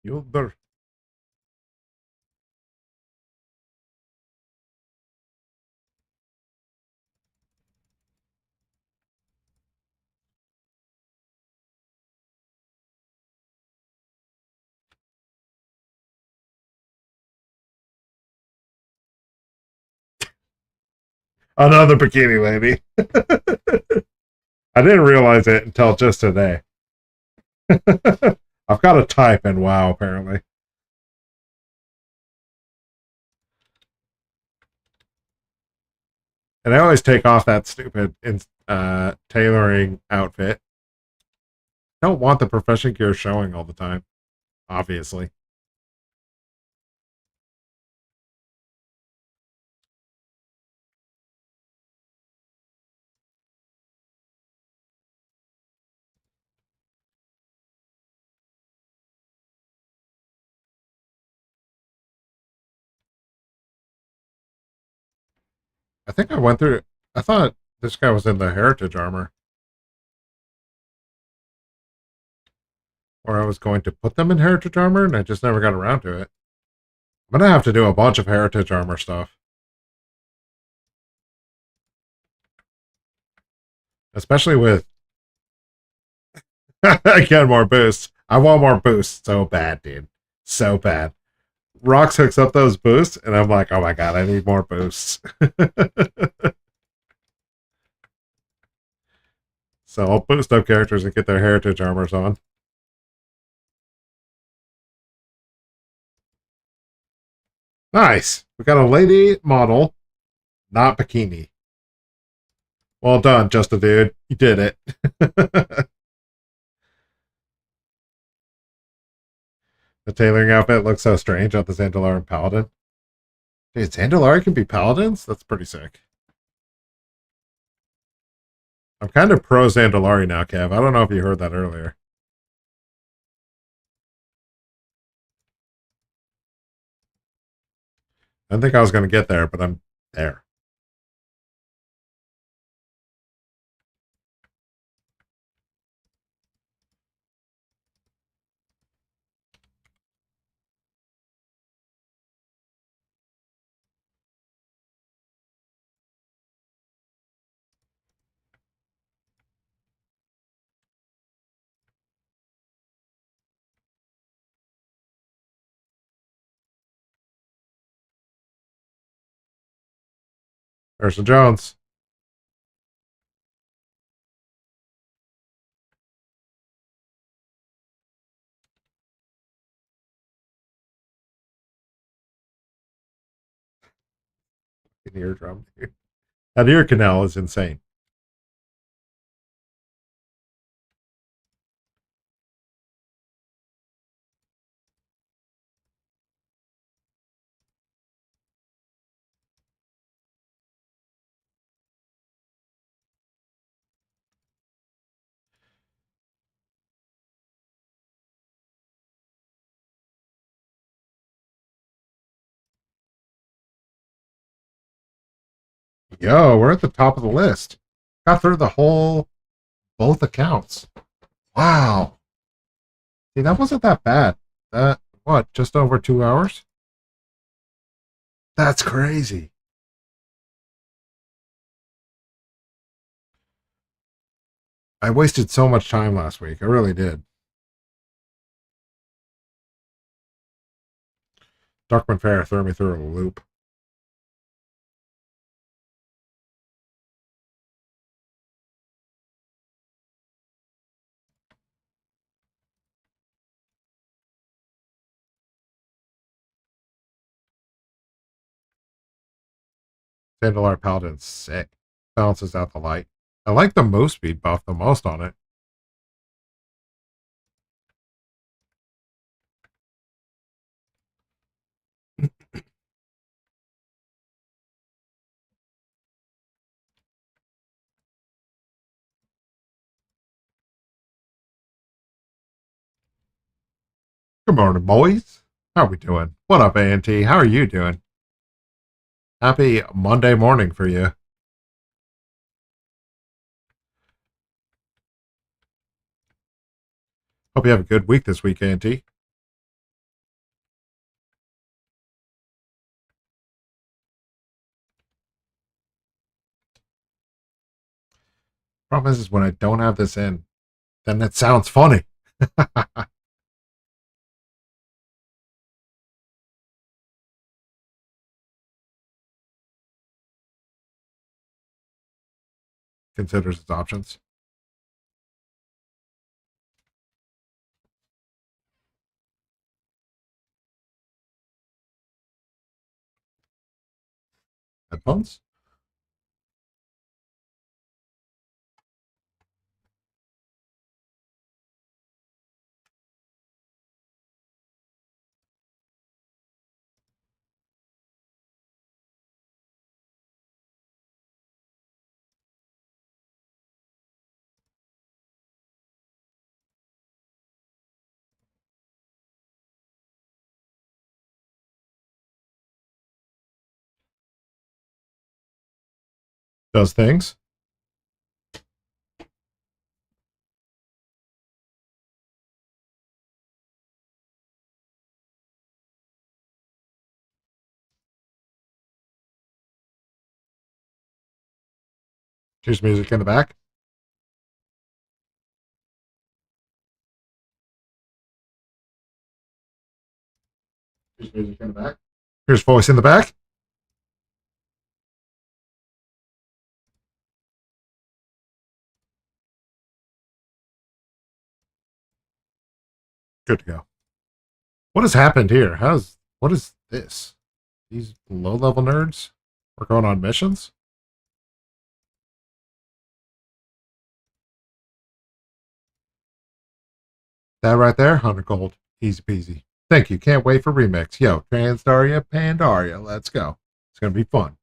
You'll another bikini lady. I didn't realize it until just today. I've got to type in WoW, apparently. And I always take off that stupid tailoring outfit. I don't want the profession gear showing all the time, obviously. I think I went through. I thought this guy was in the heritage armor, or I was going to put them in heritage armor, and I just never got around to it. I'm gonna have to do a bunch of heritage armor stuff, especially with again more boosts. I want more boosts so bad, dude, so bad. Rox hooks up those boosts, and I'm like, oh my god, I need more boosts. So I'll boost up characters and get their heritage armors on. Nice. We got a lady model, not bikini. Well done, just a dude. You did it. The tailoring outfit looks so strange on the Zandalari Paladin. Dude, Zandalari can be paladins? That's pretty sick. I'm kind of pro Zandalari now, Kev. I don't know if you heard that earlier. I didn't think I was going to get there, but I'm there. Ursa Jones. An eardrum. That ear canal is insane. Yo, we're at the top of the list. Got through the whole both accounts. Wow. See, that wasn't that bad. That what? Just over 2 hours? That's crazy. I wasted so much time last week. I really did. Darkman Fair threw me through a loop. Sandalar Paladin's sick. Balances out the light. I like the move speed buff the most on it. Good morning, boys. How we doing? What up, A&T? How are you doing? Happy Monday morning for you. Hope you have a good week this week, A&T. Problem is when I don't have this in, then it sounds funny. Considers its options. Headphones? Does things. Here's music in the back. Here's music in the back. Here's voice in the back. Good to go. What has happened here? What is this? These low level nerds? We're going on missions? That right there, 100 gold. Easy peasy. Thank you. Can't wait for remix. Yo, Transdaria, Pandaria. Let's go. It's going to be fun.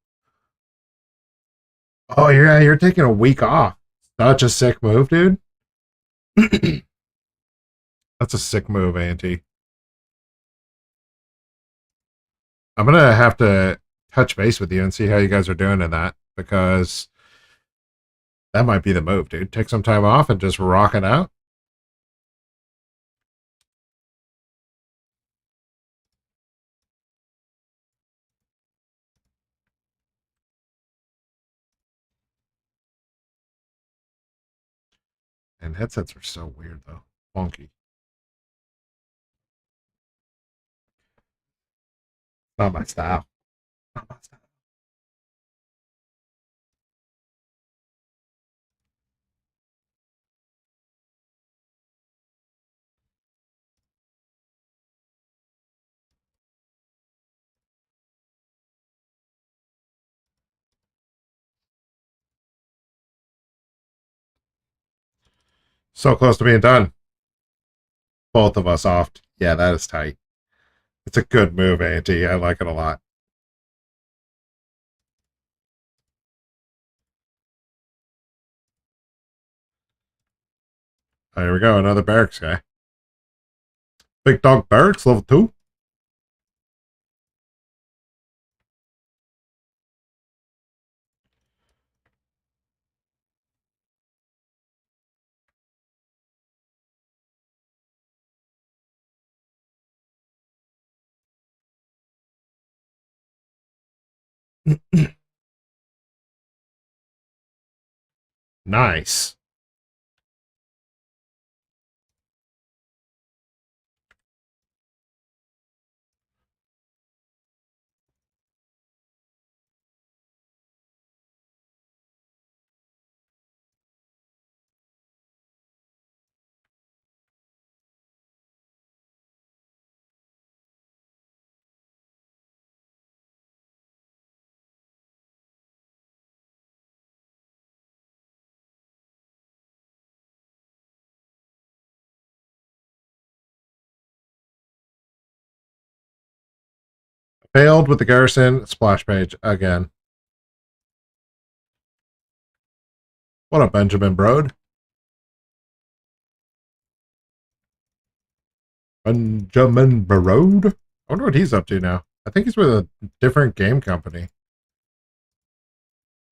Oh, yeah, you're taking a week off. Such a sick move, dude. That's a sick move, Auntie. I'm going to have to touch base with you and see how you guys are doing in that because that might be the move, dude. Take some time off and just rock it out. And headsets are so weird, though. Funky. Not my style. Not my style. So close to being done. Both of us off. Yeah, that is tight. It's a good move, Auntie. I like it a lot. There we go. Another barracks guy. Big Dog Barracks, level 2. Nice. Failed with the garrison splash page again. What up, Benjamin Brode? Benjamin Brode? I wonder what he's up to now. I think he's with a different game company.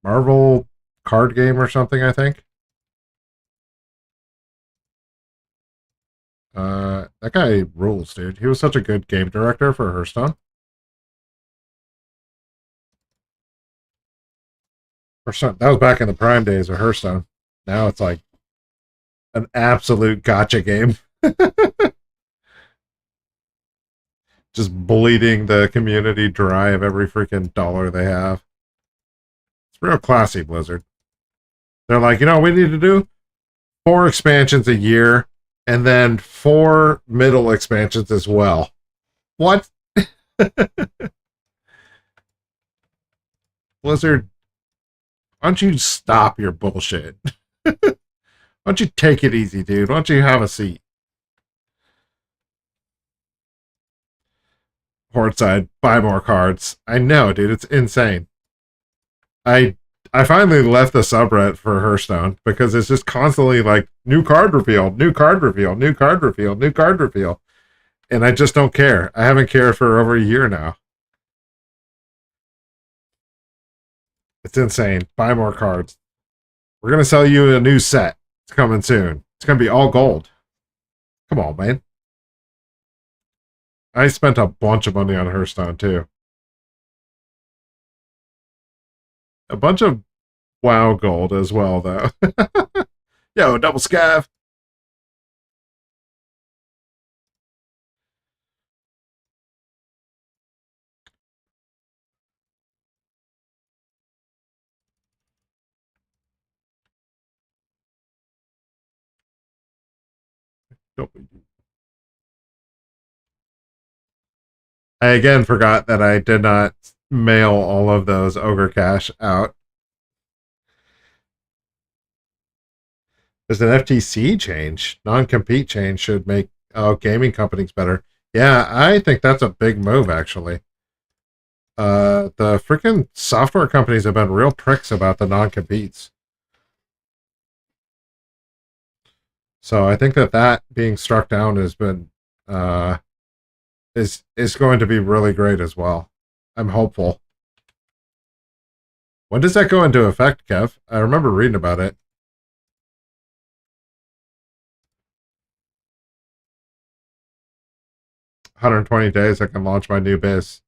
Marvel card game or something, I think. That guy rules, dude. He was such a good game director for Hearthstone. Hearthstone. That was back in the prime days of Hearthstone. Now it's like an absolute gotcha game. Just bleeding the community dry of every freaking dollar they have. It's real classy, Blizzard. They're like, you know, we need to do 4 expansions a year and then 4 middle expansions as well. What? Blizzard, why don't you stop your bullshit? Why don't you take it easy, dude? Why don't you have a seat? Horde side, buy more cards. I know, dude. It's insane. I I finally left the subreddit for Hearthstone because it's just constantly like new card reveal, new card reveal, new card reveal, new card reveal. And I just don't care. I haven't cared for over a year now. It's insane. Buy more cards. We're going to sell you a new set. It's coming soon. It's going to be all gold. Come on, man. I spent a bunch of money on Hearthstone, too. A bunch of WoW gold as well, though. Yo, double scav. I again forgot that I did not mail all of those Ogre Cash out. There's an FTC change. Non-compete change should make gaming companies better. Yeah, I think that's a big move, actually. The freaking software companies have been real pricks about the non-competes. So I think that being struck down has been is going to be really great as well. I'm hopeful. When does that go into effect, Kev? I remember reading about it. 120 days, I can launch my new biz.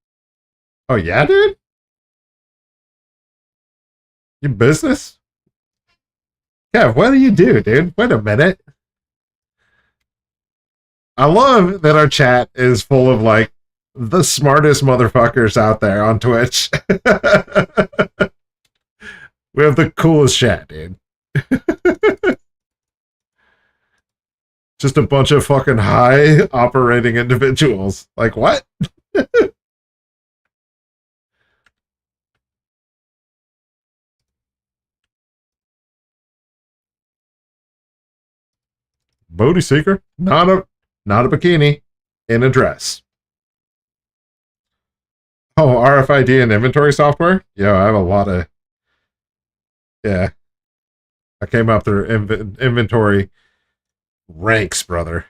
Oh yeah, dude? You business? Kev, what do you do, dude? Wait a minute. I love that our chat is full of like the smartest motherfuckers out there on Twitch. We have the coolest chat, dude. Just a bunch of fucking high operating individuals. Like, what? Booty seeker, not a bikini, in a dress. Oh, RFID and inventory software. Yeah, I have a lot of. Yeah, I came up through inventory ranks, brother.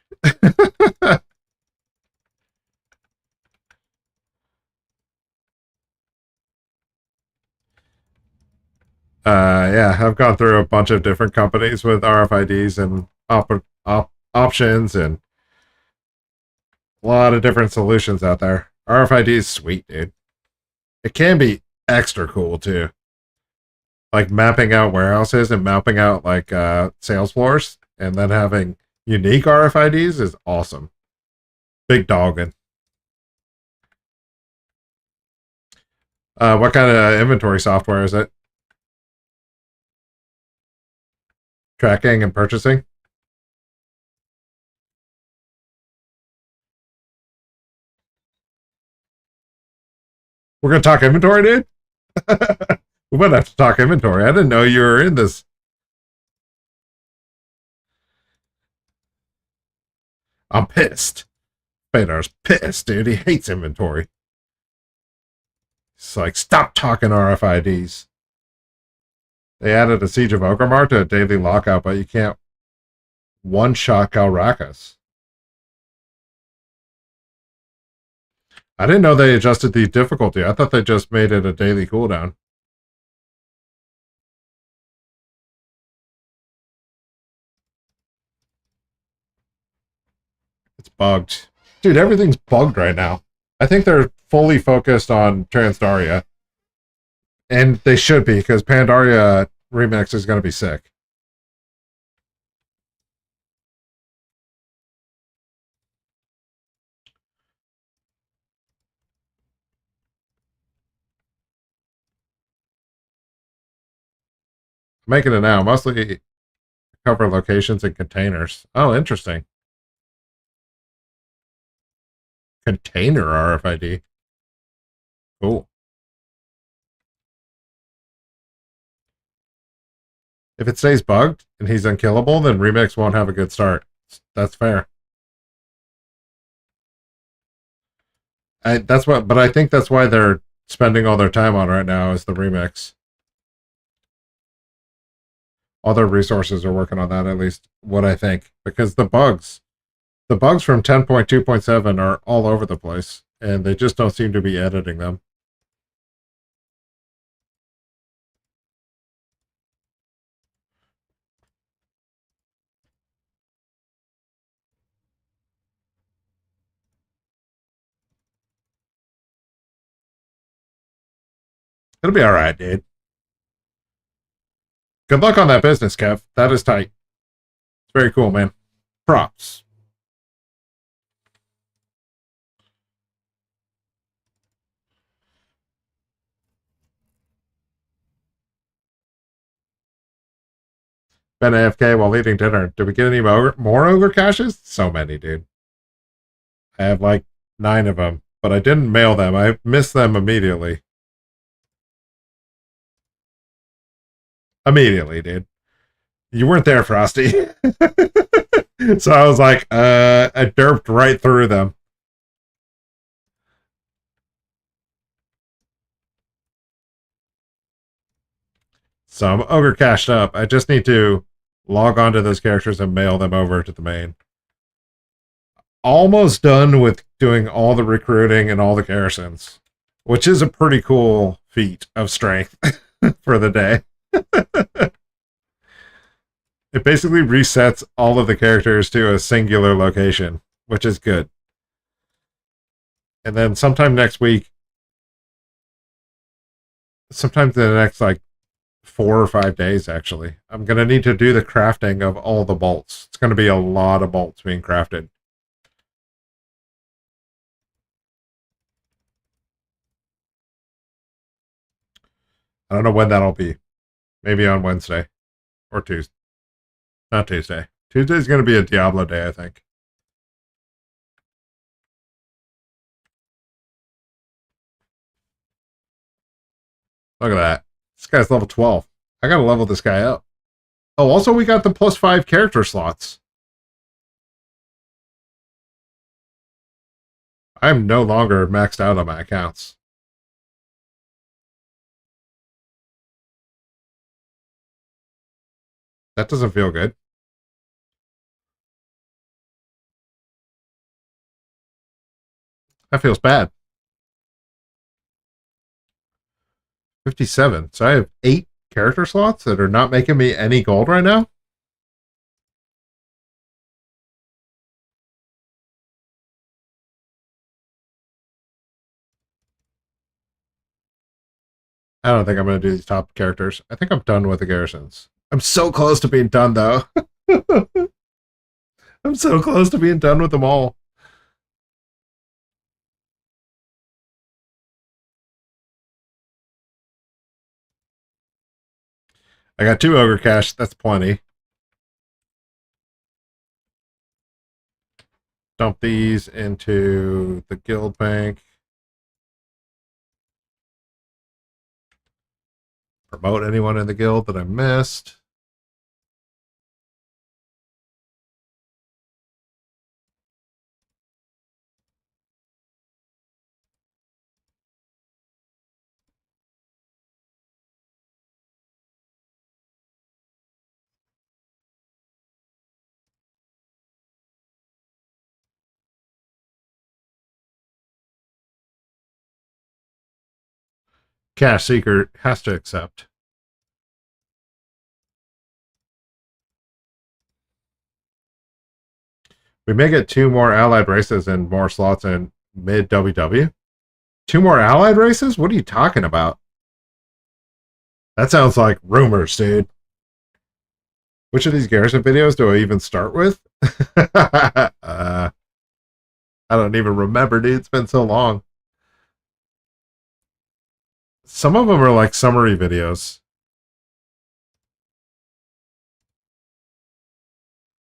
Yeah, I've gone through a bunch of different companies with RFIDs and options and a lot of different solutions out there. RFID is sweet, dude. It can be extra cool too. Like mapping out warehouses and mapping out like sales floors and then having unique RFIDs is awesome. Big dogging. What kind of inventory software is it? Tracking and purchasing? We're gonna talk inventory, dude? We might have to talk inventory. I didn't know you were in this. I'm pissed. Badar's pissed, dude. He hates inventory. It's like, stop talking RFIDs. They added a Siege of Orgrimmar to a daily lockout, but you can't one-shot Galrakas. I didn't know they adjusted the difficulty. I thought they just made it a daily cooldown. It's bugged. Dude, everything's bugged right now. I think they're fully focused on Transdaria. And they should be, because Pandaria Remix is going to be sick. I'm making it now. Mostly cover locations and containers. Oh, interesting. Container RFID. Cool. If it stays bugged and he's unkillable, then Remix won't have a good start. That's fair. But I think that's why they're spending all their time on right now is the Remix. All their resources are working on that, at least what I think, because the bugs from 10.2.7 are all over the place, and they just don't seem to be editing them. It'll be all right, dude. Good luck on that business, Kev. That is tight. It's very cool, man. Props. Been AFK while eating dinner. Did we get any more ogre caches? So many, dude. I have like 9 of them, but I didn't mail them. I missed them immediately. Immediately, dude. You weren't there, Frosty. So I was like, I derped right through them. So I'm ogre cashed up. I just need to log on to those characters and mail them over to the main. Almost done with doing all the recruiting and all the garrisons, which is a pretty cool feat of strength for the day. It basically resets all of the characters to a singular location, which is good. And then sometime next week, sometimes in the next like 4 or 5 days, actually, I'm going to need to do the crafting of all the bolts. It's going to be a lot of bolts being crafted. I don't know when that'll be. Maybe on Wednesday or Tuesday. Not Tuesday. Tuesday's going to be a Diablo day, I think. Look at that. This guy's level 12. I got to level this guy up. Oh, also we got the +5 character slots. I'm no longer maxed out on my accounts. That doesn't feel good. That feels bad. 57. So I have 8 character slots that are not making me any gold right now. I don't think I'm going to do these top characters. I think I'm done with the garrisons. I'm so close to being done, though. I'm so close to being done with them all. I got 2 ogre cash. That's plenty. Dump these into the guild bank. Promote anyone in the guild that I missed. Cash Seeker has to accept. We may get 2 more allied races and more slots in mid WW. 2 more allied races? What are you talking about? That sounds like rumors, dude. Which of these Garrison videos do I even start with? I don't even remember, dude. It's been so long. Some of them are like summary videos.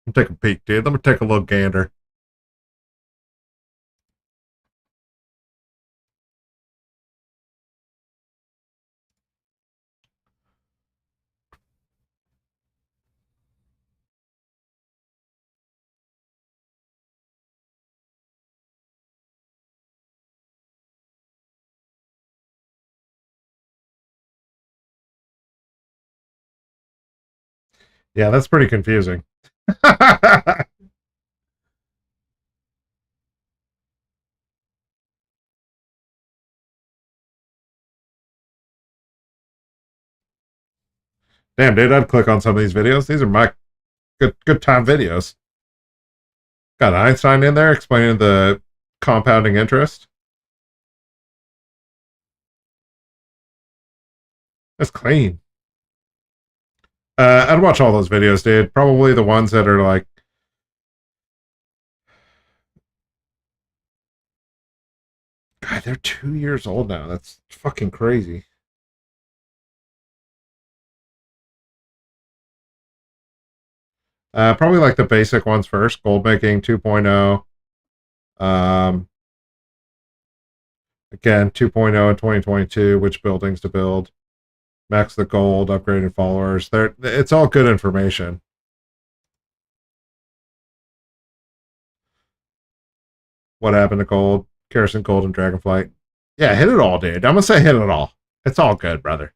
Let me take a peek, dude. Let me take a little gander. Yeah, that's pretty confusing. Damn, dude, I'd click on some of these videos. These are my good time videos. Got Einstein in there explaining the compounding interest. That's clean. I'd watch all those videos, dude. Probably the ones that are like, God, they're 2 years old now. That's fucking crazy. Probably like the basic ones first. Gold making 2.0. Um, again, 2.0 in 2022. Which buildings to build? Max the gold, upgrading followers. It's all good information. What happened to gold? Kerosene gold and Dragonflight. Yeah, hit it all, dude. I'm gonna say hit it all. It's all good, brother.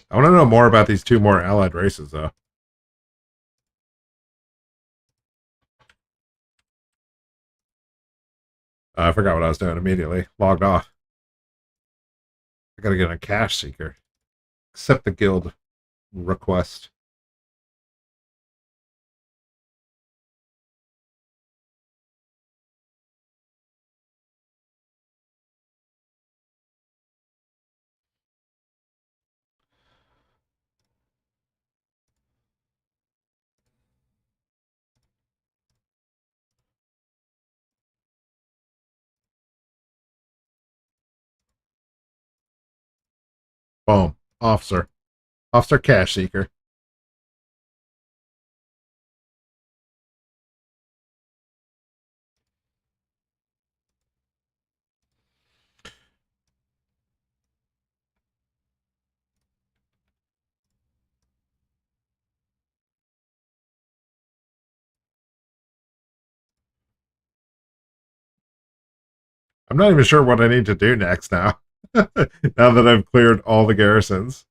I want to know more about these 2 more allied races, though. I forgot what I was doing immediately. Logged off. I gotta get a cash seeker. Accept the guild request. Boom. Officer. Officer cash seeker. I'm not even sure what I need to do next now. Now that I've cleared all the garrisons.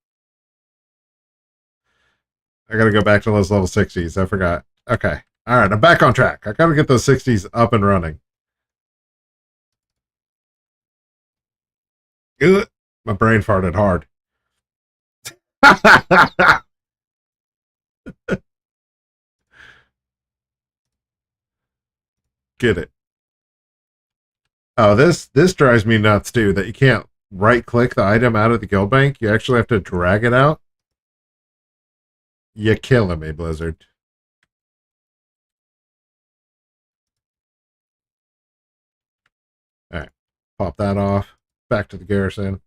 I gotta go back to those level 60s. I forgot. Okay. Alright, I'm back on track. I gotta get those 60s up and running. Ugh. My brain farted hard. Get it. Oh, this drives me nuts too, that you can't right click the item out of the guild bank. You actually have to drag it out. You're killing me, Blizzard. Alright. Pop that off. Back to the garrison.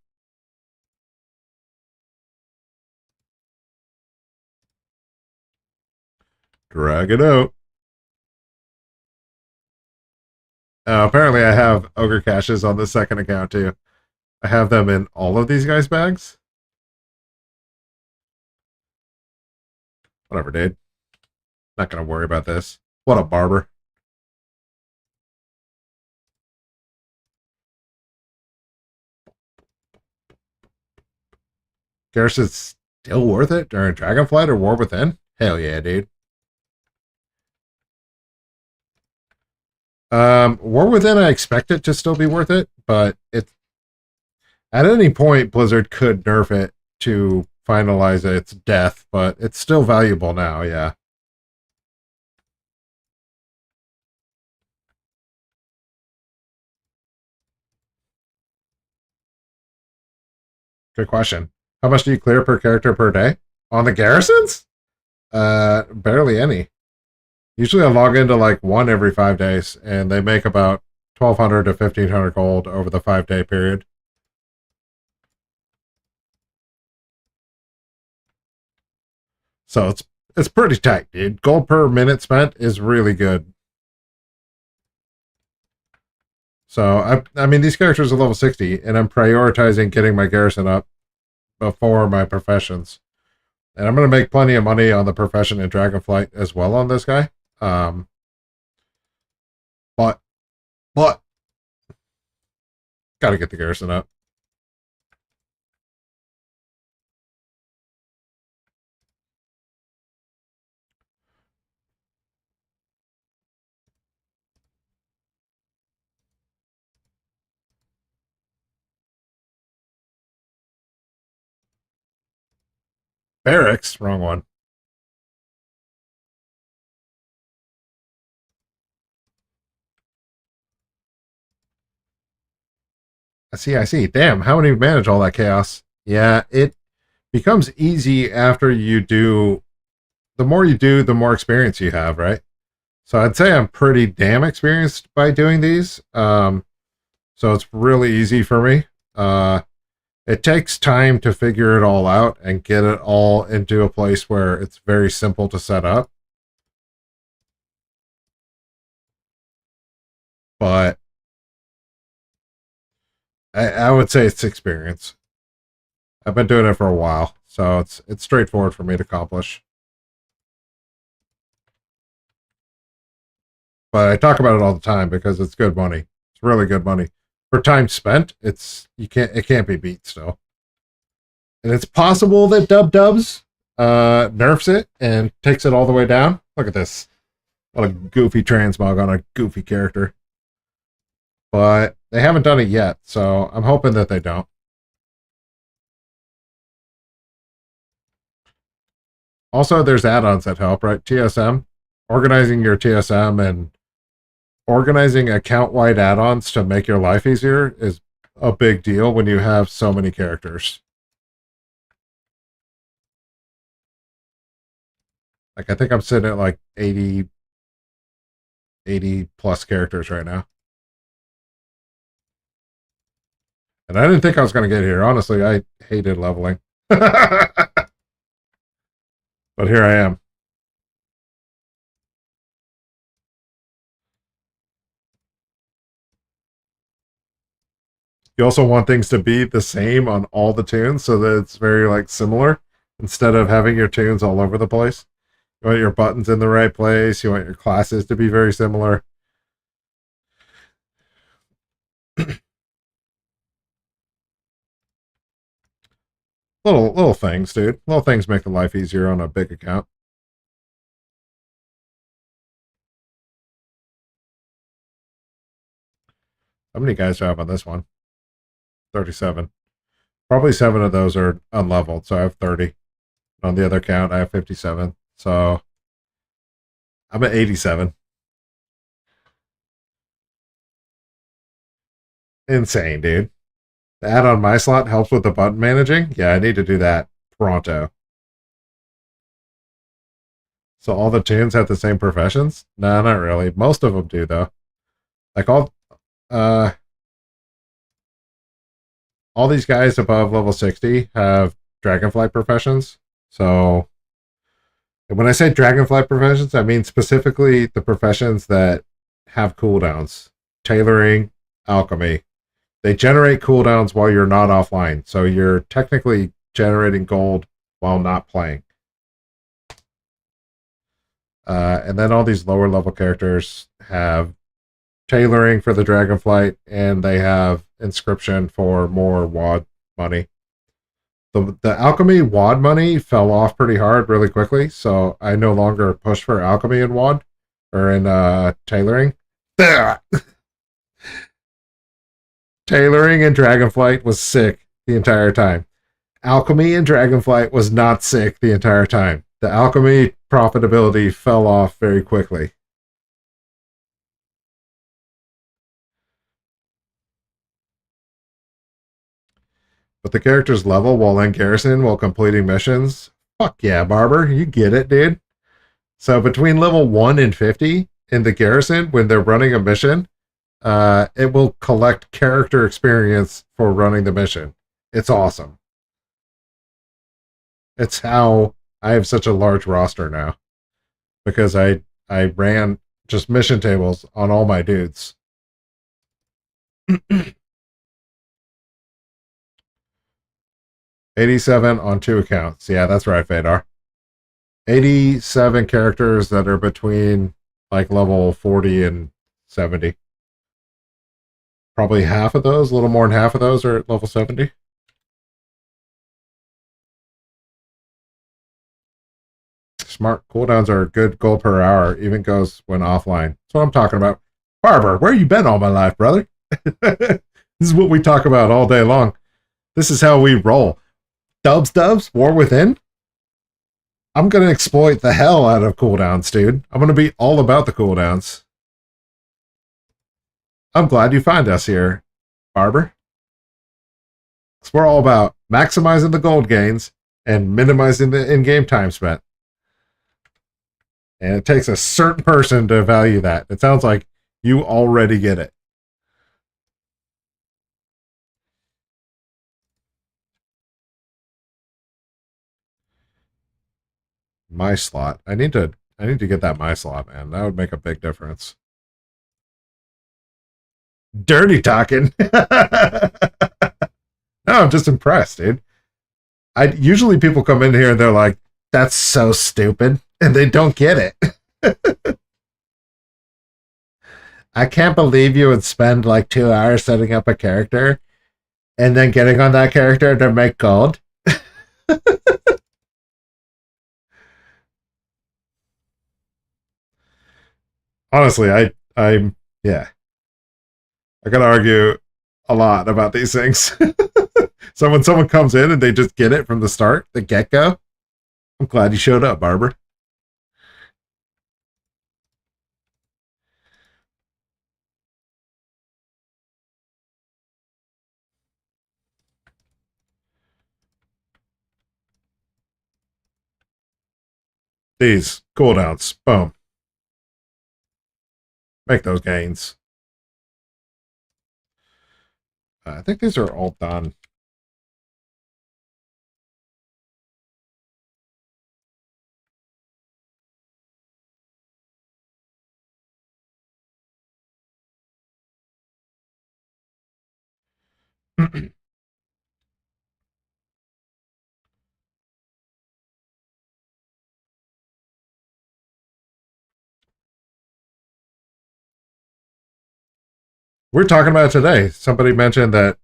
Drag it out. Apparently I have ogre caches on the second account too. I have them in all of these guys' bags. Whatever, dude. Not gonna worry about this. What a barber. Garrison's still worth it during Dragonflight or War Within? Hell yeah, dude. War Within, I expect it to still be worth it, but it at any point Blizzard could nerf it to finalize its death, but it's still valuable now, yeah. Good question. How much do you clear per character per day? On the garrisons? Barely any. Usually I log into like one every 5 days, and they make about 1,200 to 1,500 gold over the 5-day period. So it's pretty tight, dude. Gold per minute spent is really good. So I mean these characters are level 60, and I'm prioritizing getting my garrison up before my professions. And I'm gonna make plenty of money on the profession in Dragonflight as well on this guy. Um but gotta get the garrison up. Barracks, wrong one. I see. Damn, how many manage all that chaos? Yeah, it becomes easy after you do. The more you do, the more experience you have, right? So I'd say I'm pretty damn experienced by doing these. So it's really easy for me. It takes time to figure it all out and get it all into a place where it's very simple to set up. But I would say it's experience. I've been doing it for a while, so it's straightforward for me to accomplish. But I talk about it all the time because it's good money. It's really good money. For time spent, it can't be beat still. And it's possible that Dubs nerfs it and takes it all the way down. Look at this. What a goofy transmog on a goofy character. But they haven't done it yet, so I'm hoping that they don't. Also, there's add-ons that help, right? TSM, organizing your TSM and organizing account-wide add-ons to make your life easier is a big deal when you have so many characters. Like, I think I'm sitting at like 80 plus characters right now. And I didn't think I was going to get here. Honestly, I hated leveling. But here I am. You also want things to be the same on all the tunes so that it's very like similar instead of having your tunes all over the place. You want your buttons in the right place. You want your classes to be very similar. Little things, dude. Little things make the life easier on a big account. How many guys do I have on this one? 37. Probably 7 of those are unleveled, so I have 30. On the other count, I have 57. So I'm at 87. Insane, dude. The add on my slot helps with the button managing. Yeah, I need to do that pronto. So all the tunes have the same professions? No, not really. Most of them do though. Like uh all these guys above level 60 have dragonflight professions. So when I say dragonflight professions, I mean specifically the professions that have cooldowns. Tailoring, alchemy. They generate cooldowns while you're not offline. So you're technically generating gold while not playing. And then all these lower level characters have tailoring for the dragonflight, and they have inscription for more WAD money. The alchemy WAD money fell off pretty hard really quickly, so I no longer push for alchemy in WAD or in tailoring. Tailoring and dragonflight was sick the entire time. Alchemy and dragonflight was not sick the entire time. The alchemy profitability fell off very quickly. But the characters level while in garrison while completing missions. Fuck yeah, Barber, you get it, dude. So between level 1 and 50 in the garrison, when they're running a mission, it will collect character experience for running the mission. It's awesome. It's how I have such a large roster now because I ran just mission tables on all my dudes. 87 on 2 accounts. Yeah, that's right, Fedor. 87 characters that are between like level 40 and 70. Probably half of those, a little more than half of those are at level 70. Smart cooldowns are a good goal per hour, even goes when offline. That's what I'm talking about. Barber, where you been all my life, brother? This is what we talk about all day long. This is how we roll. Dubs, War Within. I'm going to exploit the hell out of cooldowns, dude. I'm going to be all about the cooldowns. I'm glad you find us here, Barber. Because we're all about maximizing the gold gains and minimizing the in-game time spent. And it takes a certain person to value that. It sounds like you already get it. My slot. I need to get that my slot, man. That would make a big difference. Dirty talking. No, I'm just impressed, dude. I usually people come in here and they're like, "That's so stupid," and they don't get it. I can't believe you would spend like 2 hours setting up a character and then getting on that character to make gold. Honestly, I'm yeah. I gotta argue a lot about these things. So when someone comes in and they just get it from the start, the get go, I'm glad you showed up, Barber. These cooldowns, boom, make those gains. I think these are all done. We're talking about it today. Somebody mentioned that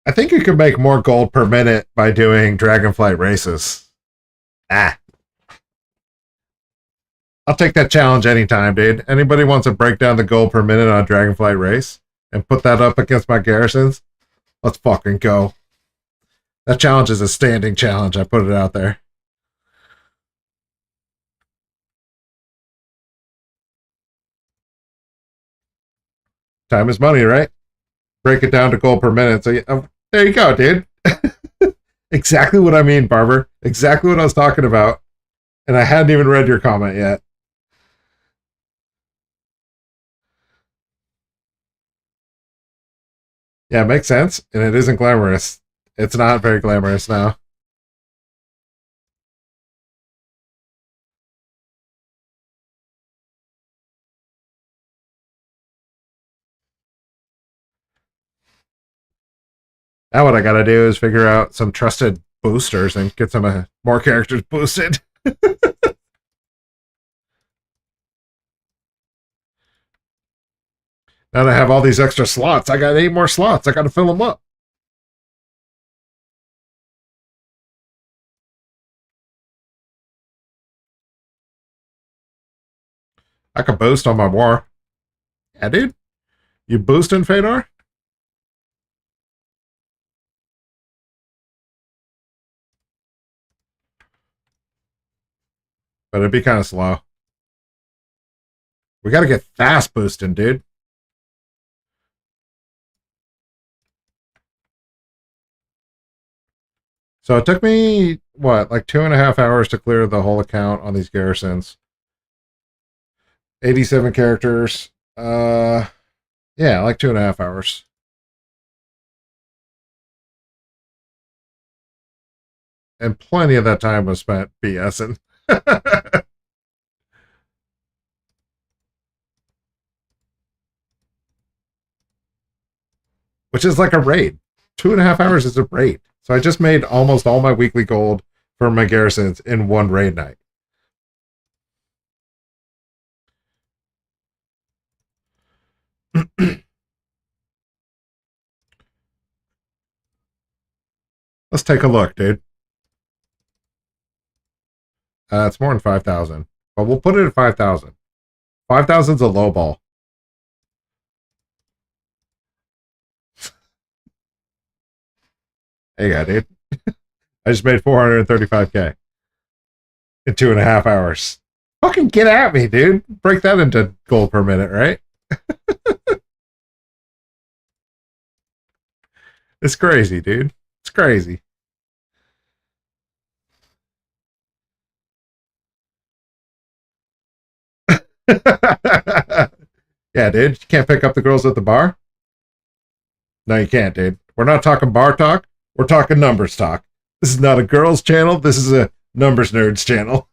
I think you can make more gold per minute by doing Dragonflight races. Ah. I'll take that challenge anytime, dude. Anybody wants to break down the gold per minute on a Dragonflight race and put that up against my garrisons? Let's fucking go. That challenge is a standing challenge. I put it out there. Time is money, right? Break it down to gold per minute. So there you go, dude. Exactly what I mean, Barber. Exactly what I was talking about. And I hadn't even read your comment yet. Yeah, it makes sense. And it isn't glamorous. It's not very glamorous now. Now what I gotta do is figure out some trusted boosters and get some more characters boosted. Now that I have all these extra slots, I got 8 more slots. I gotta fill them up. I can boost on my war. Yeah, dude. You boosting, Fedor? But it'd be kind of slow. We gotta get fast boosting, dude. So it took me, what, like 2.5 hours to clear the whole account on these garrisons. 87 characters. Yeah, like 2.5 hours. And plenty of that time was spent BSing. Which is like a raid. 2.5 hours is a raid. So I just made almost all my weekly gold for my garrisons in one raid night. Let's take a look, dude. It's more than 5,000. But we'll put it at 5,000. 5,000's a low ball. There you go, dude. I just made 435k in 2.5 hours. Fucking get at me, dude. Break that into gold per minute, right? It's crazy, dude. It's crazy. Yeah, dude. You can't pick up the girls at the bar? No, you can't, dude. We're not talking bar talk. We're talking numbers talk. This is not a girls channel. This is a numbers nerds channel.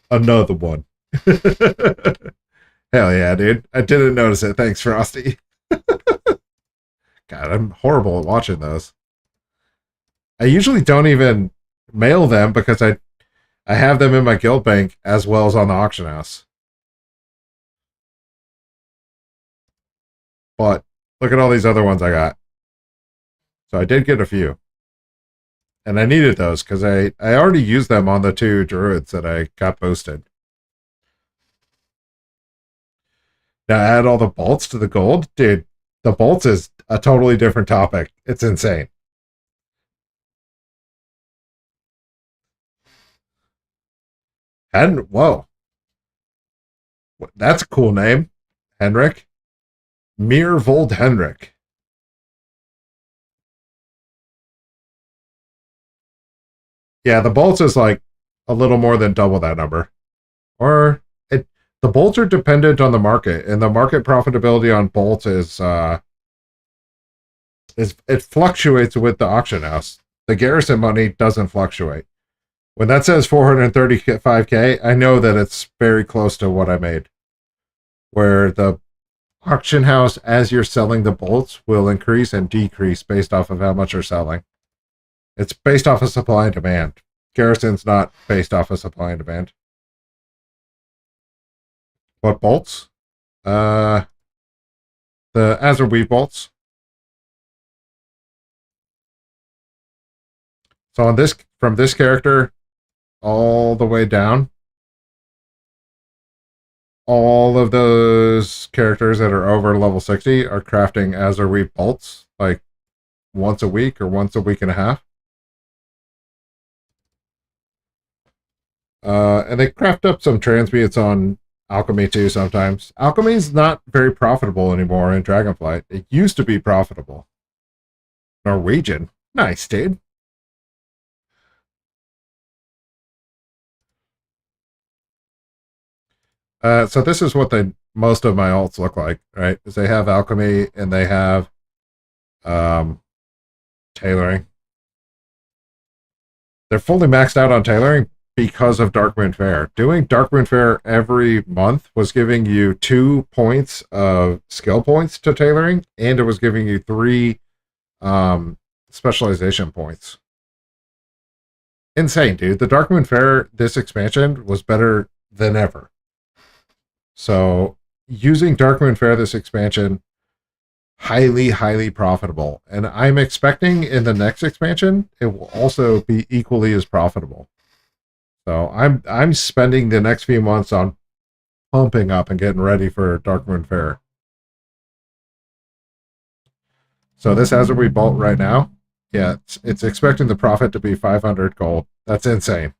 Another one. Hell yeah, dude. I didn't notice it. Thanks, Frosty. God, I'm horrible at watching those. I usually don't even mail them because I have them in my guild bank as well as on the auction house. But look at all these other ones I got. So I did get a few. And I needed those because I already used them on the 2 druids that I got boosted. Now add all the bolts to the gold? Dude, the bolts is a totally different topic. It's insane. And whoa. That's a cool name. Henrik. Mirvold Henrik. Yeah, the bolts is like a little more than double that number. Or the bolts are dependent on the market, and the market profitability on bolts is it fluctuates with the auction house. The garrison money doesn't fluctuate. When that says 435k, I know that it's very close to what I made. Where the auction house, as you're selling the bolts, will increase and decrease based off of how much you're selling. It's based off of supply and demand. Garrison's not based off of supply and demand. What bolts? The Azurweave bolts. So on this, from this character all the way down, all of those characters that are over level 60 are crafting Azurweave bolts like once a week or once a week and a half. And they craft up some transmutes on alchemy too sometimes. Alchemy is not very profitable anymore in Dragonflight. It used to be profitable. Norwegian. Nice, dude. So this is what most of my alts look like, right? Is they have alchemy and they have tailoring. They're fully maxed out on tailoring because of Darkmoon Faire. Doing Darkmoon Faire every month was giving you 2 points of skill points to tailoring, and it was giving you 3 specialization points. Insane, dude. The Darkmoon Faire, this expansion, was better than ever. So using Darkmoon Faire this expansion, highly, highly profitable. And I'm expecting in the next expansion, it will also be equally as profitable. So I'm spending the next few months on pumping up and getting ready for Darkmoon Faire. So this Azurweave bolt right now, yeah, it's expecting the profit to be 500 gold. That's insane.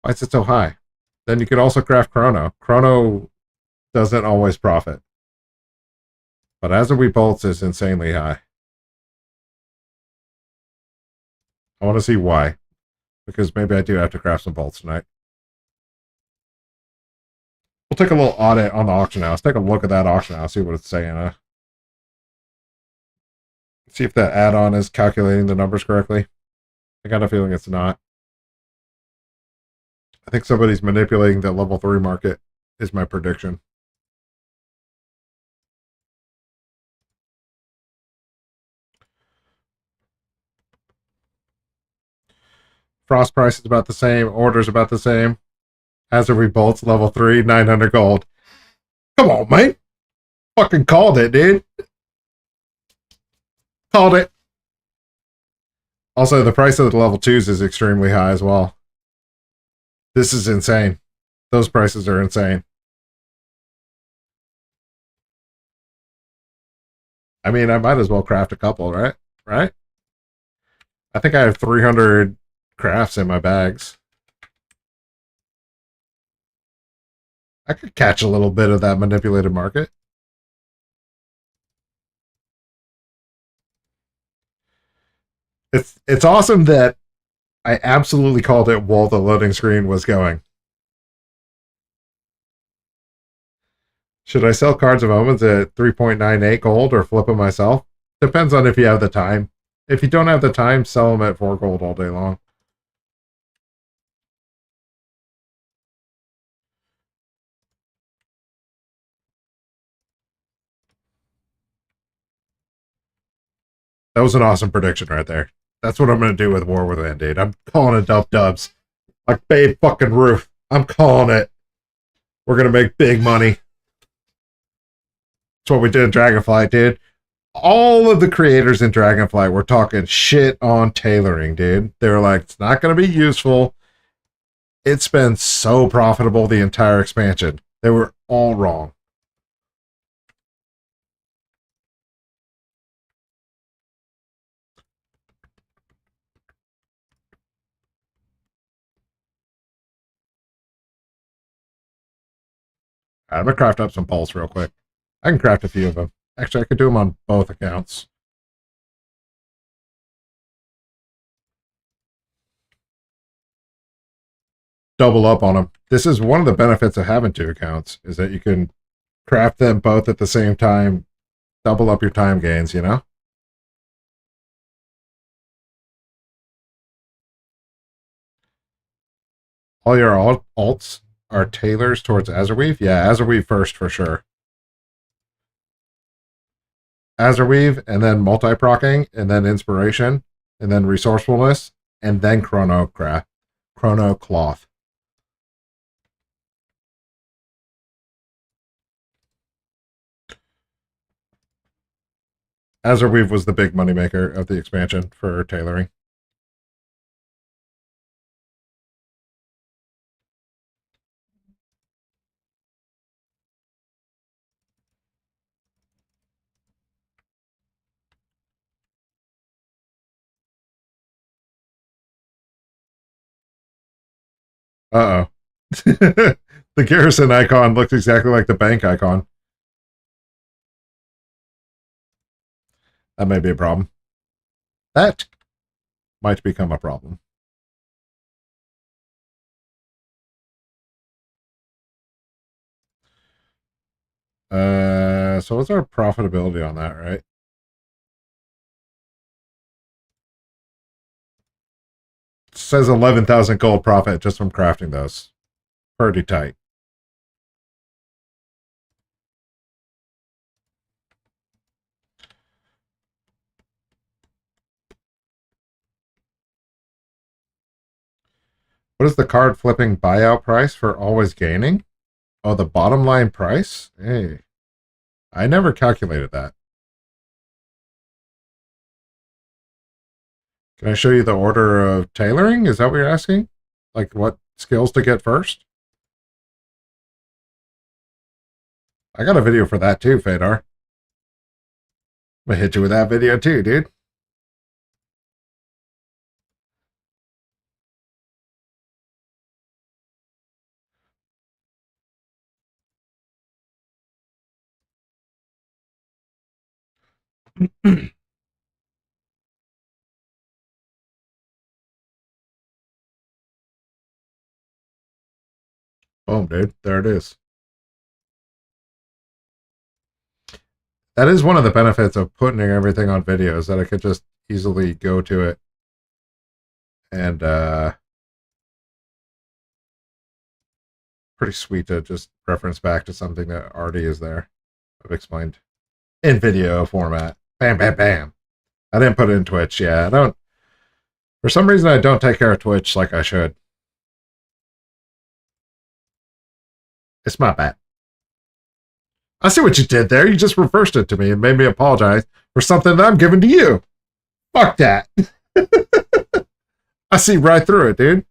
Why is it so high? Then you could also craft Chrono. Chrono doesn't always profit. But Azurweave bolts is insanely high. I want to see why. Because maybe I do have to craft some bolts tonight. We'll take a little audit on the auction house. Take a look at that auction house, see what it's saying. See if that add-on is calculating the numbers correctly. I got a feeling it's not. I think somebody's manipulating the level 3 market, is my prediction. Frost price is about the same. Orders about the same. Azurweave bolts, level 3, 900 gold. Come on, mate. Fucking called it, dude. Called it. Also, the price of the level 2s is extremely high as well. This is insane. Those prices are insane. I mean, I might as well craft a couple, right? Right? I think I have 300 crafts in my bags. I could catch a little bit of that manipulated market. It's awesome that I absolutely called it while the loading screen was going. Should I sell Cards of Omens at 3.98 gold or flip them myself? Depends on if you have the time. If you don't have the time, sell them at 4 gold all day long. That was an awesome prediction right there. That's what I'm going to do with War Within, dude. I'm calling it dubs. Like Babe fucking Ruth. I'm calling it. We're going to make big money. That's what we did in Dragonflight, dude. All of the creators in Dragonflight were talking shit on tailoring, dude. They were like, it's not going to be useful. It's been so profitable the entire expansion. They were all wrong. Right, I'm going to craft up some pulse real quick. I can craft a few of them. Actually, I could do them on both accounts. Double up on them. This is one of the benefits of having 2 accounts, is that you can craft them both at the same time, double up your time gains, you know? All your alts are tailors towards Azurweave? Yeah, Azurweave first for sure. Azurweave, and then multi-procking, and then inspiration, and then resourcefulness, and then chrono cloth. Azurweave was the big moneymaker of the expansion for tailoring. Uh-oh. The garrison icon looks exactly like the bank icon. That may be a problem. That might become a problem. So what's our profitability on that, right? It says 11,000 gold profit just from crafting those. Pretty tight. What is the card flipping buyout price for always gaining? Oh, the bottom line price? Hey, I never calculated that. Can I show you the order of tailoring? Is that what you're asking? Like what skills to get first? I got a video for that too, Fedor. I'm gonna hit you with that video too, dude. Boom, dude. There it is. That is one of the benefits of putting everything on videos, that I could just easily go to it and pretty sweet to just reference back to something that already is there. I've explained in video format. Bam, bam, bam. I didn't put it in Twitch. Yeah, I don't. For some reason, I don't take care of Twitch like I should. It's my bad. I see what you did there. You just reversed it to me and made me apologize for something that I'm giving to you. Fuck that. I see right through it, dude.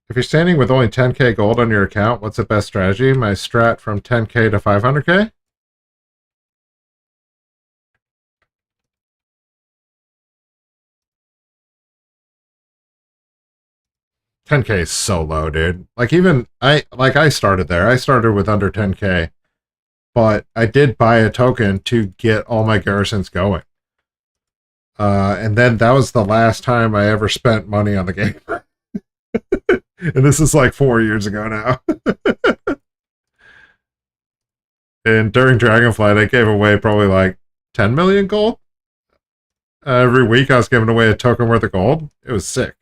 If you're standing with only 10k gold on your account, what's the best strategy? My strat from 10k to 500k? 10k is so low, dude. Like even I started there. I started with under 10k, but I did buy a token to get all my garrisons going. And then that was the last time I ever spent money on the game. And this is like 4 years ago now. And during Dragonflight, I gave away probably like 10 million gold. Every week I was giving away a token worth of gold. It was sick.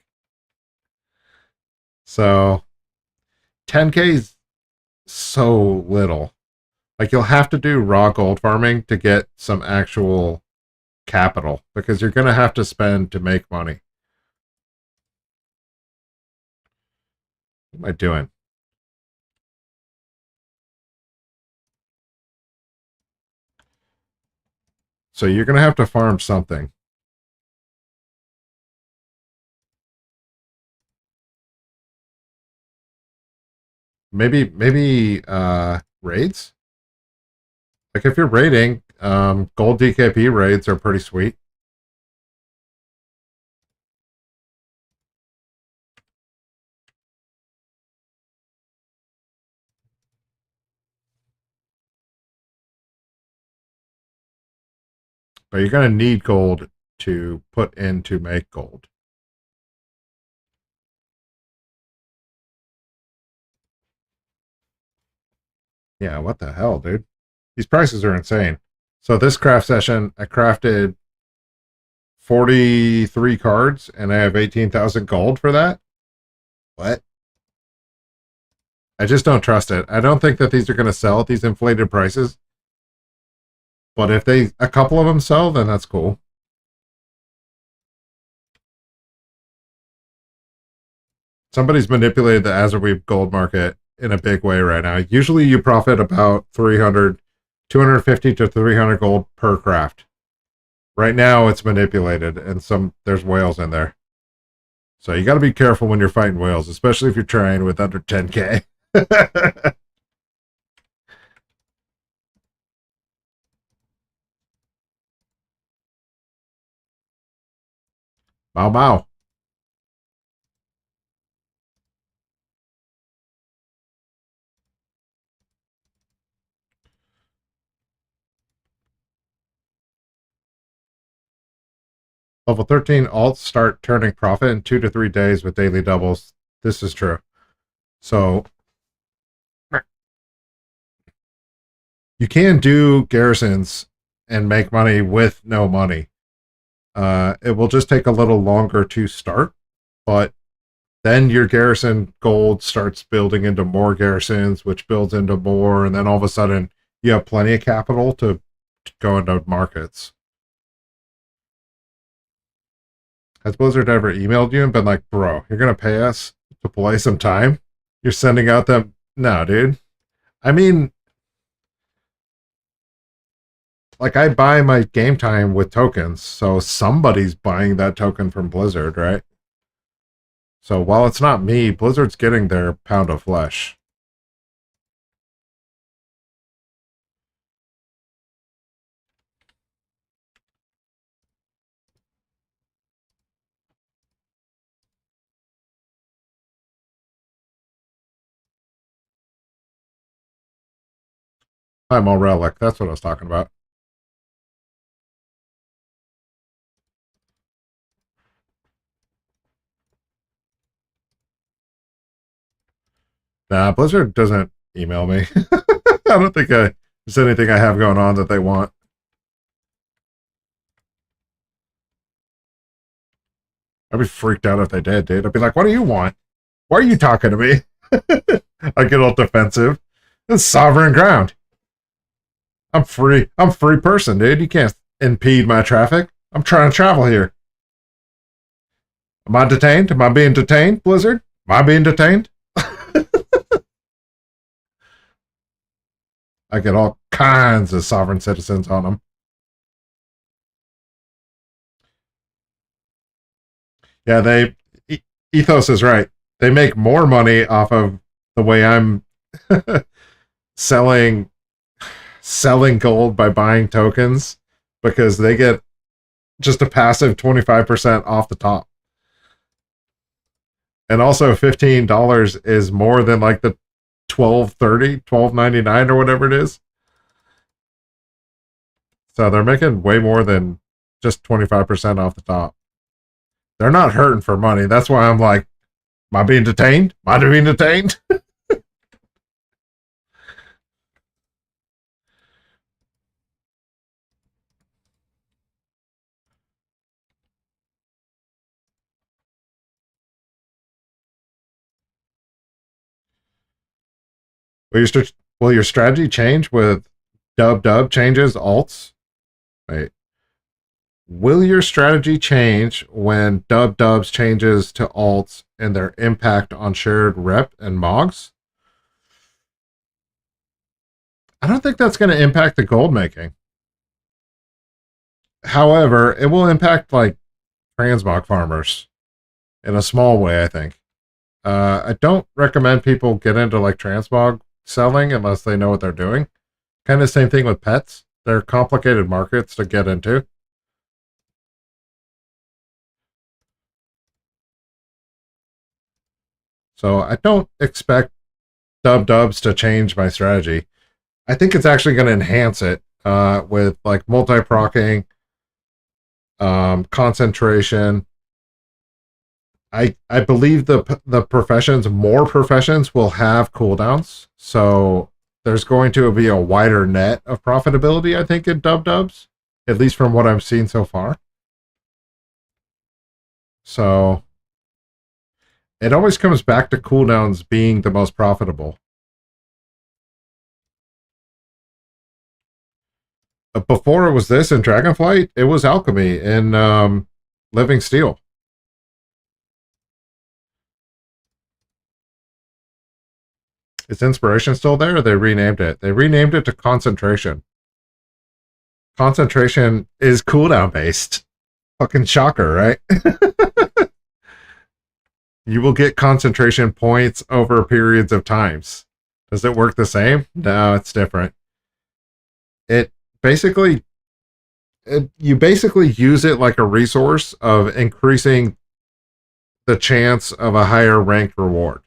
So 10k is so little. Like you'll have to do raw gold farming to get some actual capital because you're going to have to spend to make money. What am I doing? So you're going to have to farm something. Maybe raids? Like if you're raiding, gold DKP raids are pretty sweet. But you're going to need gold to put in to make gold. Yeah, what the hell, dude? These prices are insane. So this craft session, I crafted 43 cards, and I have 18,000 gold for that. What? I just don't trust it. I don't think that these are going to sell at these inflated prices. But if a couple of them sell, then that's cool. Somebody's manipulated the Azerweave gold market in a big way right now. Usually you profit about 250 to 300 gold per craft. Right now it's manipulated, and there's whales in there. So you got to be careful when you're fighting whales, especially if you're trying with under 10k. Mau Mau. Level 13 alts start turning profit in 2 to 3 days with daily doubles. This is true. So you can do garrisons and make money with no money. It will just take a little longer to start, but then your garrison gold starts building into more garrisons, which builds into more, and then all of a sudden you have plenty of capital to go into markets. Has Blizzard ever emailed you and been like, bro, you're going to pay us to play some time? You're sending out them? No, dude. I mean, like, I buy my game time with tokens, so somebody's buying that token from Blizzard, right? So while it's not me, Blizzard's getting their pound of flesh. I'm all relic. That's what I was talking about. Nah, Blizzard doesn't email me. I don't think there's anything I have going on that they want. I'd be freaked out if they did, dude. I'd be like, what do you want? Why are you talking to me? I get all defensive. It's sovereign ground. I'm free. I'm a free person, dude. You can't impede my traffic. I'm trying to travel here. Am I detained? Am I being detained, Blizzard? Am I being detained? I get all kinds of sovereign citizens on them. Yeah, Ethos is right. They make more money off of the way I'm selling gold by buying tokens, because they get just a passive 25% off the top. And also $15 is more than like the $12.99 or whatever it is. So they're making way more than just 25% off the top. They're not hurting for money. That's why I'm like, am I being detained? Am I being detained? Will your strategy change with dub changes, alts? Wait. Will your strategy change when dubs changes to alts and their impact on shared rep and mogs? I don't think that's going to impact the gold making. However, it will impact like transmog farmers in a small way, I think. I don't recommend people get into like transmog selling unless they know what they're doing. Kind of same thing with pets. They're complicated markets to get into. So I don't expect dubs to change my strategy. I think it's actually going to enhance it with like multi-procking, concentration. I believe the professions, more professions will have cooldowns. So there's going to be a wider net of profitability, I think, in dubs, at least from what I've seen so far. So it always comes back to cooldowns being the most profitable. Before it was this in Dragonflight, it was alchemy in Living Steel. Is inspiration still there? They renamed it. They renamed it to concentration. Concentration is cooldown based. Fucking shocker, right? You will get concentration points over periods of times. Does it work the same? No, it's different. It basically you basically use it like a resource of increasing the chance of a higher ranked reward.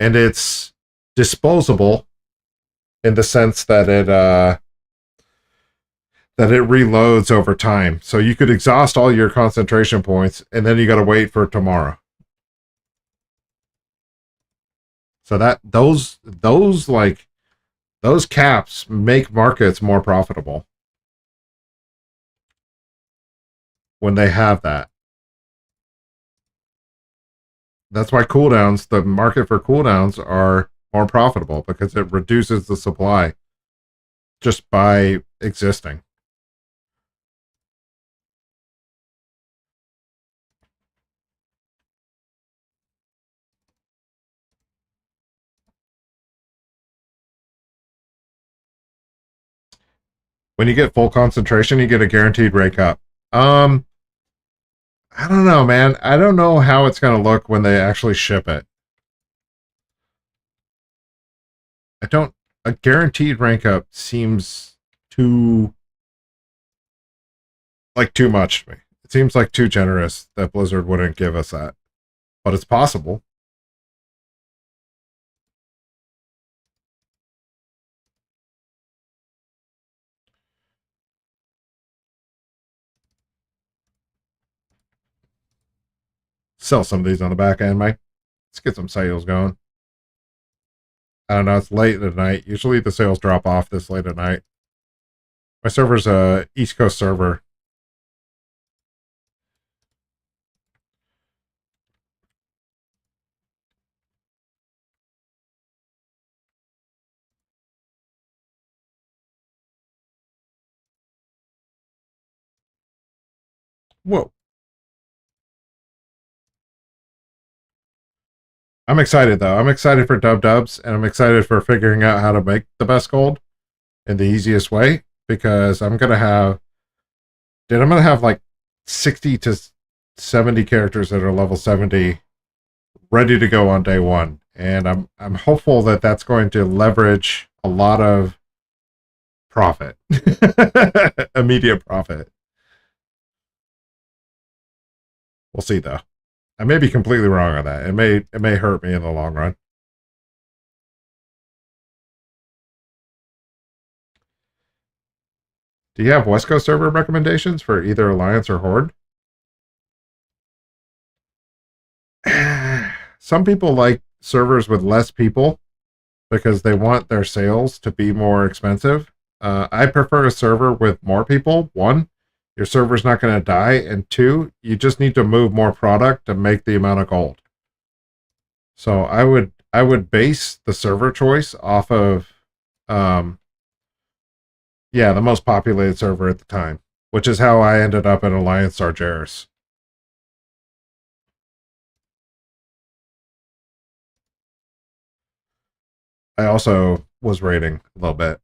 And it's disposable in the sense that it reloads over time. So you could exhaust all your concentration points and then you got to wait for tomorrow. So that those caps make markets more profitable when they have that. That's why cooldowns, the market for cooldowns are more profitable because it reduces the supply just by existing. When you get full concentration, you get a guaranteed rank up. I don't know, man. I don't know how it's going to look when they actually ship it. I don't. A guaranteed rank up seems too much to me. It seems like too generous that Blizzard wouldn't give us that. But it's possible. Sell some of these on the back end, Mike. Let's get some sales going. I don't know, it's late at night. Usually the sales drop off this late at night. My server's a East Coast server. Whoa. I'm excited though. I'm excited for Dub Dubs, and I'm excited for figuring out how to make the best gold in the easiest way, because I'm gonna have like 60 to 70 characters that are level 70 ready to go on day one, and I'm hopeful that that's going to leverage a lot of profit, immediate profit. We'll see though. I may be completely wrong on that. It may hurt me in the long run. Do you have West Coast server recommendations for either Alliance or Horde? Some people like servers with less people because they want their sales to be more expensive. I prefer a server with more people. One, your server's not going to die, and two, you just need to move more product to make the amount of gold. So I would base the server choice off of the most populated server at the time, which is how I ended up in Alliance Sargeras. I also was raiding a little bit.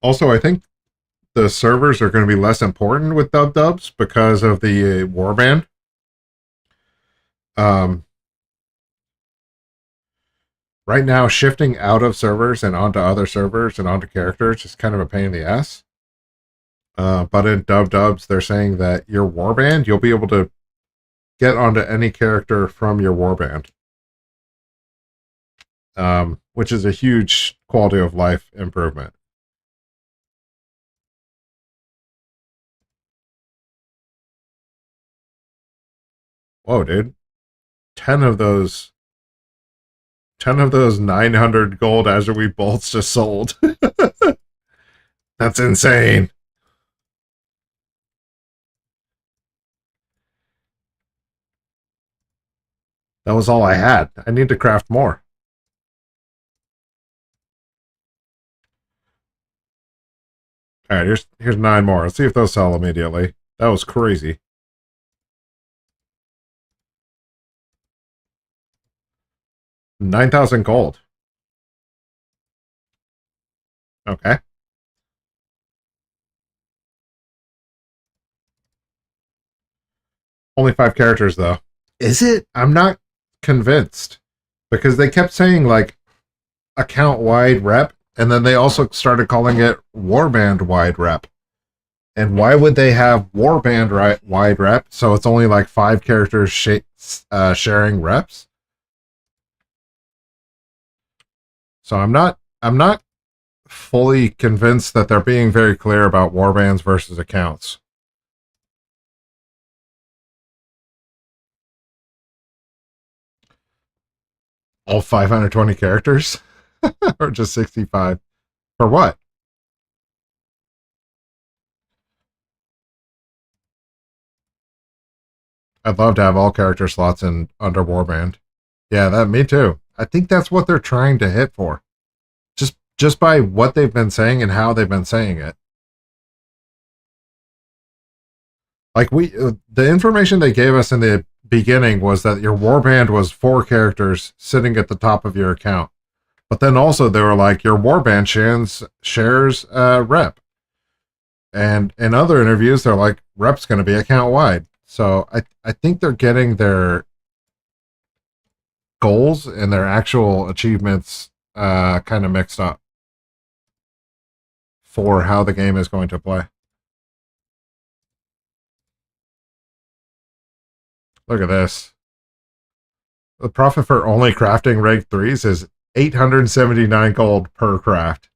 Also, I think the servers are going to be less important with Dub Dubs because of the warband. Right now, shifting out of servers and onto other servers and onto characters is kind of a pain in the ass. But in Dub Dubs, they're saying that your warband, you'll be able to get onto any character from your warband, which is a huge quality of life improvement. Whoa, dude. 10 of those 900 gold Azure Wheat bolts just sold. That's insane. That was all I had. I need to craft more. All right, here's 9 more. Let's see if those sell immediately. That was crazy. 9,000 gold. Okay. Only 5 characters though. Is it? I'm not convinced because they kept saying like account wide rep, and then they also started calling it warband wide rep. And why would they have warband wide rep? So it's only like 5 characters sharing reps. So I'm not fully convinced that they're being very clear about warbands versus accounts. All 520 characters? Or just 65? For what? I'd love to have all character slots in under warband. Yeah, that me too. I think that's what they're trying to hit for. Just by what they've been saying and how they've been saying it. Like the information they gave us in the beginning was that your warband was 4 characters sitting at the top of your account. But then also they were like your warband shares rep. And in other interviews they're like rep's going to be account wide. So I think they're getting their goals and their actual achievements kind of mixed up for how the game is going to play. Look at this. The profit for only crafting rank 3s is 879 gold per craft.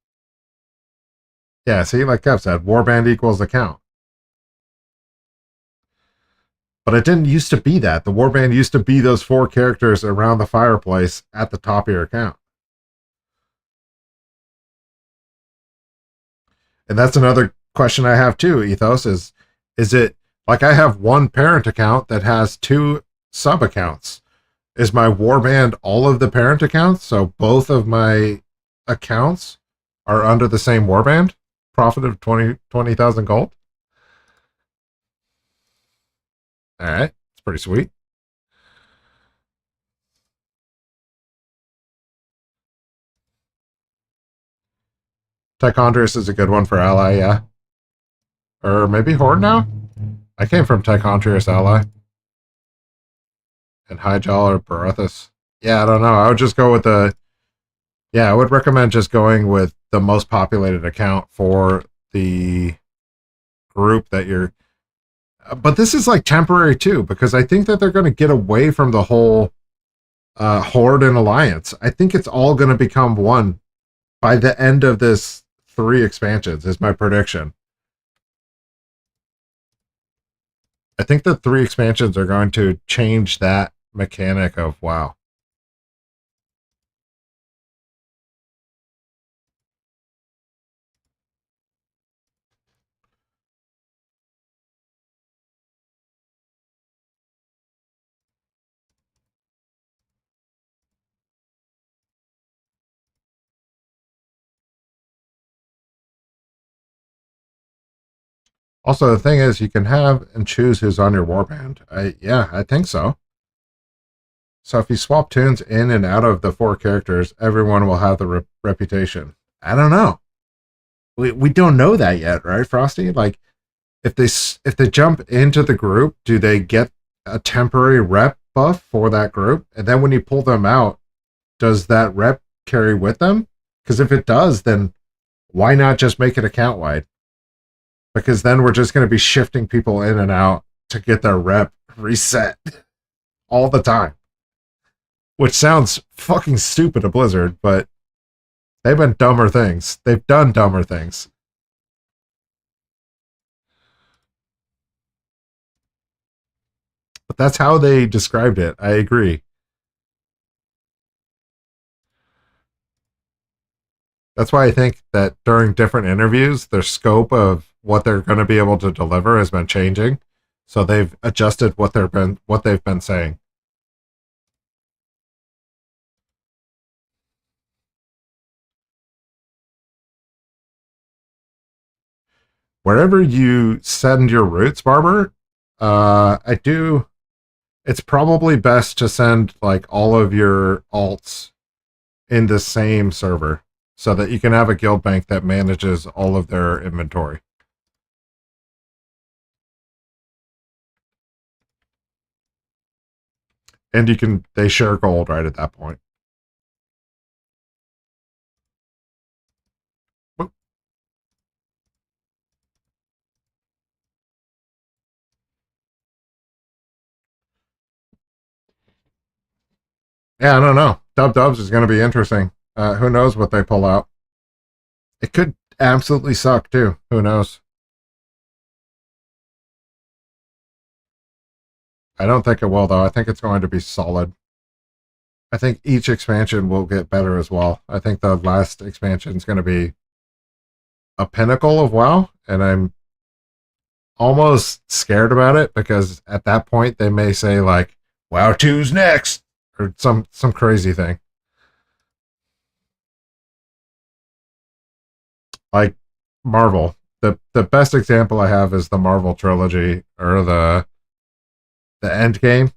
Yeah, see, like Kev said, warband equals account. But it didn't used to be that. The warband used to be those 4 characters around the fireplace at the top of your account. And that's another question I have too, Ethos, is it like I have one parent account that has 2 sub accounts? Is my warband all of the parent accounts? So both of my accounts are under the same warband? Profit of 20,000 gold? Alright, it's pretty sweet. Tichondrius is a good one for ally, yeah. Or maybe Horde now? I came from Tichondrius ally. And Hyjal or Barathas. Yeah, I don't know. I would just go with I would recommend just going with the most populated account for the group that you're. But this is like temporary too, because I think that they're going to get away from the whole Horde and Alliance. I think it's all going to become one by the end of this 3 expansions, is my prediction. I think the 3 expansions are going to change that mechanic of WoW. Also, the thing is, you can have and choose who's on your warband. I think so. So if you swap tunes in and out of the 4 characters, everyone will have the reputation. I don't know. We don't know that yet, right, Frosty? Like, if they jump into the group, do they get a temporary rep buff for that group? And then when you pull them out, does that rep carry with them? Because if it does, then why not just make it account wide? Because then we're just going to be shifting people in and out to get their rep reset all the time. Which sounds fucking stupid to Blizzard, but they've been dumber things. They've done dumber things. But that's how they described it. I agree. That's why I think that during different interviews, their scope of what they're going to be able to deliver has been changing. So they've adjusted what they've been saying. wherever you send your roots, Barber, I do. It's probably best to send like all of your alts in the same server so that you can have a guild bank that manages all of their inventory. And they share gold right at that point. Yeah, I don't know. Dubs is going to be interesting. Who knows what they pull out? It could absolutely suck too. Who knows? I don't think it will though. I think it's going to be solid. I think each expansion will get better as well. I think the last expansion is going to be a pinnacle of WoW, and I'm almost scared about it because at that point they may say like WoW 2's next or some crazy thing. Like Marvel. The best example I have is the Marvel trilogy or the End Game.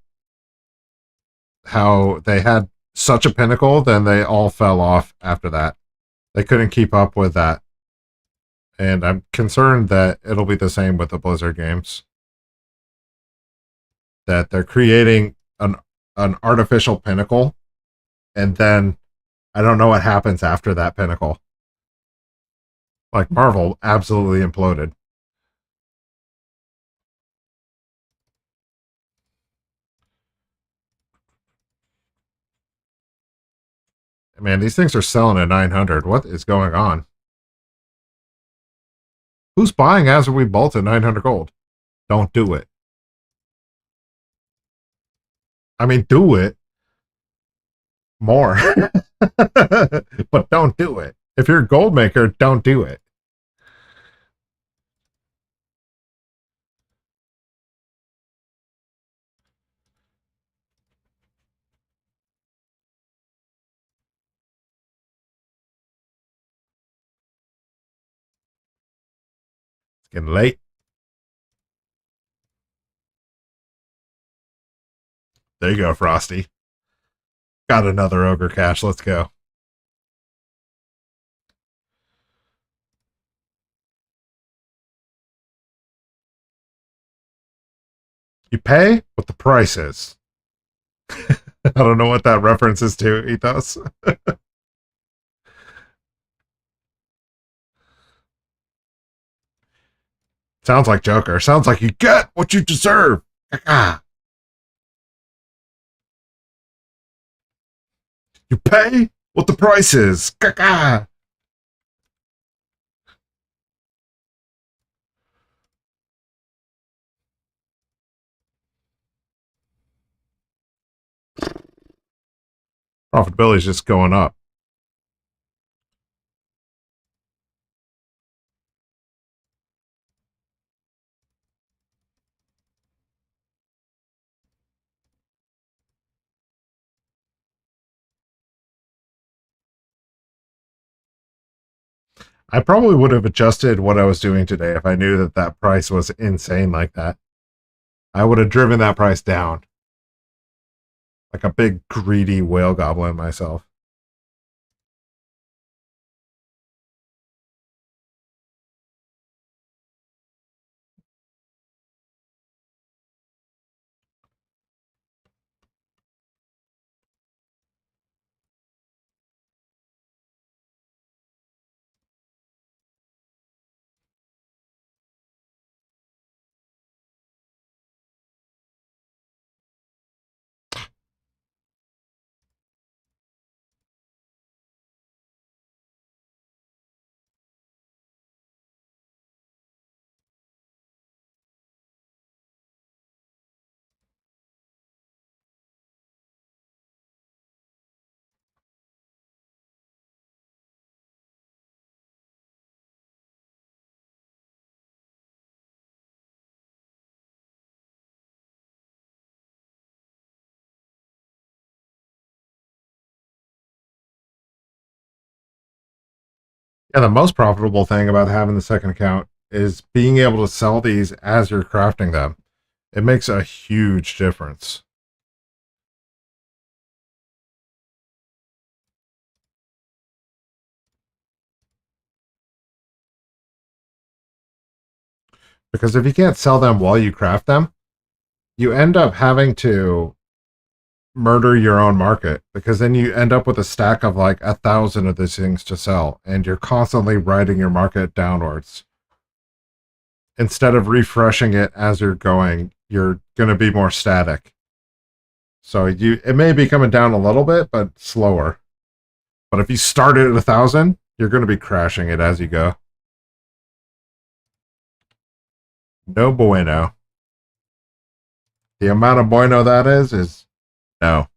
How they had such a pinnacle, then they all fell off after that. They couldn't keep up with that. And I'm concerned that it'll be the same with the Blizzard games. That they're creating an artificial pinnacle, and then I don't know what happens after that pinnacle. Like Marvel absolutely imploded. Man, these things are selling at 900. What is going on? Who's buying Azure We Bolt at 900 gold? Don't do it. I mean, do it more, but don't do it. If you're a gold maker, don't do it. It's getting late. There you go, Frosty. Got another ogre cache. Let's go. You pay what the price is. I don't know what that reference is to, Ethos. Sounds like Joker. Sounds like you get what you deserve. You pay what the price is. Profitability is just going up. I probably would have adjusted what I was doing today if I knew that that price was insane like that. I would have driven that price down. Like a big greedy whale goblin myself. Yeah, the most profitable thing about having the second account is being able to sell these as you're crafting them. It makes a huge difference. Because if you can't sell them while you craft them, you end up having to murder your own market, because then you end up with a stack of like 1,000 of these things to sell, and you're constantly riding your market downwards. Instead of refreshing it as you're going, you're going to be more static. So it may be coming down a little bit, but slower. But if you start it at 1,000, you're going to be crashing it as you go. No bueno. The amount of bueno that is no.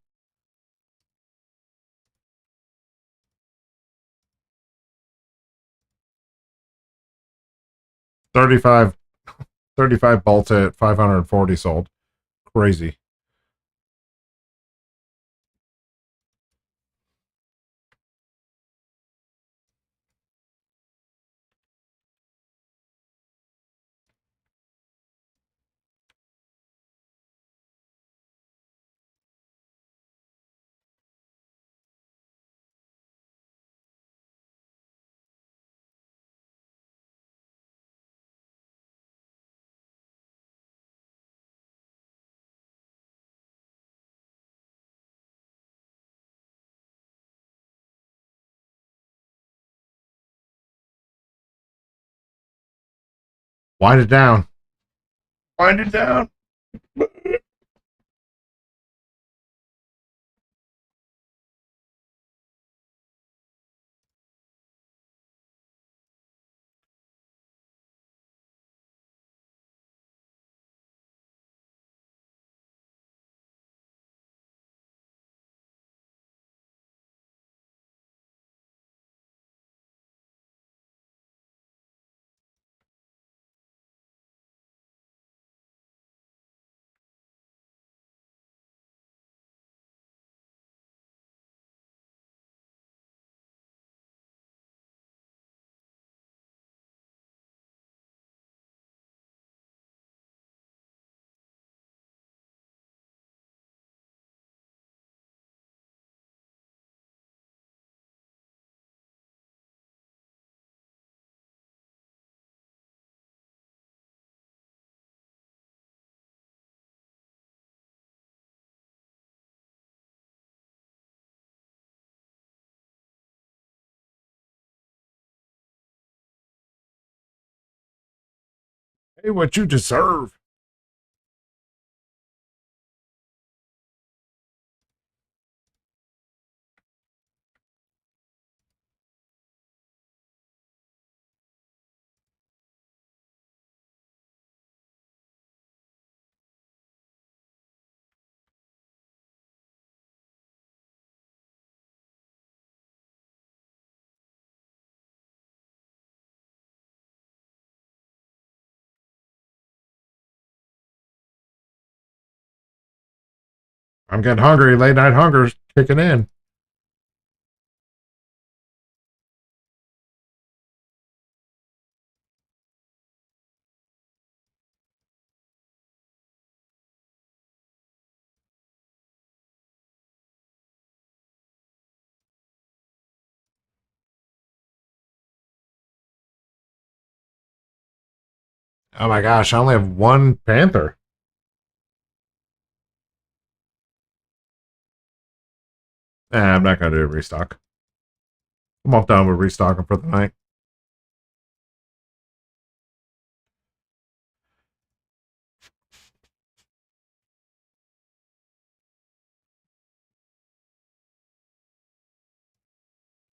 35, 35 bolts at 540 sold. Crazy. Wind it down. Wind it down. Hey, what you deserve. I'm getting hungry. Late night hunger's kicking in. Oh my gosh, I only have one panther. I'm not gonna do a restock. I'm all done with restocking for the night.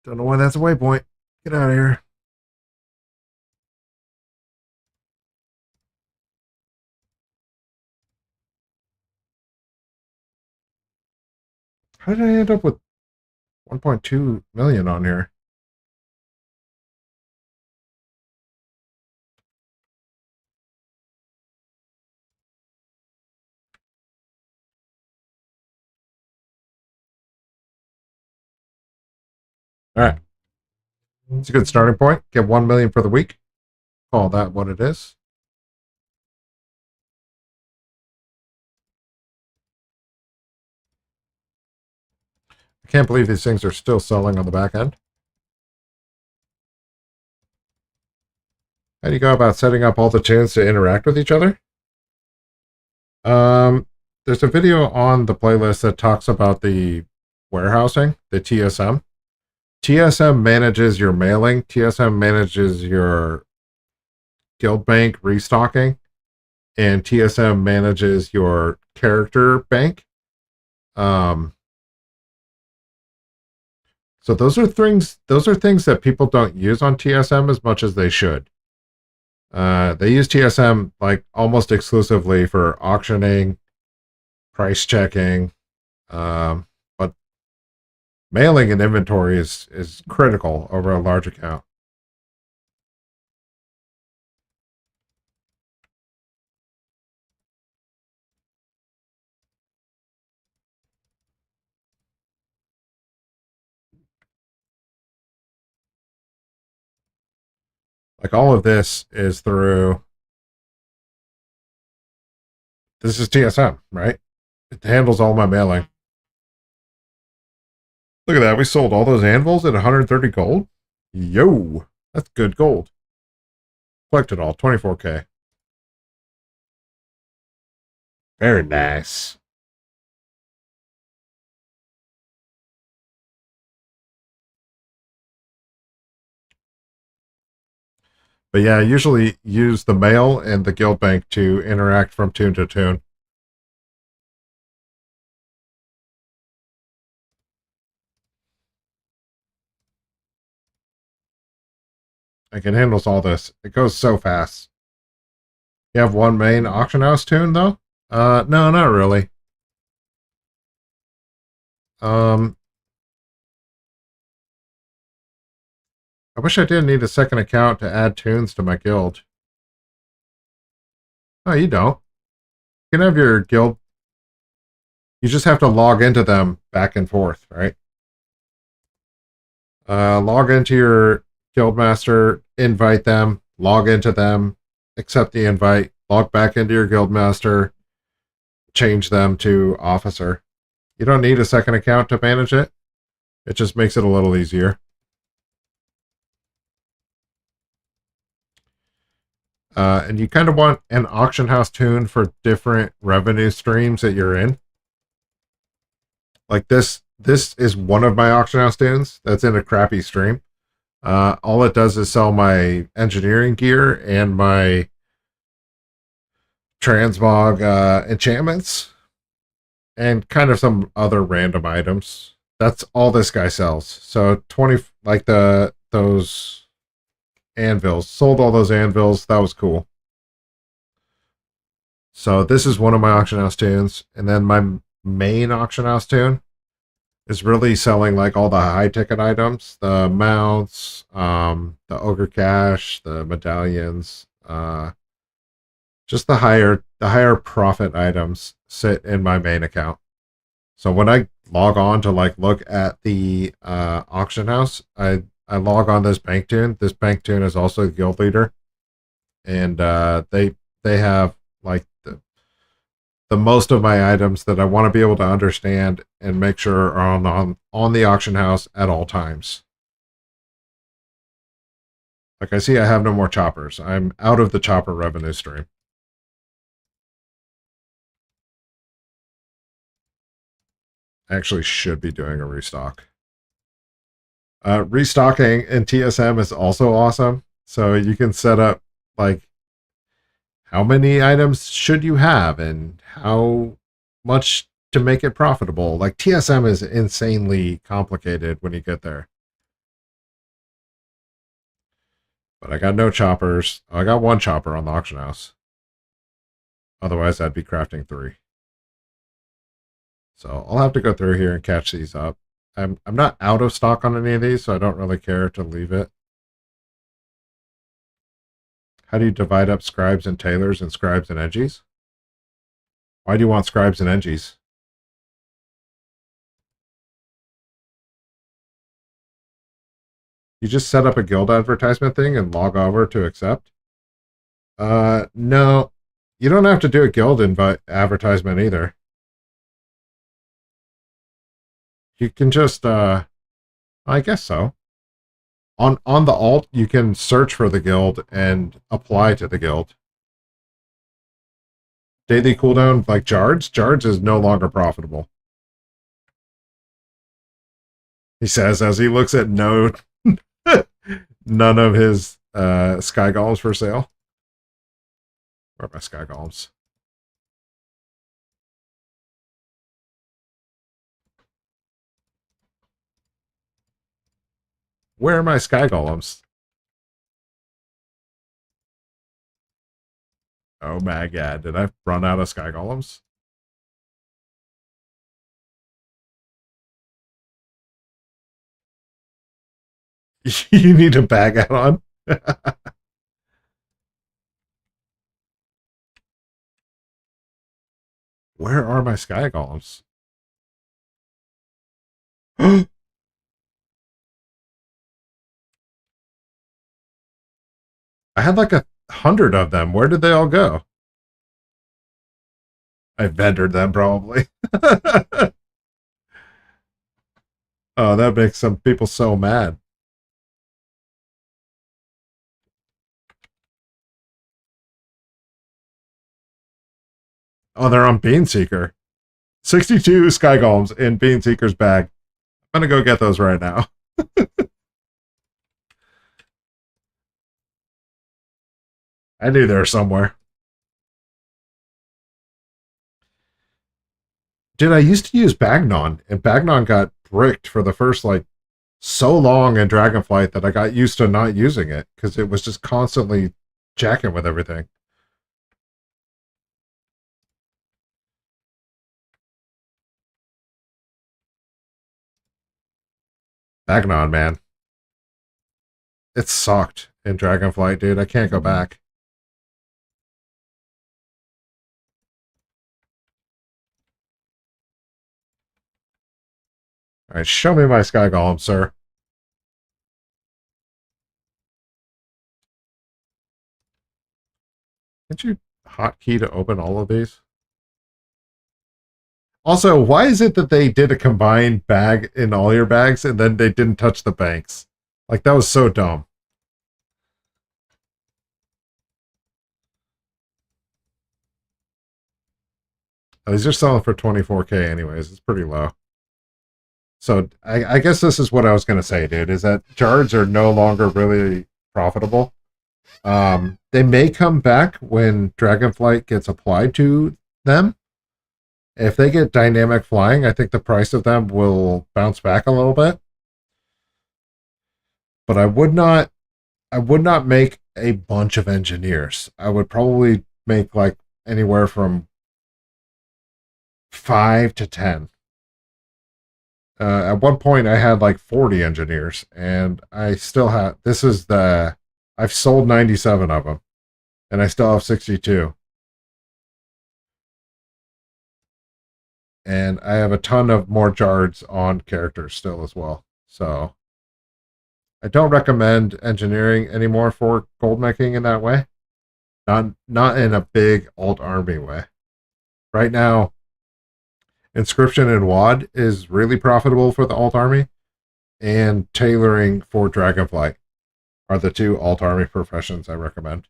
Don't know why that's a waypoint. Get out of here. How did I end up with 1.2 million on here? All right. It's a good starting point. Get 1 million for the week. Call that what it is. I can't believe these things are still selling on the back end. How do you go about setting up all the tunes to interact with each other? Um, there's a video on the playlist that talks about the warehousing, the TSM. TSM manages your mailing. TSM manages your guild bank restocking, and TSM manages your character bank. Um, so those are things. Those are things that people don't use on TSM as much as they should. They use TSM like almost exclusively for auctioning, price checking, but mailing and inventory is critical over a large account. Like all of this is through. This is TSM, right? It handles all my mailing. Look at that. We sold all those anvils at 130 gold. Yo, that's good gold. Collected all 24K. Very nice. But yeah, I usually use the mail and the guild bank to interact from tune to tune. I can handle all this. It goes so fast. You have one main auction house tune though? No, not really. Um, I wish I didn't need a second account to add tunes to my guild. Oh, you don't. You can have your guild. You just have to log into them back and forth, right? Log into your guildmaster, invite them, log into them, accept the invite, log back into your guildmaster, change them to officer. You don't need a second account to manage it. It just makes it a little easier. And you kind of want an auction house tune for different revenue streams that you're in. Like this is one of my auction house tunes that's in a crappy stream. All it does is sell my engineering gear and my transmog enchantments and kind of some other random items. That's all this guy sells. So 20 like those anvils. Sold all those anvils. That was cool. So this is one of my auction house tunes. And then my main auction house tune is really selling like all the high ticket items, the mounts, the ogre cash, the medallions, just the higher profit items sit in my main account. So when I log on to like look at the auction house, I log on this bank tune. This bank tune is also the guild leader, and they have like the most of my items that I want to be able to understand and make sure are on the auction house at all times. Like I see I have no more choppers. I'm out of the chopper revenue stream. I actually should be doing a restock. Restocking in TSM is also awesome. So you can set up like how many items should you have and how much to make it profitable. Like TSM is insanely complicated when you get there. But I got no choppers. I got one chopper on the auction house. Otherwise, I'd be crafting 3. So I'll have to go through here and catch these up. I'm not out of stock on any of these, so I don't really care to leave it. How do you divide up scribes and tailors and scribes and edgies? Why do you want scribes and edgies? You just set up a guild advertisement thing and log over to accept? No, you don't have to do a guild invite advertisement either. You can just, I guess so. On the alt, you can search for the guild and apply to the guild. Daily cooldown, like Jards. Jards is no longer profitable. He says as he looks at none of his sky golems for sale. Where are my sky golems? Where are my sky golems? Oh my god, did I run out of sky golems? You need a bag add-on? Where are my sky golems? I had like 100 of them. Where did they all go? I vendored them probably. Oh, that makes some people so mad. Oh, they're on Beanseeker. 62 Sky Golems in Beanseeker's bag. I'm gonna go get those right now. I knew they were somewhere. Dude, I used to use Bagnon, and Bagnon got bricked for the first, like, so long in Dragonflight that I got used to not using it, because it was just constantly jacking with everything. Bagnon, man. It sucked in Dragonflight, dude. I can't go back. Alright, show me my Sky Golem, sir. Can't you hotkey to open all of these? Also, why is it that they did a combined bag in all your bags and then they didn't touch the banks? Like, that was so dumb. Oh, these are selling for 24K anyways. It's pretty low. So I guess this is what I was going to say, dude, is that Jards are no longer really profitable. They may come back when Dragonflight gets applied to them. If they get dynamic flying, I think the price of them will bounce back a little bit. But I would not make a bunch of engineers. I would probably make like anywhere from 5 to 10. At one point, I had like 40 engineers, and I still have. This is the. I've sold 97 of them, and I still have 62. And I have a ton of more Jards on characters still as well. So I don't recommend engineering anymore for gold making in that way. Not in a big alt army way. Right now, Inscription and WAD is really profitable for the alt army, and tailoring for Dragonflight are the two alt army professions I recommend.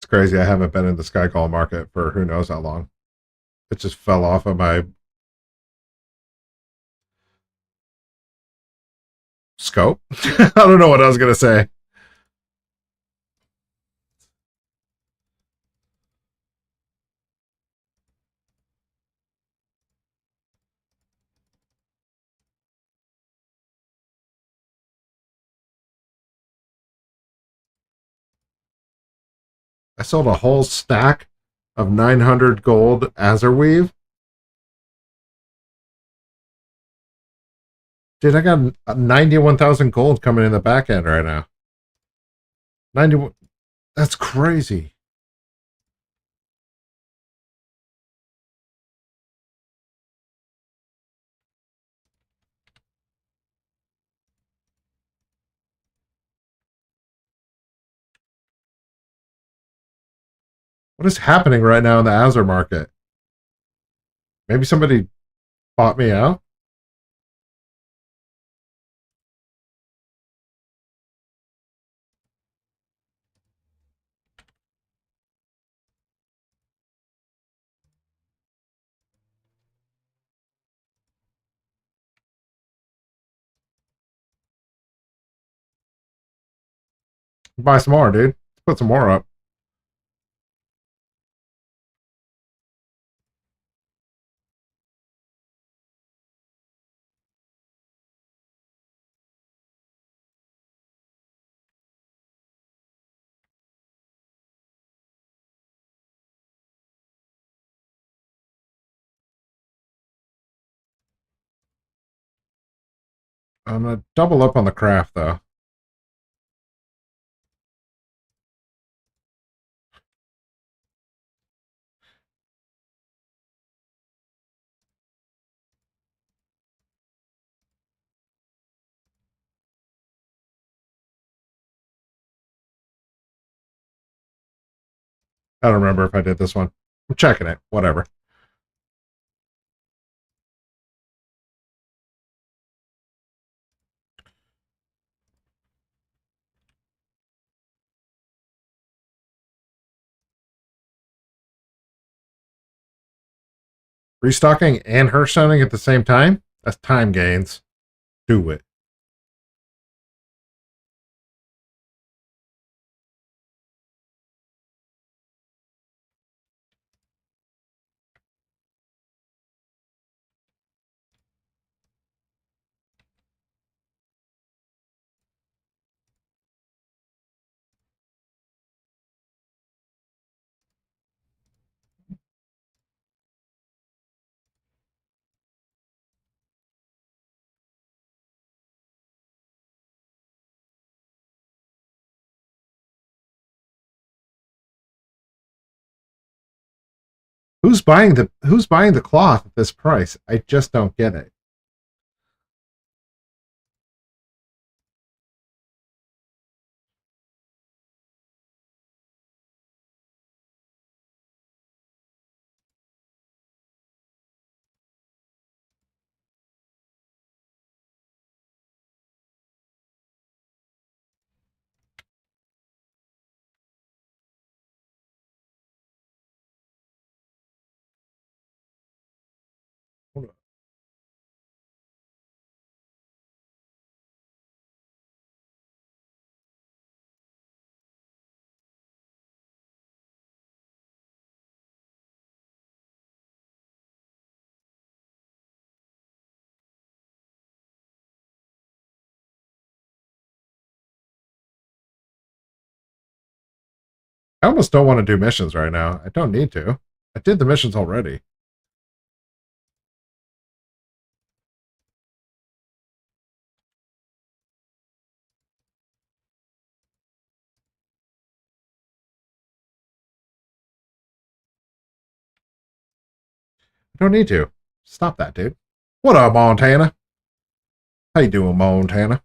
It's crazy. I haven't been in the Skycall market for who knows how long. It just fell off of my scope. I don't know what I was going to say. I sold a whole stack of 900 gold Azerweave. Dude, I got 91,000 gold coming in the back end right now. 91. That's crazy. What is happening right now in the Azure market? Maybe somebody bought me out? Buy some more, dude. Let's put some more up. I'm gonna double up on the craft though. I don't remember if I did this one. I'm checking it. Whatever. Restocking and hearthstoning at the same time? That's time gains. Do it. Who's buying the cloth at this price? I just don't get it. I almost don't want to do missions right now. I don't need to. I did the missions already. I don't need to. Stop that, dude. What up, Montana? How you doing, Montana?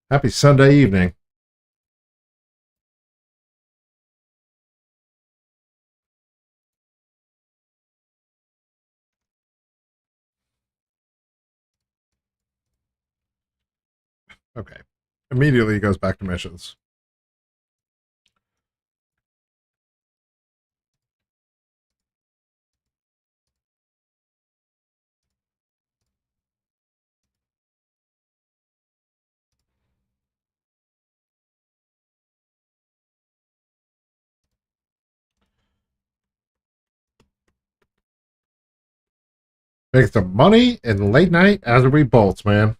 Happy Sunday evening. Okay. Immediately goes back to missions. Make some money in late night as we bolts, man.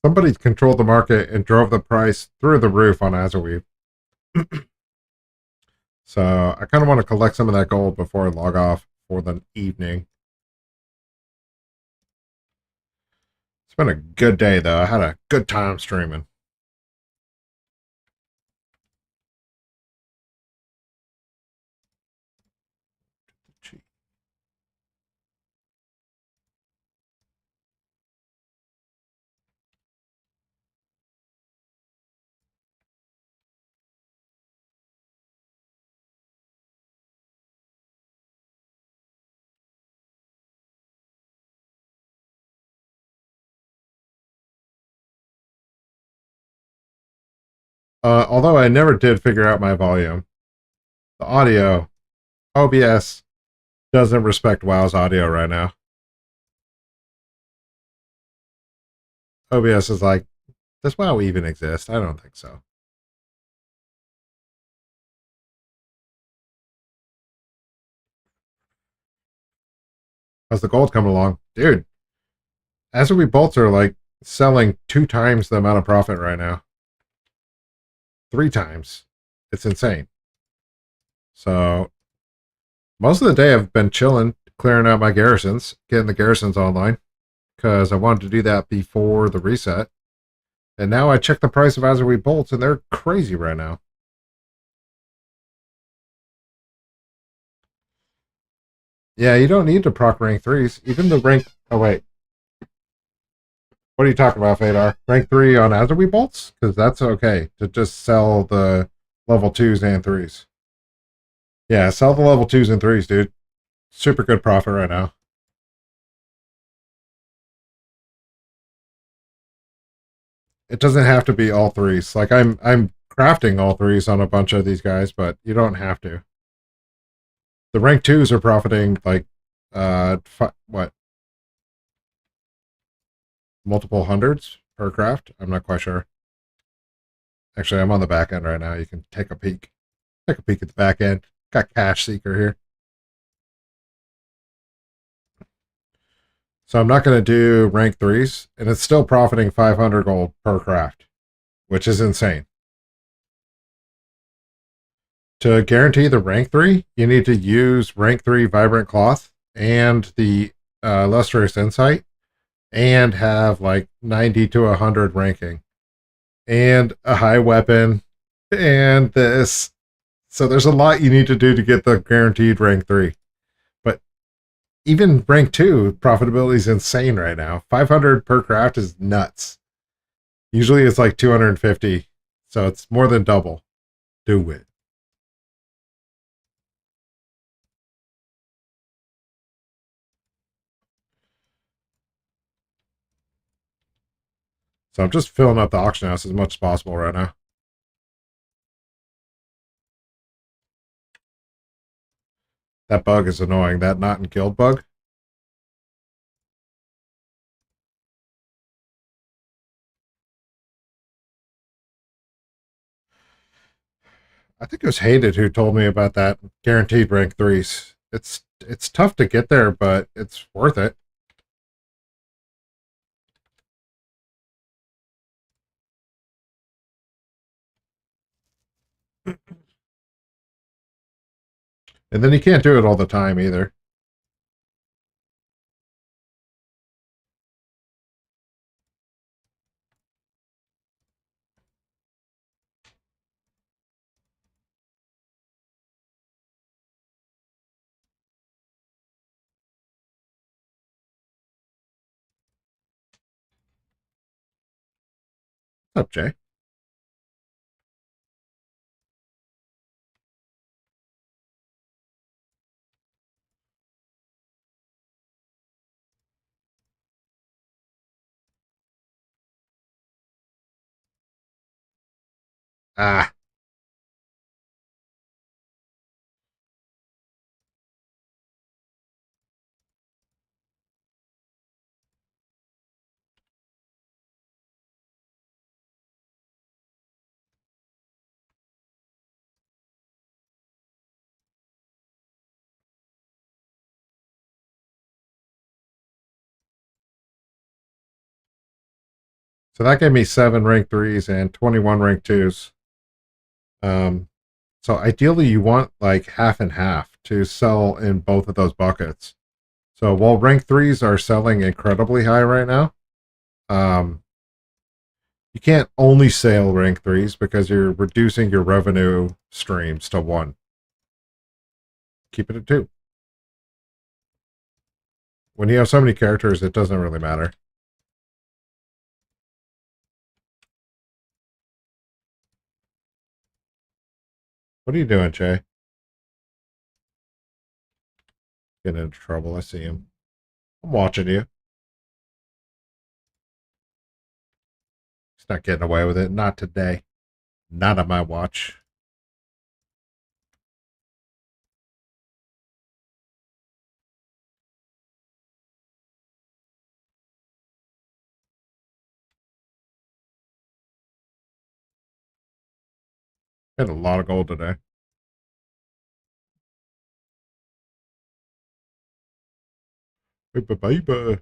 Somebody controlled the market and drove the price through the roof on Azaweave. So I kind of want to collect some of that gold before I log off for the evening. It's been a good day, though. I had a good time streaming. Although I never did figure out my volume, the audio, OBS doesn't respect WoW's audio right now. OBS is like, does WoW even exist? I don't think so. How's the gold coming along? Dude, As We Bolts are like selling 2 times the amount of profit right now. 3 times. It's insane. So most of the day I've been chilling, clearing out my garrisons, getting the garrisons online, because I wanted to do that before the reset. And now I check the price of As We Bolts, and they're crazy right now. Yeah, you don't need to proc rank 3s. Even the rank... Oh, wait. What are you talking about, Fadar? Rank 3 on As We Bolts? Because that's okay to just sell the level 2s and 3s. Yeah, sell the level 2s and 3s, dude. Super good profit right now. It doesn't have to be all 3s. Like, I'm crafting all 3s on a bunch of these guys, but you don't have to. The rank 2s are profiting, like, what? Multiple hundreds per craft? I'm not quite sure. Actually, I'm on the back end right now. You can take a peek. Take a peek at the back end. Got Cash Seeker here. So I'm not going to do rank 3s, and it's still profiting 500 gold per craft, which is insane. To guarantee the rank 3, you need to use rank 3 Vibrant Cloth and the Illustrious Insight, and have like 90 to 100 ranking, and a high weapon, and this. So there's a lot you need to do to get the guaranteed rank 3. But even rank 2 profitability is insane right now. 500 per craft is nuts. Usually it's like 250, so it's more than double. Do it. So I'm just filling up the auction house as much as possible right now. That bug is annoying. That not in guild bug. I think it was Hated who told me about that guaranteed rank 3s. It's tough to get there, but it's worth it. And then you can't do it all the time either. What's up, Jay? Ah. So that gave me 7 rank 3s and 21 rank 2s. So ideally you want like half and half to sell in both of those buckets. So while rank 3s are selling incredibly high right now, Um, you can't only sell rank threes because you're reducing your revenue streams to one. Keep it at two. When you have so many characters, it doesn't really matter. What are you doing, Che? Getting into trouble. I see him. I'm watching you. He's not getting away with it. Not today. Not on my watch. Had a lot of gold today. Bye.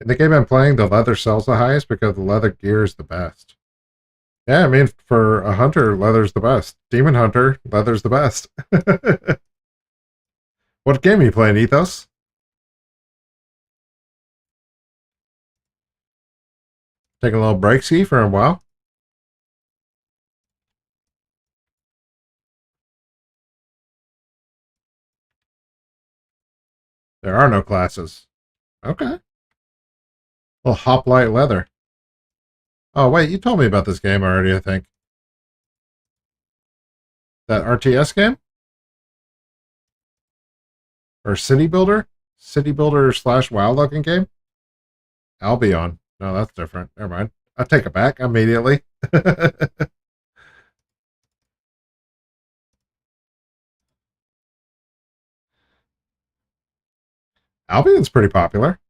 In the game I'm playing, the leather sells the highest because the leather gear is the best. Yeah, I mean, for a hunter, leather's the best. Demon hunter, leather's the best. What game are you playing, Ethos? Taking a little break, ski for a while. There are no classes. Okay. Well, hoplite leather. Oh wait, you told me about this game already. I think that RTS game or City Builder slash WoW looking game. Albion. No, that's different. Never mind. I take it back immediately. Albion's pretty popular.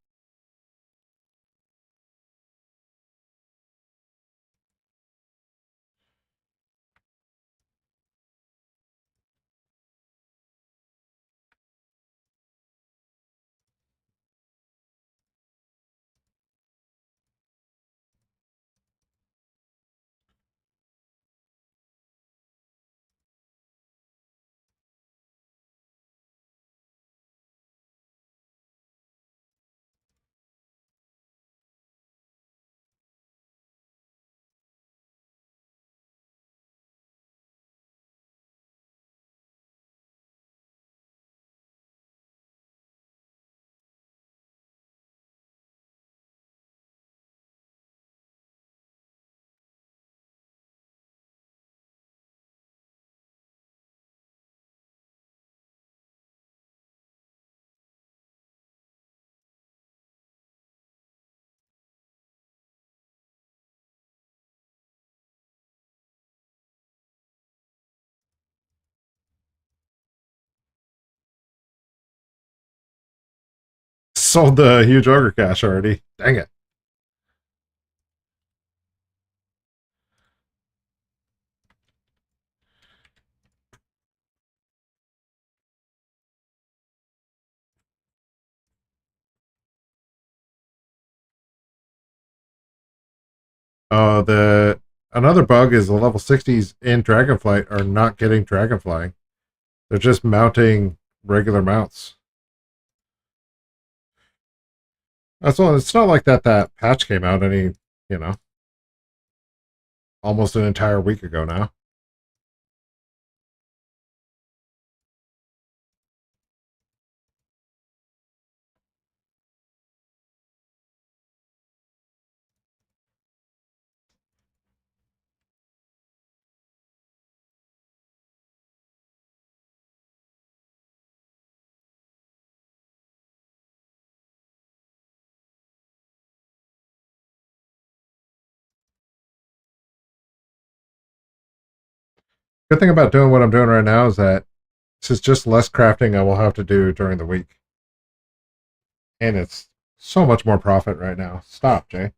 Sold the huge ogre cash already. Dang it. The another bug is the level 60s in Dragonflight are not getting Dragonflying. They're just mounting regular mounts. That's well, it's not like that patch came out you know, almost an entire week ago now. Good thing about doing what I'm doing right now is that this is just less crafting I will have to do during the week. And it's so much more profit right now. Stop, Jay.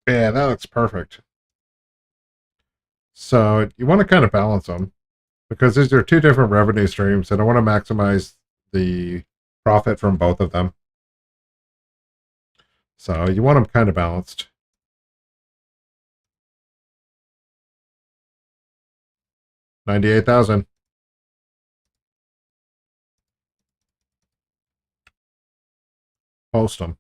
Yeah, that looks perfect. So you want to kind of balance them because these are two different revenue streams, and I want to maximize the profit from both of them. So you want them kind of balanced. 98,000. Post them.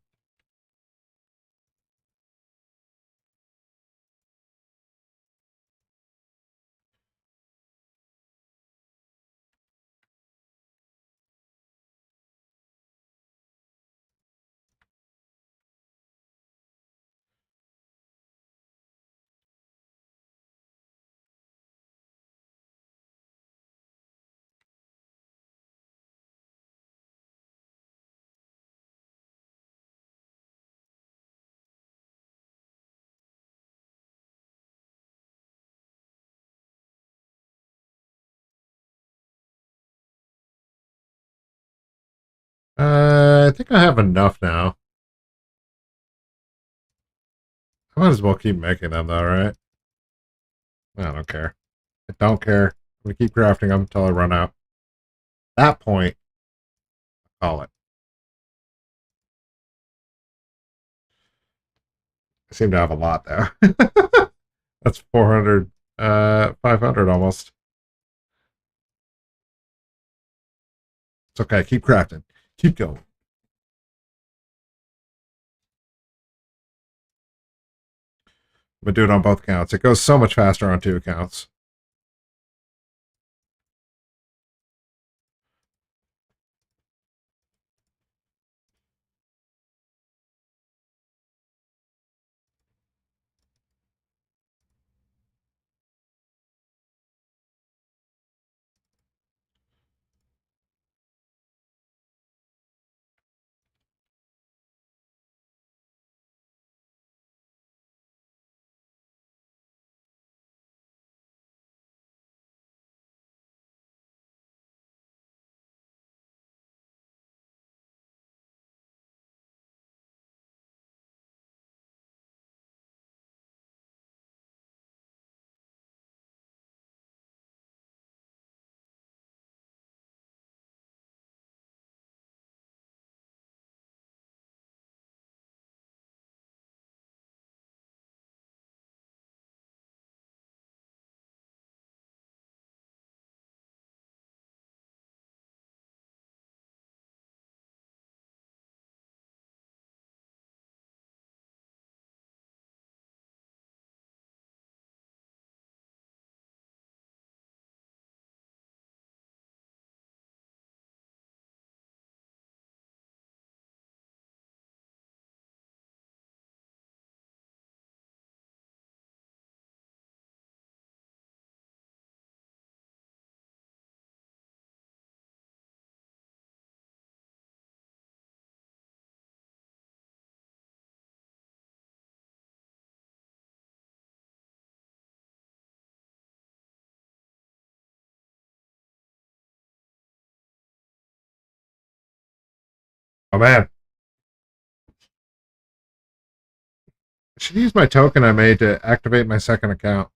I think I have enough now. I might as well keep making them though, right? I don't care. I don't care. I'm gonna keep crafting them until I run out. At that point, call it. I seem to have a lot though. That's 400, 500 almost. It's okay. Keep crafting. Keep going. I'm gonna do it on both accounts. It goes so much faster on two accounts. Oh man, I should use my token I made to activate my second account.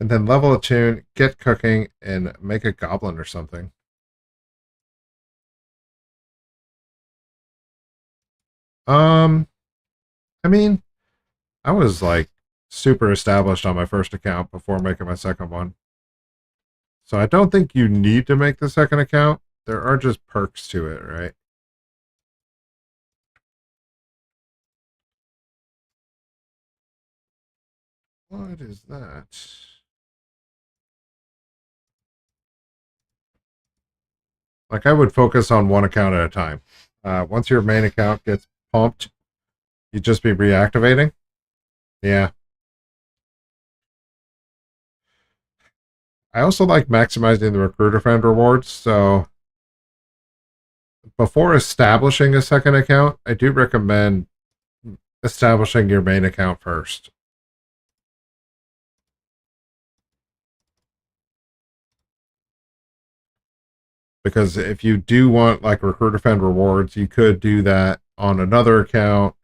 And then level a tune, get cooking, and make a goblin or something. Um, I mean, I was like super established on my first account before making my second one. So I don't think you need to make the second account. There are just perks to it, right? What is that? Like I would focus on one account at a time. Once your main account gets pumped, you'd just be reactivating. Yeah. I also like maximizing the recruiter friend rewards. So before establishing a second account, I do recommend establishing your main account first. Because if you do want like recruiter friend rewards, you could do that on another account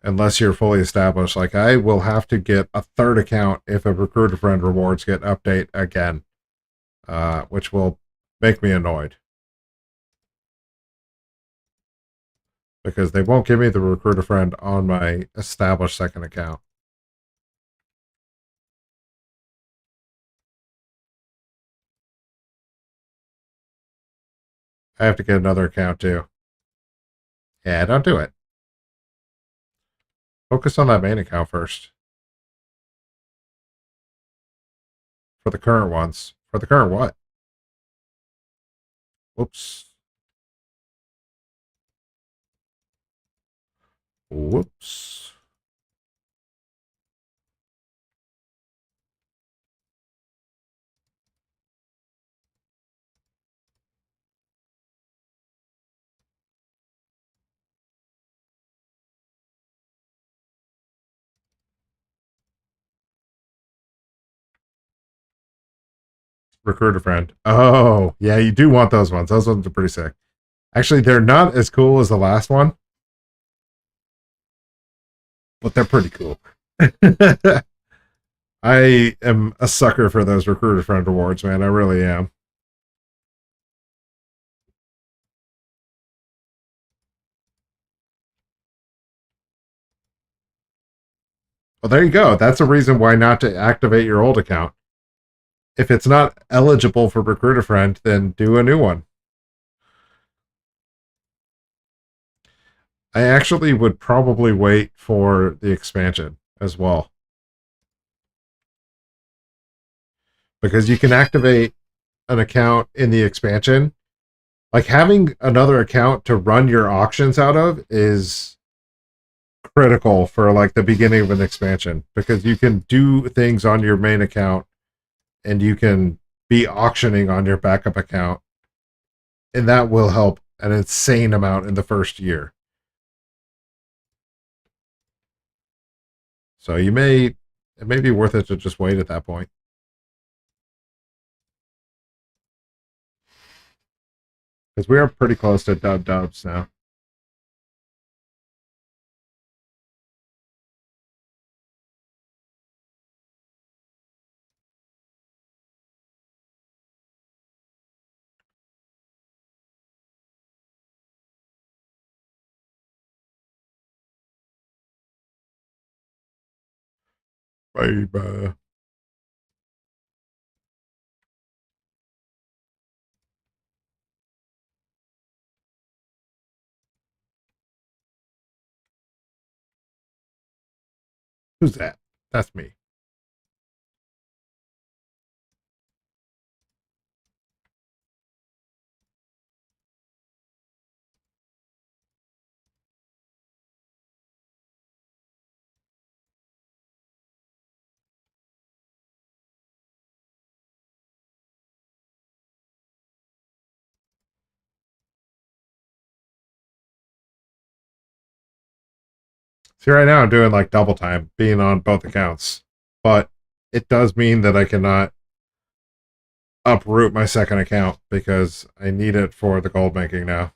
unless you're fully established. Like I will have to get a third account if a recruiter friend rewards get update again, which will make me annoyed because they won't give me the recruiter friend on my established second account. I have to get another account too. Yeah, don't do it. Focus on that main account first for the current ones. For the current what? Whoops. Whoops. Recruiter friend. Oh, yeah, you do want those ones. Those ones are pretty sick. Actually, they're not as cool as the last one, but they're pretty cool. I am a sucker for those recruiter friend rewards, man. I really am. Well, there you go. That's a reason why not to activate your old account. If it's not eligible for recruiter friend, then do a new one. I actually would probably wait for the expansion as well because you can activate an account in the expansion. Like having another account to run your auctions out of is critical for like the beginning of an expansion because you can do things on your main account and you can be auctioning on your backup account and that will help an insane amount in the first year. So it may be worth it to just wait at that point. Because we are pretty close to dubs now. Bye. Who's that? That's me. See, right now I'm doing like double time, being on both accounts. But it does mean that I cannot uproot my second account because I need it for the gold making now.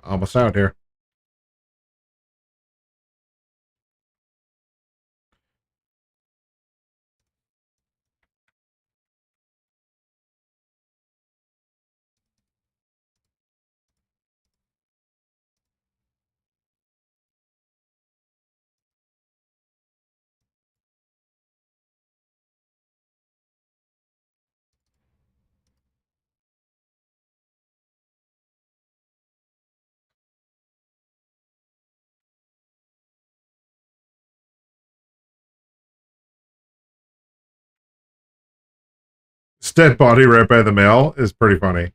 Almost out here. dead body right by the mail is pretty funny.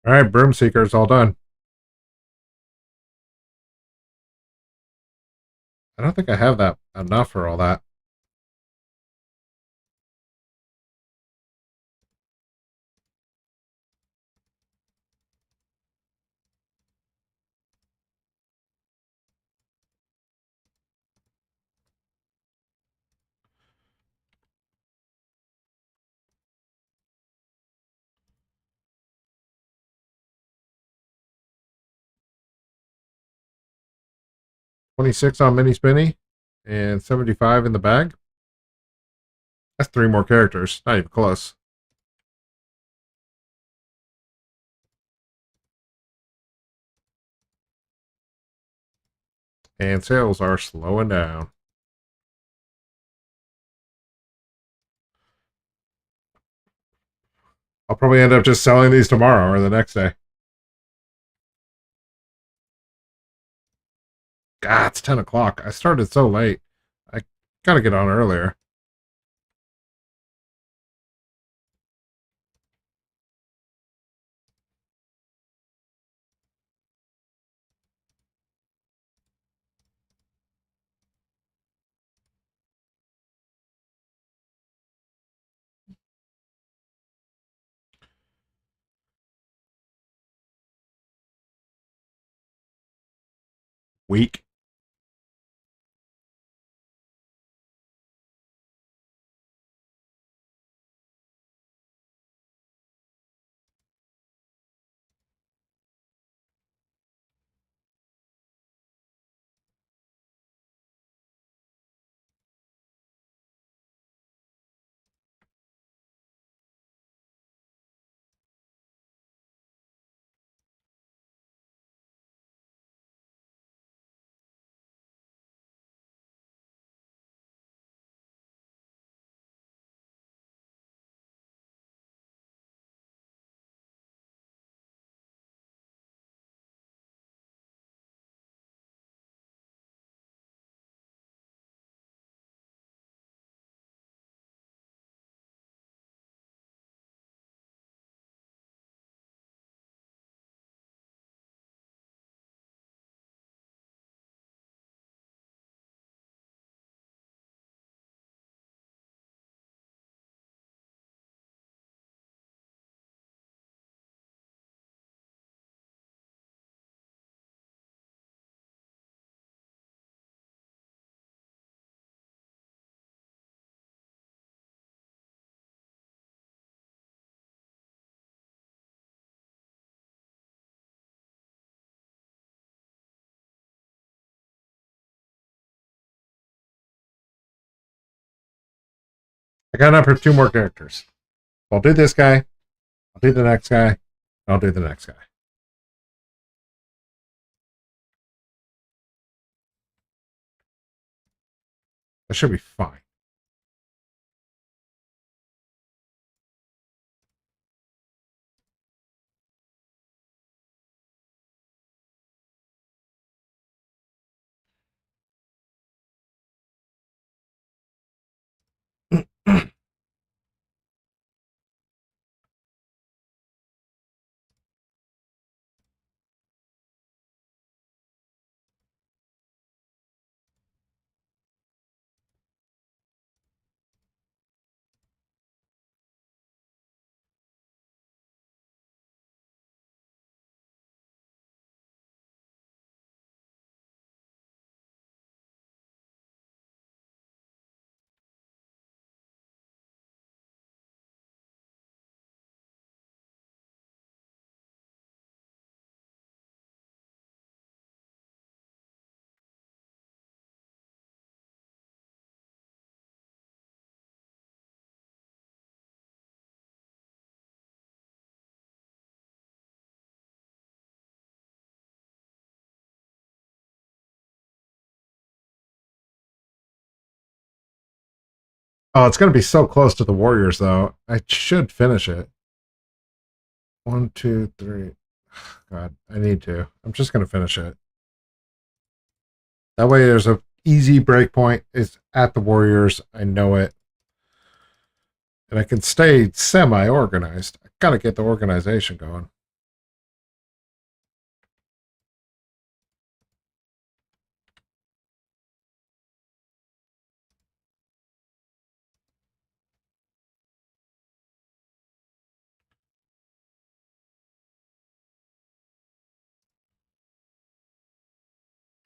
All right, Broom Seeker's all done. I don't think I have that enough for all that. $26 on Mini Spinny and $75 in the bag. That's 3 more characters. Not even close. And sales are slowing down. I'll probably end up just selling these tomorrow or the next day. God, it's 10 o'clock. I started so late. I gotta get on earlier. Week. I got enough for 2 more characters. I'll do this guy. I'll do the next guy. I'll do the next guy. That should be fine. Oh, it's going to be so close to the Warriors, though. I should finish it. 1, 2, 3. God, I need to. I'm just going to finish it. That way, there's a easy break point. It's at the Warriors. I know it, and I can stay semi-organized. I got to get the organization going.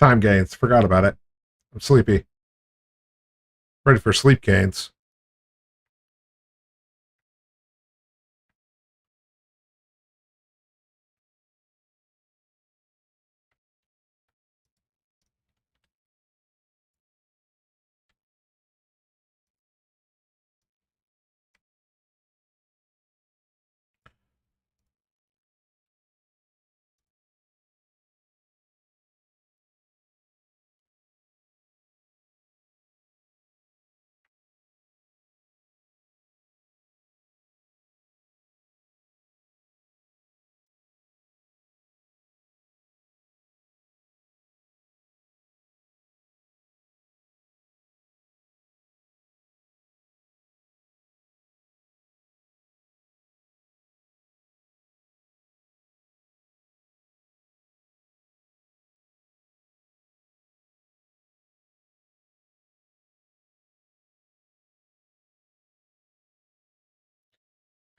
Time gains. Forgot about it. I'm sleepy. Ready for sleep gains.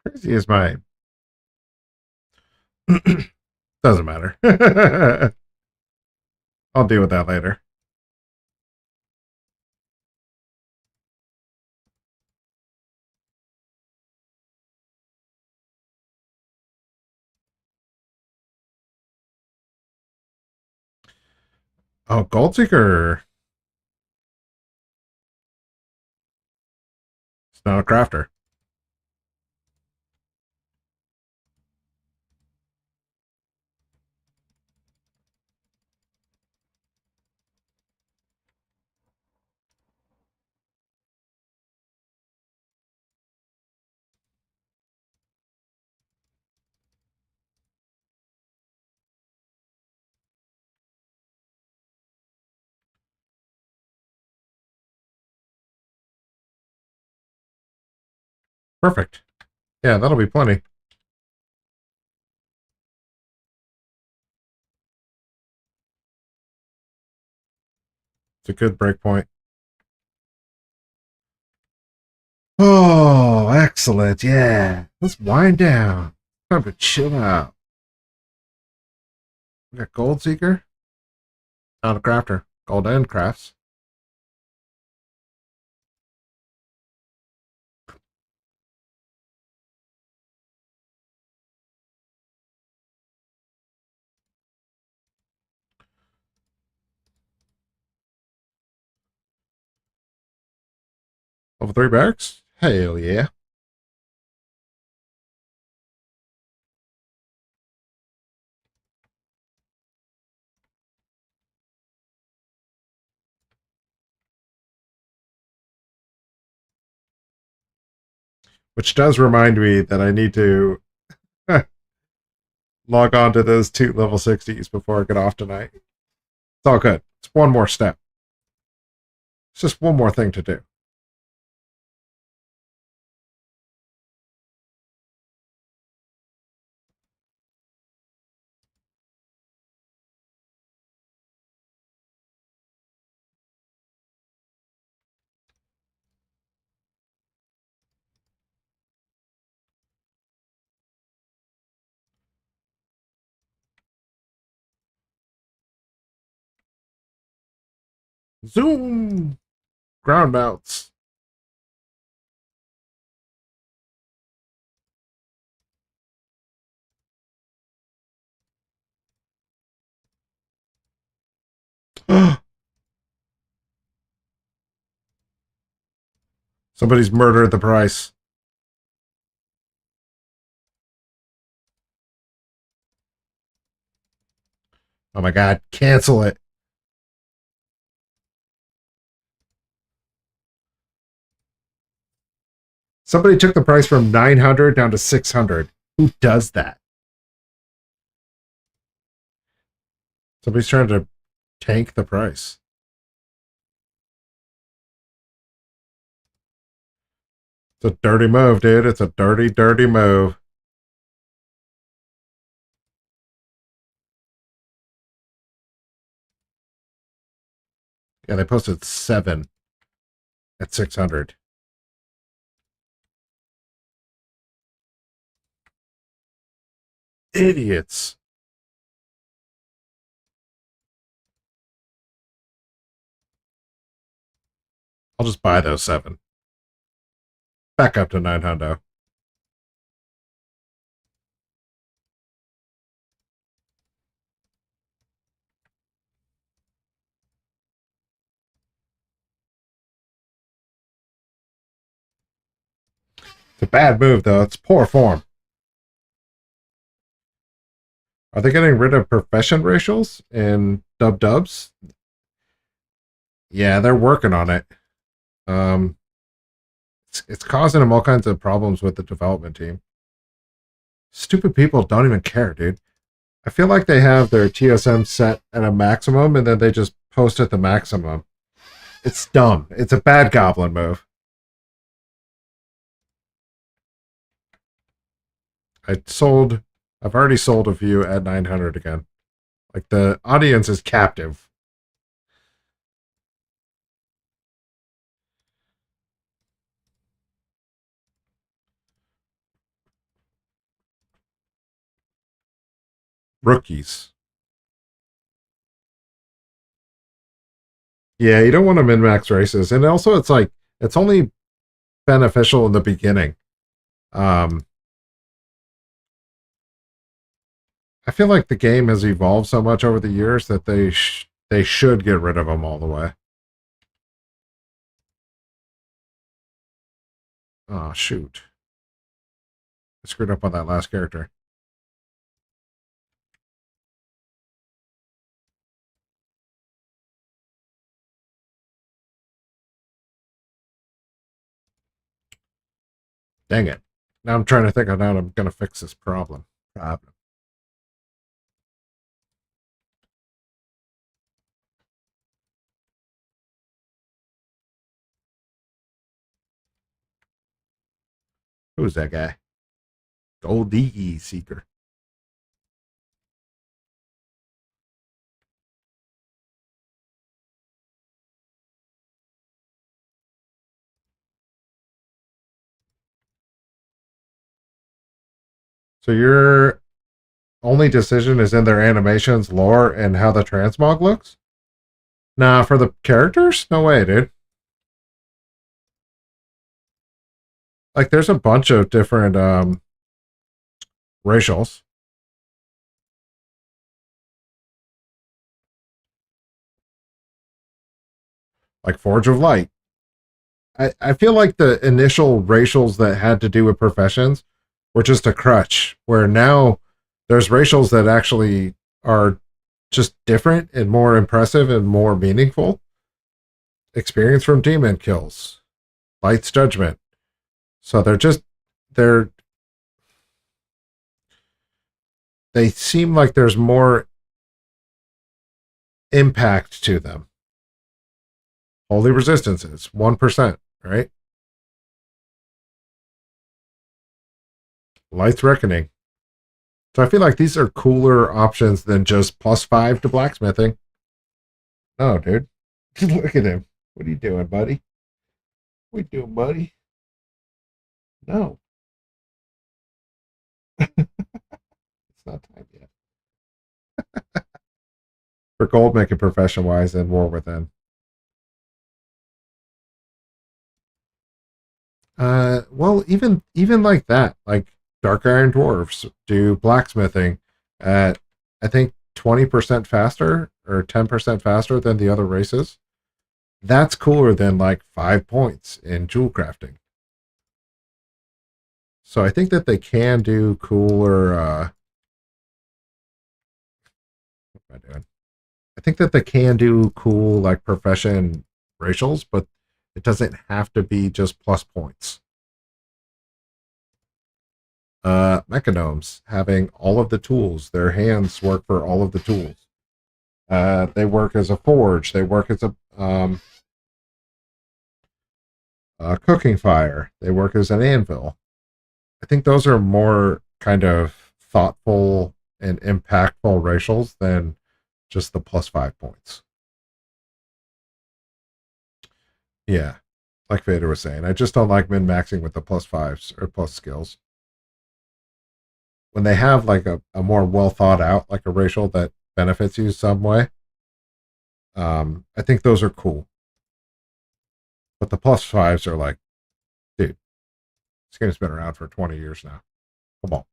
Crazy as my doesn't matter. I'll deal with that later. Oh, Goldseeker. It's not a crafter. Perfect. Yeah, that'll be plenty. It's a good break point. Oh, excellent. Yeah. Let's wind down. Time to chill out. We got Goldseeker. Not a crafter. Gold and crafts. Level 3 barracks? Hell yeah. Which does remind me that I need to log on to those 2 level 60s before I get off tonight. It's all good. It's one more step. It's just one more thing to do. Zoom! Ground mounts. Somebody's murdered the price. Oh my god, cancel it. Somebody took the price from 900 down to 600. Who does that? Somebody's trying to tank the price. It's a dirty move, dude. It's a dirty, dirty move. Yeah, they posted 7 at 600. Idiots. I'll just buy those 7. Back up to 900. It's a bad move, though. It's poor form. Are they getting rid of profession racials in dubs? Yeah, they're working on it. It's causing them all kinds of problems with the development team. Stupid people don't even care, dude. I feel like they have their TSM set at a maximum and then they just post at the maximum. It's dumb. It's a bad goblin move. I've already sold a few at 900 again. Like, the audience is captive. Rookies. Yeah, you don't want to min-max races. And also, it's like, it's only beneficial in the beginning. I feel like the game has evolved so much over the years that they should get rid of them all the way. Oh, shoot. I screwed up on that last character. Dang it. Now I'm trying to think of how I'm going to fix this problem. Who's that guy? Gold DE Seeker. So your only decision is in their animations, lore, and how the transmog looks? Nah, for the characters? No way, dude. Like, there's a bunch of different racials. Like Forge of Light. I feel like the initial racials that had to do with professions were just a crutch, where now there's racials that actually are just different and more impressive and more meaningful. Experience from demon kills, Light's Judgment. So they're they seem like there's more impact to them. Holy Resistances, 1%, right? Light's Reckoning. So I feel like these are cooler options than just +5 to blacksmithing. Oh, dude. Look at him. What are you doing, buddy? What are you doing, buddy? No. It's not time yet. For gold making profession wise and War Within. Well, even like that, like Dark Iron Dwarves do blacksmithing at, I think, 20% faster or 10% faster than the other races. That's cooler than like 5 points in jewel crafting. So I think that they can do cooler. What am I doing? I think that they can do cool like profession racials, but it doesn't have to be just plus points. Mechanomes having all of the tools. Their hands work for all of the tools. They work as a forge. They work as a cooking fire. They work as an anvil. I think those are more kind of thoughtful and impactful racials than just the +5 points. Yeah, like Vader was saying, I just don't like min-maxing with the +5s or plus skills. When they have like a more well thought out, like a racial that benefits you some way, I think those are cool. But the +5s are like, dude, this game's been around for 20 years now. Come on.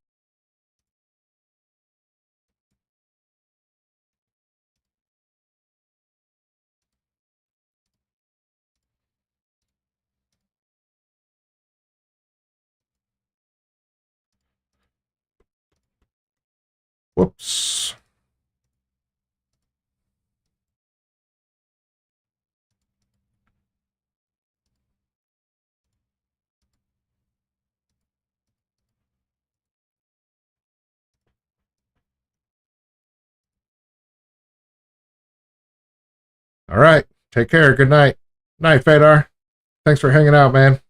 Whoops. All right. Take care. Good night. Night, Fedar. Thanks for hanging out, man.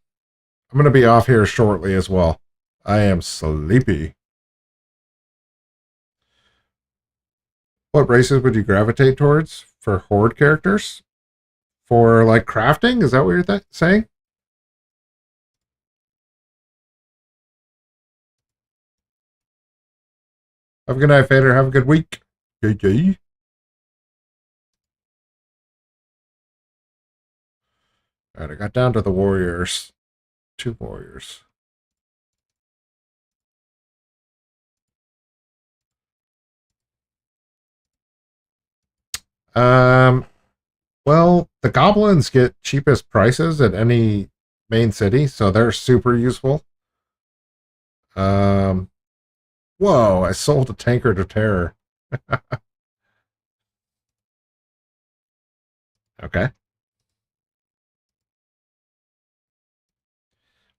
I'm going to be off here shortly as well. I am sleepy. What races would you gravitate towards for horde characters? For like crafting? Is that what you're saying? Have a good night, Fader. Have a good week. Yay, yay. All right, I got down to the warriors. 2 warriors. Um, well, the goblins get cheapest prices at any main city, so they're super useful. Um, whoa, I sold a tankard of terror. Okay.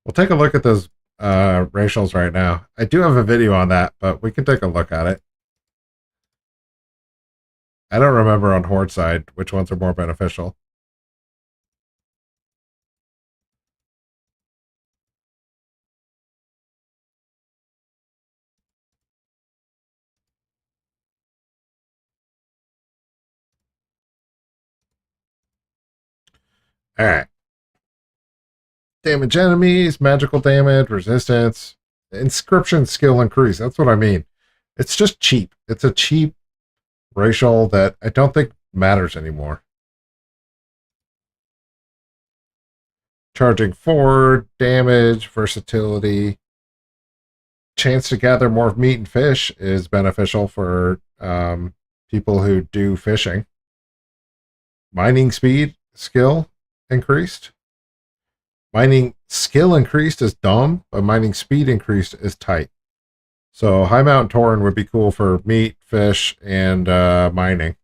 We'll take a look at those racials right now. I do have a video on that, but we can take a look at it. I don't remember on Horde side which ones are more beneficial. All right. Damage enemies, magical damage, resistance, inscription skill increase. That's what I mean. It's just cheap. It's a cheap racial that I don't think matters anymore. Charging 4, damage, versatility. Chance to gather more meat and fish is beneficial for people who do fishing. Mining speed, skill increased. Mining skill increased is dumb, but mining speed increased is tight. So High Mountain Tauren would be cool for meat, fish, and mining.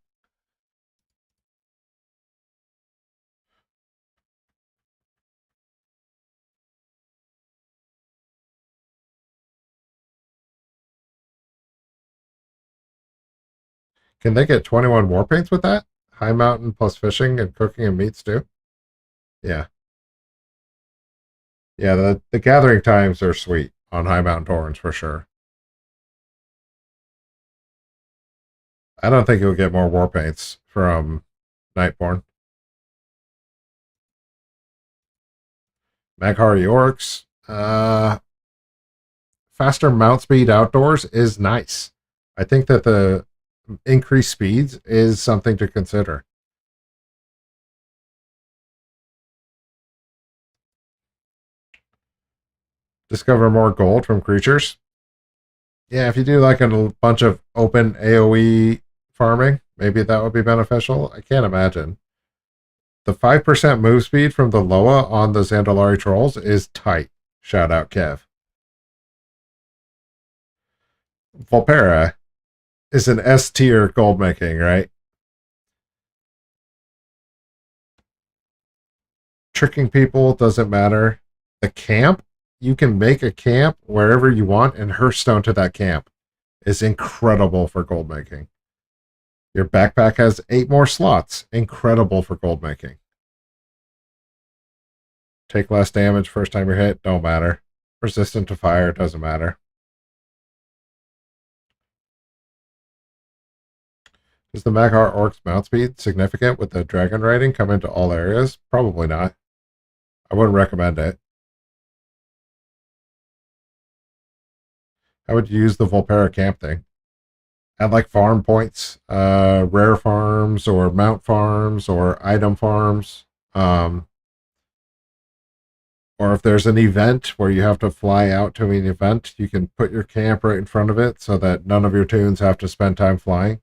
Can they get 21 war paints with that? High Mountain plus fishing and cooking and meats too? Yeah. Yeah, the gathering times are sweet on High Mountain Taurens for sure. I don't think you'll get more war paints from Nightborn. Maghari Orcs. Faster mount speed outdoors is nice. I think that the increased speeds is something to consider. Discover more gold from creatures. Yeah, if you do like a bunch of open AoE farming, maybe that would be beneficial. I can't imagine. The 5% move speed from the Loa on the Zandalari trolls is tight. Shout out Kev. Volpera is an S tier gold making, right? Tricking people doesn't matter. The camp you can make a camp wherever you want, and Hearthstone to that camp is incredible for gold making. Your backpack has 8 more slots. Incredible for gold making. Take less damage first time you're hit. Don't matter. Resistant to fire. Doesn't matter. Is the Maghar Orc's mount speed significant with the dragon riding come into all areas? Probably not. I wouldn't recommend it. How would you use the Volpera camp thing? Add like farm points, rare farms or mount farms or item farms. Or if there's an event where you have to fly out to an event, you can put your camp right in front of it so that none of your tunes have to spend time flying.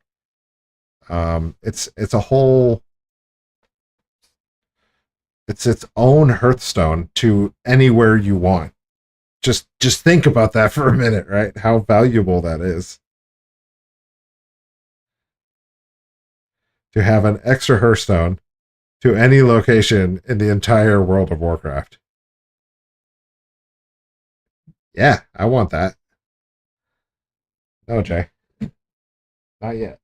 It's a whole, it's its own Hearthstone to anywhere you want. Just think about that for a minute, right? How valuable that is to have an extra Hearthstone to any location in the entire World of Warcraft. Yeah, I want that. No, Jay, not yet.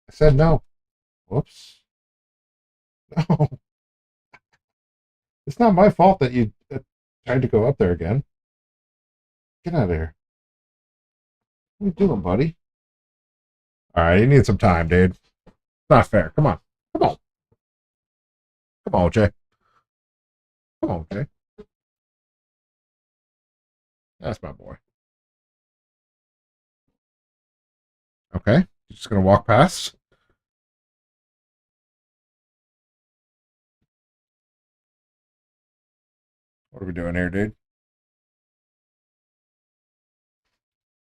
I said no. Whoops. No, it's not my fault that you tried to go up there again. Get out of here. What are you doing, buddy? All right, you need some time, dude. Not fair. Come on. Come on. Come on, Jay. Come on, Jay. That's my boy. Okay. You're just going to walk past? What are we doing here, dude?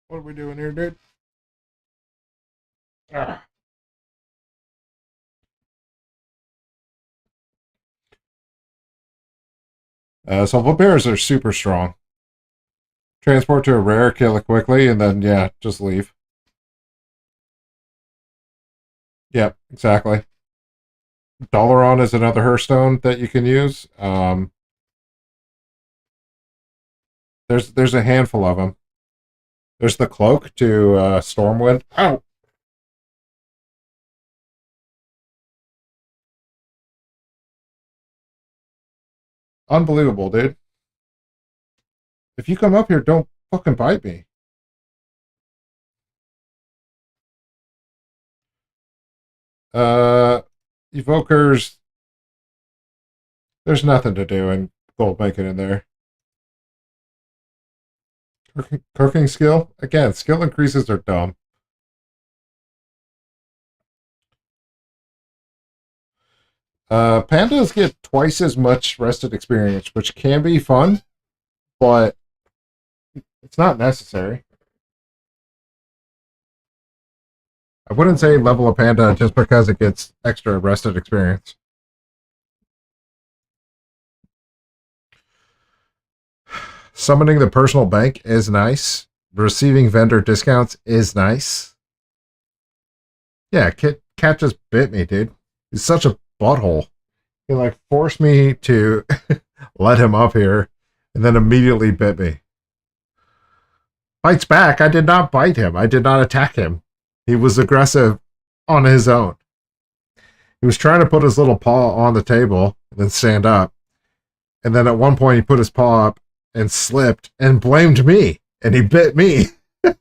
What are we doing here, dude? Ah. So Vampires are super strong. Transport to a rare, kill it quickly, and then, yeah, just leave. Yep, exactly. Dalaran is another Hearthstone that you can use. There's a handful of them. There's the cloak to Stormwind. Ow! Unbelievable, dude. If you come up here, don't fucking bite me. Uh, Evokers, there's nothing to do in gold making in there. Cooking skill? Again, skill increases are dumb. Pandas get twice as much rested experience, which can be fun, but it's not necessary. I wouldn't say level a panda just because it gets extra rested experience. Summoning the personal bank is nice. Receiving vendor discounts is nice. Yeah, Cat just bit me, dude. He's such a butthole. He like forced me to let him up here and then immediately bit me. Bites back. I did not bite him. I did not attack him. He was aggressive on his own. He was trying to put his little paw on the table and then stand up. And then at one point he put his paw up and slipped and blamed me. And he bit me. That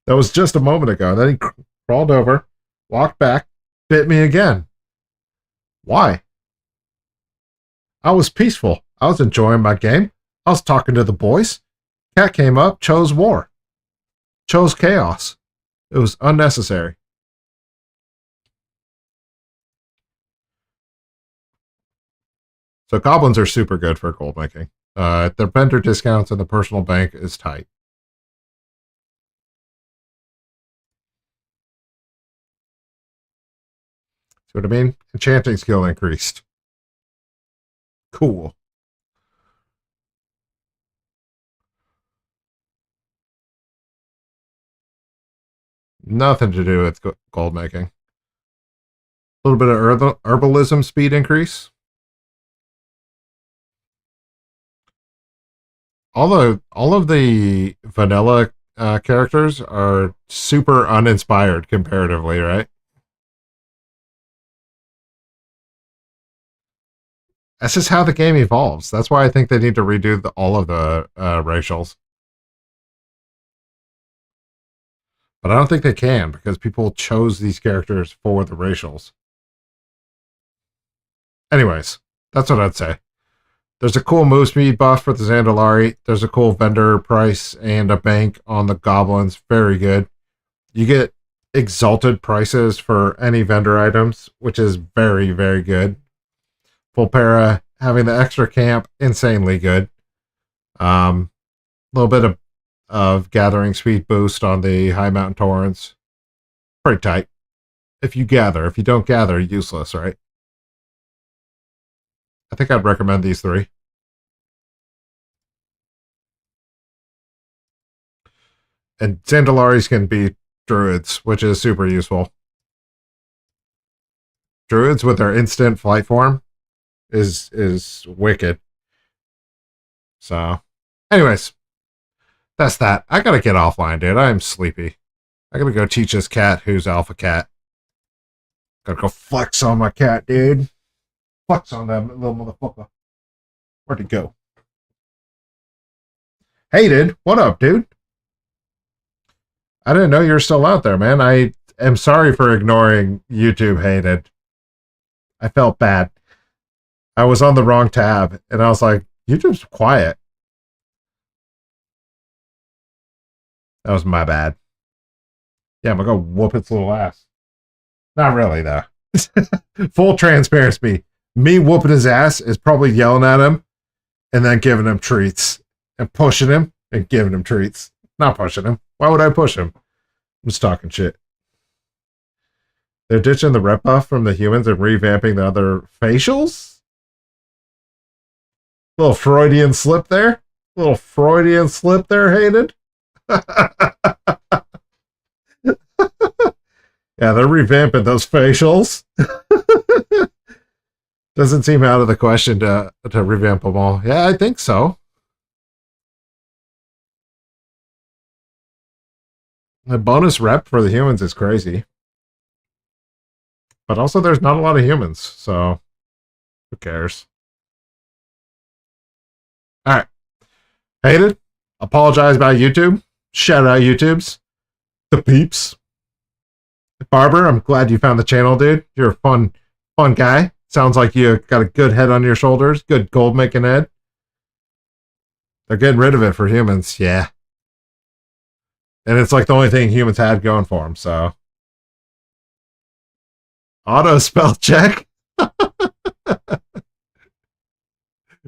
was just a moment ago. Then he crawled over, walked back, bit me again. Why? I was peaceful. I was enjoying my game. I was talking to the boys. Cat came up, chose war, chose chaos. It was unnecessary. So goblins are super good for gold making. Their vendor discounts and the personal bank is tight. See what I mean? Enchanting skill increased. Cool. Nothing to do with gold making. A little bit of herbalism speed increase. All of the vanilla characters are super uninspired comparatively, right? That's just how the game evolves. That's why I think they need to redo all of the racials. But I don't think they can because people chose these characters for the racials. Anyways, that's what I'd say. There's a cool move speed buff for the Zandalari. There's a cool vendor price and a bank on the goblins. Very good. You get exalted prices for any vendor items, which is very, very good. Full para having the extra camp, insanely good. A little bit of gathering speed boost on the high mountain torrents. Pretty tight. If you gather. If you don't gather, useless, right? I think I'd recommend these three. And Zandalaris can be druids, which is super useful. Druids with their instant flight form is wicked. So, anyways, that's that. I gotta get offline, dude. I'm sleepy. I gotta go teach this cat who's alpha cat. Gotta go flex on my cat, dude. Flex on that little motherfucker. Where'd he go? Hey, dude. What up, dude? I didn't know you were still out there, man. I am sorry for ignoring YouTube hated. I felt bad. I was on the wrong tab, and I was like, YouTube's quiet. That was my bad. Yeah, I'm gonna go whoop its little ass. Not really, though. Full transparency. Me whooping his ass is probably yelling at him and then giving him treats. And pushing him and giving him treats. Not pushing him. Why would I push him? I'm just talking shit. They're ditching the rep buff from the humans and revamping the other facials? Little Freudian slip there? Little Freudian slip there, hated? Yeah, they're revamping those facials. Doesn't seem out of the question to revamp them all. Yeah, I think so. The bonus rep for the humans is crazy. But also there's not a lot of humans, so who cares? Alright. Hated. Apologize about YouTube. Shout out YouTubes. The peeps. Barber, I'm glad you found the channel, dude. You're a fun guy. Sounds like you got a good head on your shoulders. Good gold making head. They're getting rid of it for humans, yeah. And it's like the only thing humans had going for them, so. Auto spell check?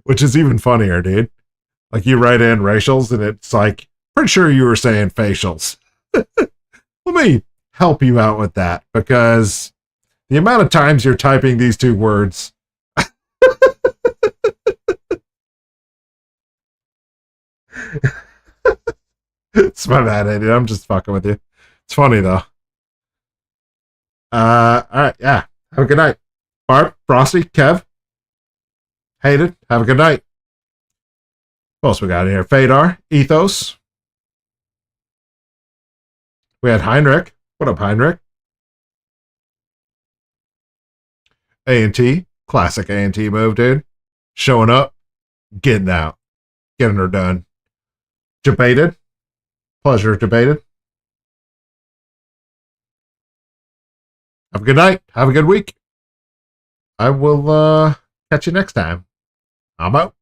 Which is even funnier, dude. Like you write in racials and it's like, pretty sure you were saying facials. Let me help you out with that because the amount of times you're typing these two words. It's my bad, dude. I'm just fucking with you. It's funny though. All right, yeah. Have a good night. Barb, Frosty, Kev, Hated. Have a good night. What else we got here? Fadar, Ethos. We had Heinrich. What up, Heinrich? A&T. Classic A&T move, dude. Showing up, getting out, getting her done. Debated. Pleasure debated. Have a good night. Have a good week. I will catch you next time. I'm out.